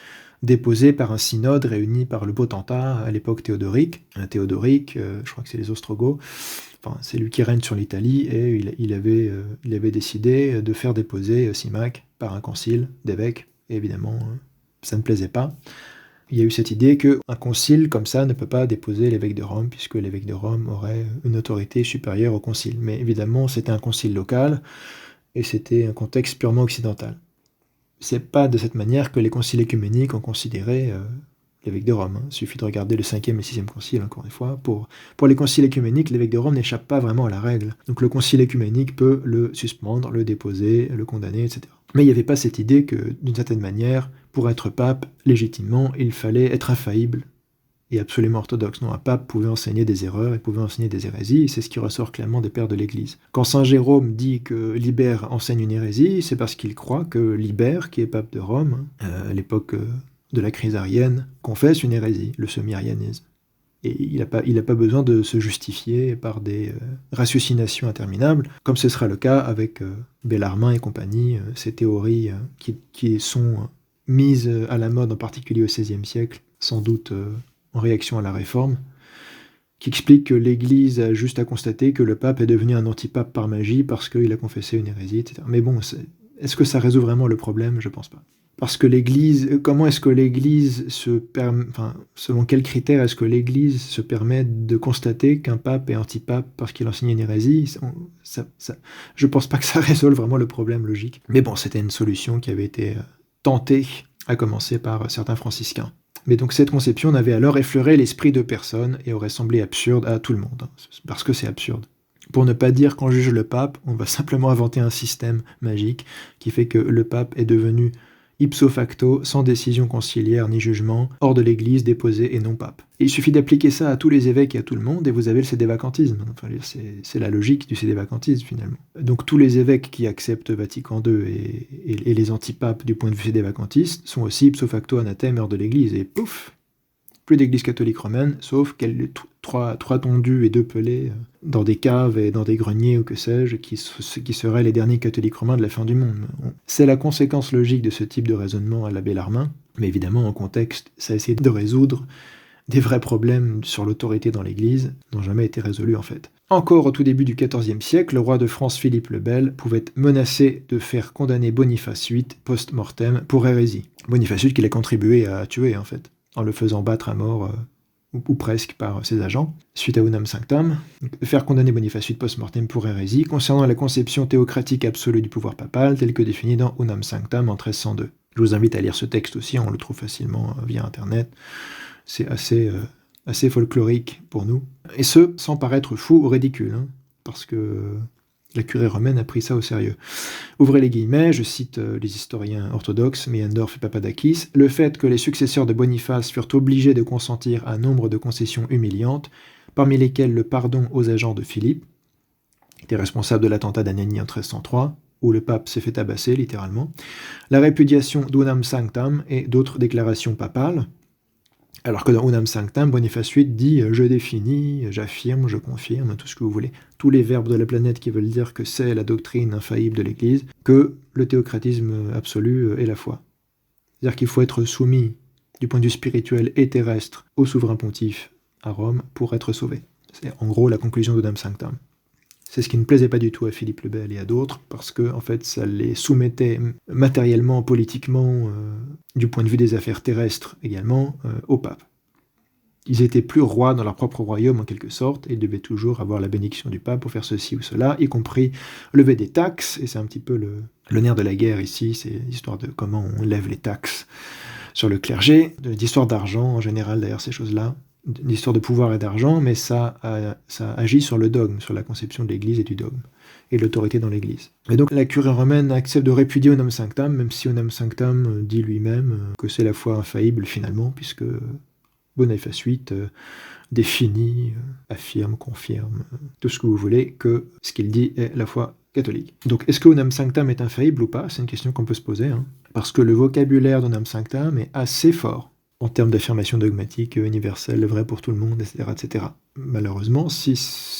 déposé par un synode réuni par le potentat à l'époque théodorique. Théodoric, je crois que c'est les Ostrogoths, enfin, c'est lui qui règne sur l'Italie, et il avait décidé de faire déposer Symmach par un concile d'évêques, et évidemment, ça ne plaisait pas. Il y a eu cette idée qu'un concile comme ça ne peut pas déposer l'évêque de Rome, puisque l'évêque de Rome aurait une autorité supérieure au concile. Mais évidemment, c'était un concile local, et c'était un contexte purement occidental. C'est pas de cette manière que les conciles œcuméniques ont considéré l'évêque de Rome. Il suffit de regarder le 5e et 6e concile, encore une fois. Pour les conciles œcuméniques, l'évêque de Rome n'échappe pas vraiment à la règle. Donc le concile œcuménique peut le suspendre, le déposer, le condamner, etc. Mais il n'y avait pas cette idée que, d'une certaine manière, pour être pape, légitimement, il fallait être infaillible et absolument orthodoxe. Non, un pape pouvait enseigner des erreurs et pouvait enseigner des hérésies, et c'est ce qui ressort clairement des pères de l'Église. Quand saint Jérôme dit que Libère enseigne une hérésie, c'est parce qu'il croit que Libère, qui est pape de Rome, à l'époque de la crise arienne, confesse une hérésie, le semi-arianisme. Et il n'a pas besoin de se justifier par des ratiocinations interminables, comme ce sera le cas avec Bellarmine et compagnie, ces théories qui sont mises à la mode, en particulier au XVIe siècle, sans doute en réaction à la Réforme, qui explique que l'Église a juste à constater que le pape est devenu un antipape par magie parce qu'il a confessé une hérésie, etc. Mais bon, est-ce que ça résout vraiment le problème? Je pense pas. Parce que l'Église, comment est-ce que l'Église selon quels critères est-ce que l'Église se permet de constater qu'un pape est antipape parce qu'il enseigne une hérésie? Je pense pas que ça résolve vraiment le problème logique. Mais bon, c'était une solution qui avait été tentée, à commencer par certains franciscains. Mais donc cette conception n'avait alors effleuré l'esprit de personne et aurait semblé absurde à tout le monde, parce que c'est absurde. Pour ne pas dire qu'on juge le pape, on va simplement inventer un système magique qui fait que le pape est devenu ipso facto, sans décision conciliaire ni jugement, hors de l'Église, déposé et non pape. Et il suffit d'appliquer ça à tous les évêques et à tout le monde, et vous avez le sédévacantisme. Enfin, c'est la logique du sédévacantisme, finalement. Donc tous les évêques qui acceptent Vatican II et les antipapes du point de vue sédévacantiste sont aussi ipso facto anathèmes hors de l'Église, et pouf, plus d'Église catholique romaine, sauf trois tondus et 2 pelés dans des caves et dans des greniers ou que sais-je, qui seraient les derniers catholiques romains de la fin du monde. C'est la conséquence logique de ce type de raisonnement à la Bellarmine, mais évidemment en contexte, ça essaie de résoudre des vrais problèmes sur l'autorité dans l'Église, n'ont jamais été résolus en fait. Encore au tout début du XIVe siècle, le roi de France Philippe le Bel pouvait être menacé de faire condamner Boniface VIII post-mortem pour hérésie. Boniface VIII qu'il a contribué à tuer en fait, en le faisant battre à mort, ou presque, par ses agents, suite à Unam Sanctam. Faire condamner Boniface VIII post-mortem pour hérésie, concernant la conception théocratique absolue du pouvoir papal, telle que définie dans Unam Sanctam en 1302. Je vous invite à lire ce texte aussi, on le trouve facilement via Internet. C'est assez folklorique pour nous. Et ce, sans paraître fou ou ridicule, parce que la curie romaine a pris ça au sérieux. Ouvrez les guillemets, je cite les historiens orthodoxes, Meyendorff et Papadakis, le fait que les successeurs de Boniface furent obligés de consentir à nombre de concessions humiliantes, parmi lesquelles le pardon aux agents de Philippe, qui était responsable de l'attentat d'Anagni en 1303, où le pape s'est fait tabasser, littéralement, la répudiation d'Unam Sanctam et d'autres déclarations papales, alors que dans Unam Sanctam, Boniface VIII dit « je définis, j'affirme, je confirme », tout ce que vous voulez, tous les verbes de la planète qui veulent dire que c'est la doctrine infaillible de l'Église, que le théocratisme absolu est la foi. C'est-à-dire qu'il faut être soumis, du point de vue spirituel et terrestre, au souverain pontife à Rome pour être sauvé. C'est en gros la conclusion d'Unam Sanctam. C'est ce qui ne plaisait pas du tout à Philippe le Bel et à d'autres, parce que en fait, ça les soumettait matériellement, politiquement, du point de vue des affaires terrestres également, au pape. Ils étaient plus rois dans leur propre royaume en quelque sorte, et ils devaient toujours avoir la bénédiction du pape pour faire ceci ou cela, y compris lever des taxes, et c'est un petit peu le nerf de la guerre ici, c'est l'histoire de comment on lève les taxes sur le clergé, l'histoire d'argent en général d'ailleurs, ces choses-là, l'histoire de pouvoir et d'argent, mais ça agit sur le dogme, sur la conception de l'Église et du dogme, et l'autorité dans l'Église. Et donc la curie romaine accepte de répudier Unam Sanctam, même si Unam Sanctam dit lui-même que c'est la foi infaillible finalement, puisque Boniface VIII définit, affirme, confirme, tout ce que vous voulez, que ce qu'il dit est la foi catholique. Donc, est-ce que Unam Sanctam est infaillible ou pas? C'est une question qu'on peut se poser, hein, parce que le vocabulaire d'Unam Sanctam est assez fort en termes d'affirmation dogmatique universelle, vrai pour tout le monde, etc. etc. Malheureusement, si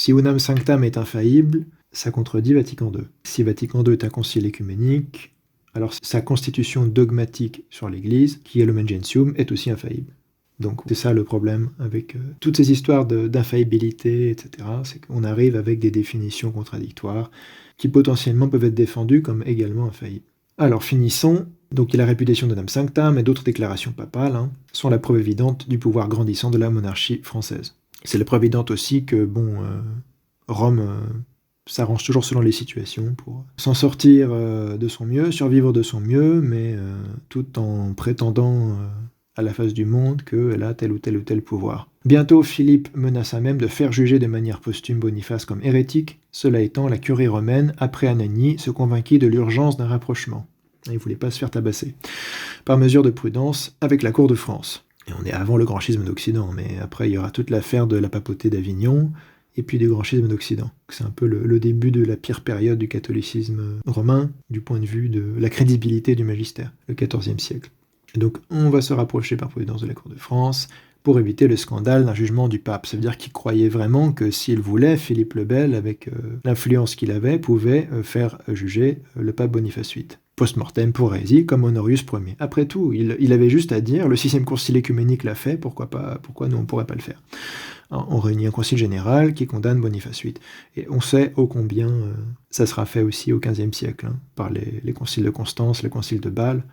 Unam Sanctam est infaillible, ça contredit Vatican II. Si Vatican II est un concile écuménique, alors sa constitution dogmatique sur l'Église, qui est le Lumen Gentium, est aussi infaillible. Donc c'est ça le problème avec toutes ces histoires d'infaillibilité, etc. C'est qu'on arrive avec des définitions contradictoires qui potentiellement peuvent être défendues comme également infaillibles. Alors finissons. Donc la réputation de Unam Sanctam et d'autres déclarations papales sont la preuve évidente du pouvoir grandissant de la monarchie française. C'est la preuve évidente aussi que Rome s'arrange toujours selon les situations pour s'en sortir de son mieux, survivre de son mieux, mais tout en prétendant à la face du monde qu'elle a tel ou tel pouvoir. Bientôt, Philippe menaça même de faire juger de manière posthume Boniface comme hérétique. Cela étant, la curie romaine, après Anagni, se convainquit de l'urgence d'un rapprochement. Il ne voulait pas se faire tabasser. Par mesure de prudence, avec la cour de France. Et on est avant le grand schisme d'Occident, mais après il y aura toute l'affaire de la papauté d'Avignon, et puis du grand schisme d'Occident. C'est un peu le début de la pire période du catholicisme romain, du point de vue de la crédibilité du magistère, le XIVe siècle. Et donc on va se rapprocher par prudence de la cour de France, pour éviter le scandale d'un jugement du pape. Ça veut dire qu'il croyait vraiment que s'il voulait, Philippe le Bel, avec l'influence qu'il avait, pouvait faire juger le pape Boniface VIII. Post-mortem pour hérésie, comme Honorius Ier. Après tout, il avait juste à dire, le 6e concile écuménique l'a fait, pourquoi nous on ne pourrait pas le faire? On réunit un concile général qui condamne Boniface VIII. Et on sait ô combien ça sera fait aussi au XVe siècle, par les conciles de Constance, le concile de Bâle.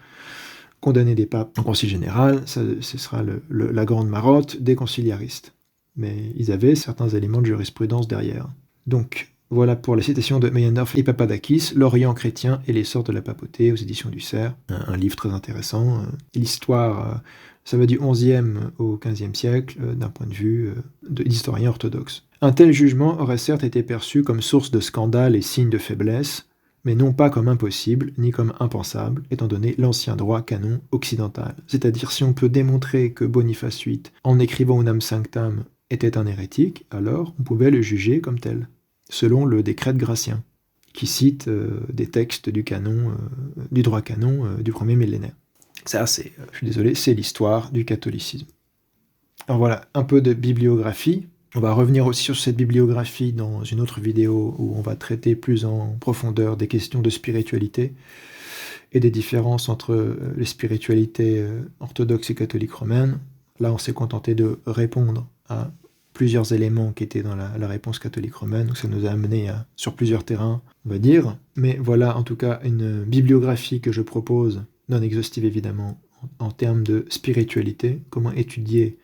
Condamner des papes en concile général, ce sera la grande marotte des conciliaristes. Mais ils avaient certains éléments de jurisprudence derrière. Donc, voilà pour la citation de Meyendorff et Papadakis, L'Orient chrétien et l'essor de la papauté aux éditions du Cerf. Un livre très intéressant. L'histoire, ça va du XIe au XVe siècle, d'un point de vue d'historien orthodoxe. Un tel jugement aurait certes été perçu comme source de scandale et signe de faiblesse, mais non pas comme impossible, ni comme impensable, étant donné l'ancien droit canon occidental. C'est-à-dire, si on peut démontrer que Boniface VIII, en écrivant Unam Sanctam, était un hérétique, alors on pouvait le juger comme tel, selon le décret de Gratien, qui cite des textes du droit canon du premier millénaire. Ça, je suis désolé, c'est l'histoire du catholicisme. Alors voilà, un peu de bibliographie. On va revenir aussi sur cette bibliographie dans une autre vidéo où on va traiter plus en profondeur des questions de spiritualité et des différences entre les spiritualités orthodoxes et catholiques romaines. Là, on s'est contenté de répondre à plusieurs éléments qui étaient dans la réponse catholique romaine, donc ça nous a amené sur plusieurs terrains, on va dire. Mais voilà en tout cas une bibliographie que je propose, non exhaustive évidemment, en termes de spiritualité, comment étudier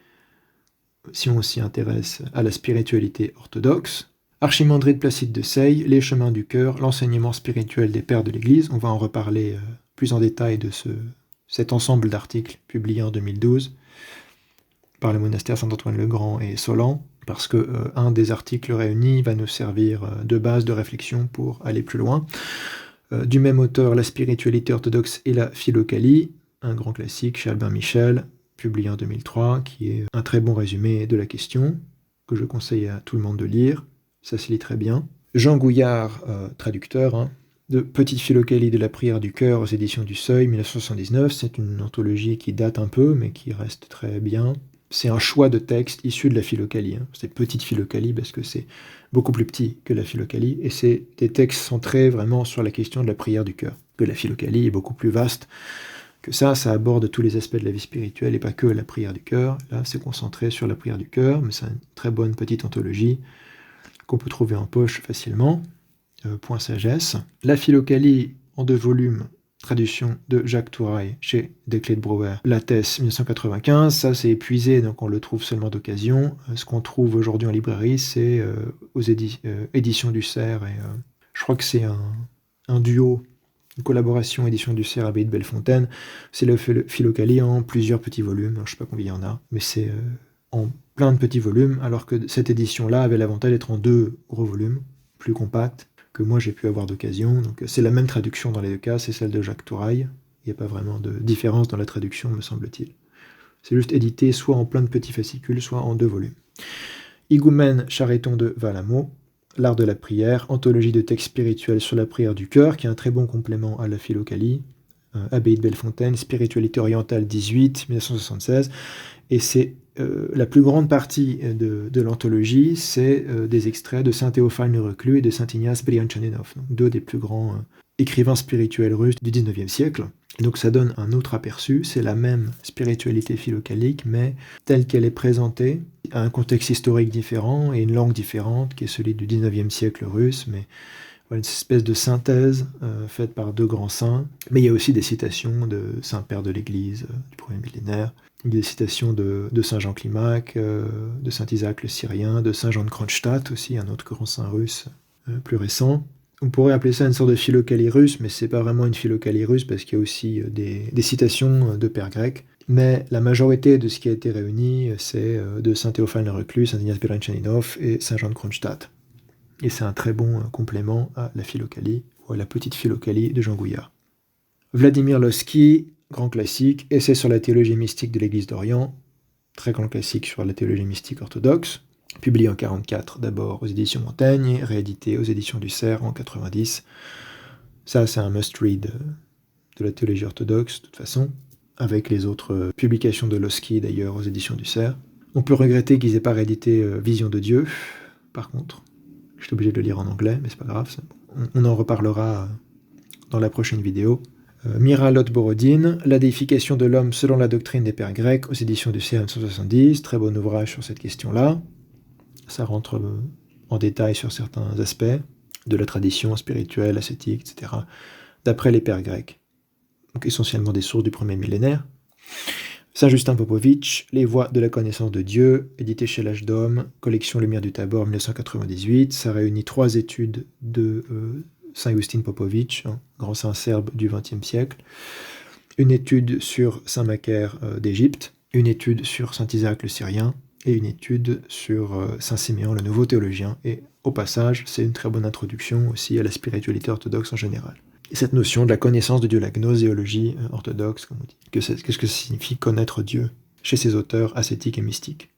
si on s'y intéresse à la spiritualité orthodoxe. Archimandrite Placide de Seye, Les chemins du cœur, l'enseignement spirituel des pères de l'Église. On va en reparler plus en détail de cet ensemble d'articles publiés en 2012 par le monastère Saint-Antoine-le-Grand et Solan, parce que un des articles réunis va nous servir de base de réflexion pour aller plus loin. Du même auteur, La spiritualité orthodoxe et la philokalie, un grand classique chez Albin Michel, publié en 2003, qui est un très bon résumé de la question, que je conseille à tout le monde de lire, ça se lit très bien. Jean Gouillard, traducteur, de Petite philokalie de la prière du cœur aux éditions du Seuil, 1979, c'est une anthologie qui date un peu, mais qui reste très bien. C'est un choix de texte issu de la philokalie, c'est Petite philokalie parce que c'est beaucoup plus petit que la philokalie, et c'est des textes centrés vraiment sur la question de la prière du cœur, que la philokalie est beaucoup plus vaste, que ça aborde tous les aspects de la vie spirituelle et pas que la prière du cœur. Là, c'est concentré sur la prière du cœur, mais c'est une très bonne petite anthologie qu'on peut trouver en poche facilement. Point sagesse. La philokalie en 2 volumes, traduction de Jacques Touraille chez Desclés de Brouwer, Lattès 1995. Ça, c'est épuisé, donc on le trouve seulement d'occasion. Ce qu'on trouve aujourd'hui en librairie, c'est aux éditions du Cerf, et je crois que c'est un duo. Une collaboration édition du Cerf Abbaye de Bellefontaine, c'est le philokalie en plusieurs petits volumes, je ne sais pas combien il y en a, mais c'est en plein de petits volumes, alors que cette édition-là avait l'avantage d'être en 2 gros volumes, plus compacts, que moi j'ai pu avoir d'occasion. Donc c'est la même traduction dans les 2 cas, c'est celle de Jacques Touraille, il n'y a pas vraiment de différence dans la traduction, me semble-t-il. C'est juste édité soit en plein de petits fascicules, soit en 2 volumes. Higoumène Chareton de Valamo, l'art de la prière, anthologie de textes spirituels sur la prière du cœur, qui est un très bon complément à la Philokalie, Abbaye de Bellefontaine, Spiritualité orientale 18, 1976, et c'est la plus grande partie de l'anthologie, c'est des extraits de saint Théophane le Reclus et de saint Ignace Brianchaninov, deux des plus grands écrivains spirituels russes du XIXe siècle. Et donc ça donne un autre aperçu, c'est la même spiritualité philocalique, mais telle qu'elle est présentée, à un contexte historique différent et une langue différente, qui est celui du XIXe siècle russe, mais voilà, une espèce de synthèse faite par deux grands saints. Mais il y a aussi des citations de Saint-Père de l'Église du premier millénaire, des citations de Saint Jean Climac, de Saint Isaac le Syrien, de Saint Jean de Kronstadt aussi, un autre grand saint russe plus récent. On pourrait appeler ça une sorte de philokalie russe, mais c'est pas vraiment une philokalie russe parce qu'il y a aussi des citations de pères grecs. Mais la majorité de ce qui a été réuni, c'est de saint Théophane le Reclus, saint Ignace Brianchaninov et saint Jean de Kronstadt. Et c'est un très bon complément à la philokalie, ou à la petite philokalie de Jean Gouillard. Vladimir Lossky, grand classique, essai sur la théologie mystique de l'Église d'Orient, très grand classique sur la théologie mystique orthodoxe, publié en 1944 d'abord aux éditions Montaigne, et réédité aux éditions du Cerf en 1990. Ça, c'est un must-read de la théologie orthodoxe, de toute façon, avec les autres publications de Lossky, d'ailleurs, aux éditions du Cerf. On peut regretter qu'ils n'aient pas réédité Vision de Dieu, par contre. Je suis obligé de le lire en anglais, mais c'est pas grave. On en reparlera dans la prochaine vidéo. Miralot Borodine, La déification de l'homme selon la doctrine des pères grecs, aux éditions du CM 170, très bon ouvrage sur cette question-là. Ça rentre en détail sur certains aspects de la tradition spirituelle, ascétique, etc., d'après les pères grecs. Donc essentiellement des sources du premier millénaire. Saint-Justin Popovitch, Les voies de la connaissance de Dieu, édité chez l'Âge d'Homme, collection Lumière du Tabor 1998. Ça réunit 3 études de Saint-Justin Popovitch, grand saint serbe du XXe siècle, une étude sur Saint Macaire d'Égypte, une étude sur Saint Isaac le Syrien, et une étude sur Saint Siméon le nouveau théologien. Et au passage, c'est une très bonne introduction aussi à la spiritualité orthodoxe en général. Et cette notion de la connaissance de Dieu, la gnoséologie orthodoxe, comme on dit. Qu'est-ce que ça signifie connaître Dieu chez ces auteurs ascétiques et mystiques.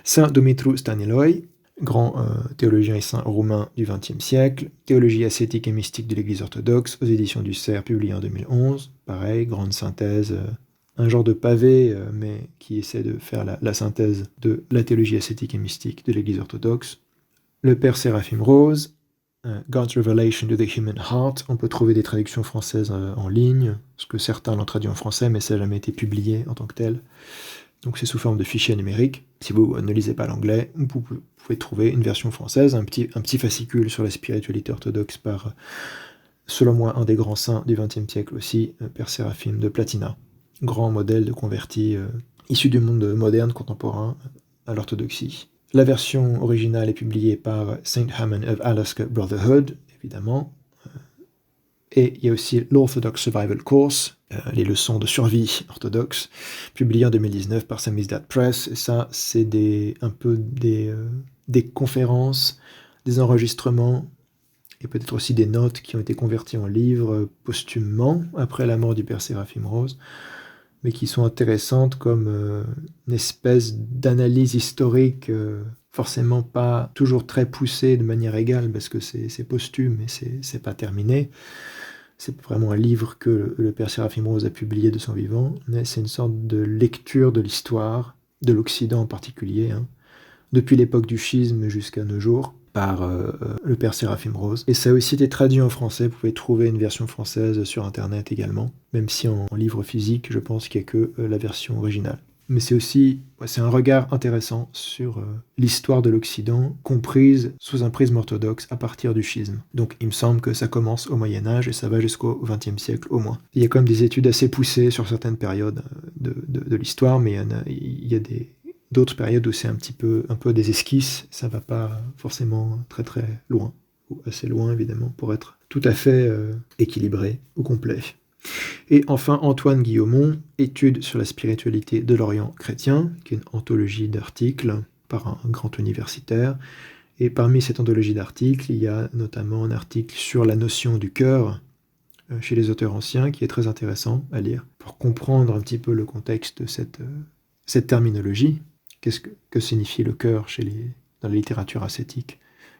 Saint Dumitru Staniloï, grand théologien et saint roumain du XXe siècle, Théologie ascétique et mystique de l'Église orthodoxe, aux éditions du Cerf, publié en 2011. Pareil, grande synthèse, un genre de pavé, mais qui essaie de faire la synthèse de la théologie ascétique et mystique de l'Église orthodoxe. Le Père Séraphim Rose, God's Revelation to the Human Heart. On peut trouver des traductions françaises en ligne, parce que certains l'ont traduit en français, mais ça n'a jamais été publié en tant que tel. Donc c'est sous forme de fichier numérique. Si vous ne lisez pas l'anglais, vous pouvez trouver une version française, un petit fascicule sur la spiritualité orthodoxe par, selon moi, un des grands saints du XXe siècle aussi, Père Séraphim de Platina. Grand modèle de converti issu du monde moderne contemporain à l'orthodoxie. La version originale est publiée par St. Hammond of Alaska Brotherhood, évidemment. Et il y a aussi l'Orthodox Survival Course, les leçons de survie orthodoxe, publié en 2019 par Samizdat Press. Et ça, c'est des conférences, des enregistrements, et peut-être aussi des notes qui ont été converties en livres posthumement, après la mort du Père Séraphim Rose, mais qui sont intéressantes comme une espèce d'analyse historique, forcément pas toujours très poussée de manière égale, parce que c'est posthume et c'est pas terminé. C'est vraiment un livre que le Père Séraphim Rose a publié de son vivant, mais c'est une sorte de lecture de l'histoire, de l'Occident en particulier, depuis l'époque du schisme jusqu'à nos jours, par le Père Séraphim Rose. Et ça a aussi été traduit en français, vous pouvez trouver une version française sur internet également, même si en livre physique, je pense qu'il n'y a que la version originale. Mais c'est aussi c'est un regard intéressant sur l'histoire de l'Occident, comprise sous un prisme orthodoxe à partir du schisme. Donc il me semble que ça commence au Moyen-Âge et ça va jusqu'au XXe siècle au moins. Il y a quand même des études assez poussées sur certaines périodes de l'histoire, mais il y a d'autres périodes où c'est un peu des esquisses, ça va pas forcément très très loin, ou assez loin évidemment, pour être tout à fait équilibré ou complet. Et enfin Antoine Guillaumont, Études sur la spiritualité de l'Orient chrétien, qui est une anthologie d'articles par un grand universitaire. Et parmi cette anthologie d'articles, il y a notamment un article sur la notion du cœur chez les auteurs anciens, qui est très intéressant à lire, pour comprendre un petit peu le contexte de cette terminologie. Que signifie le cœur dans la littérature ascétique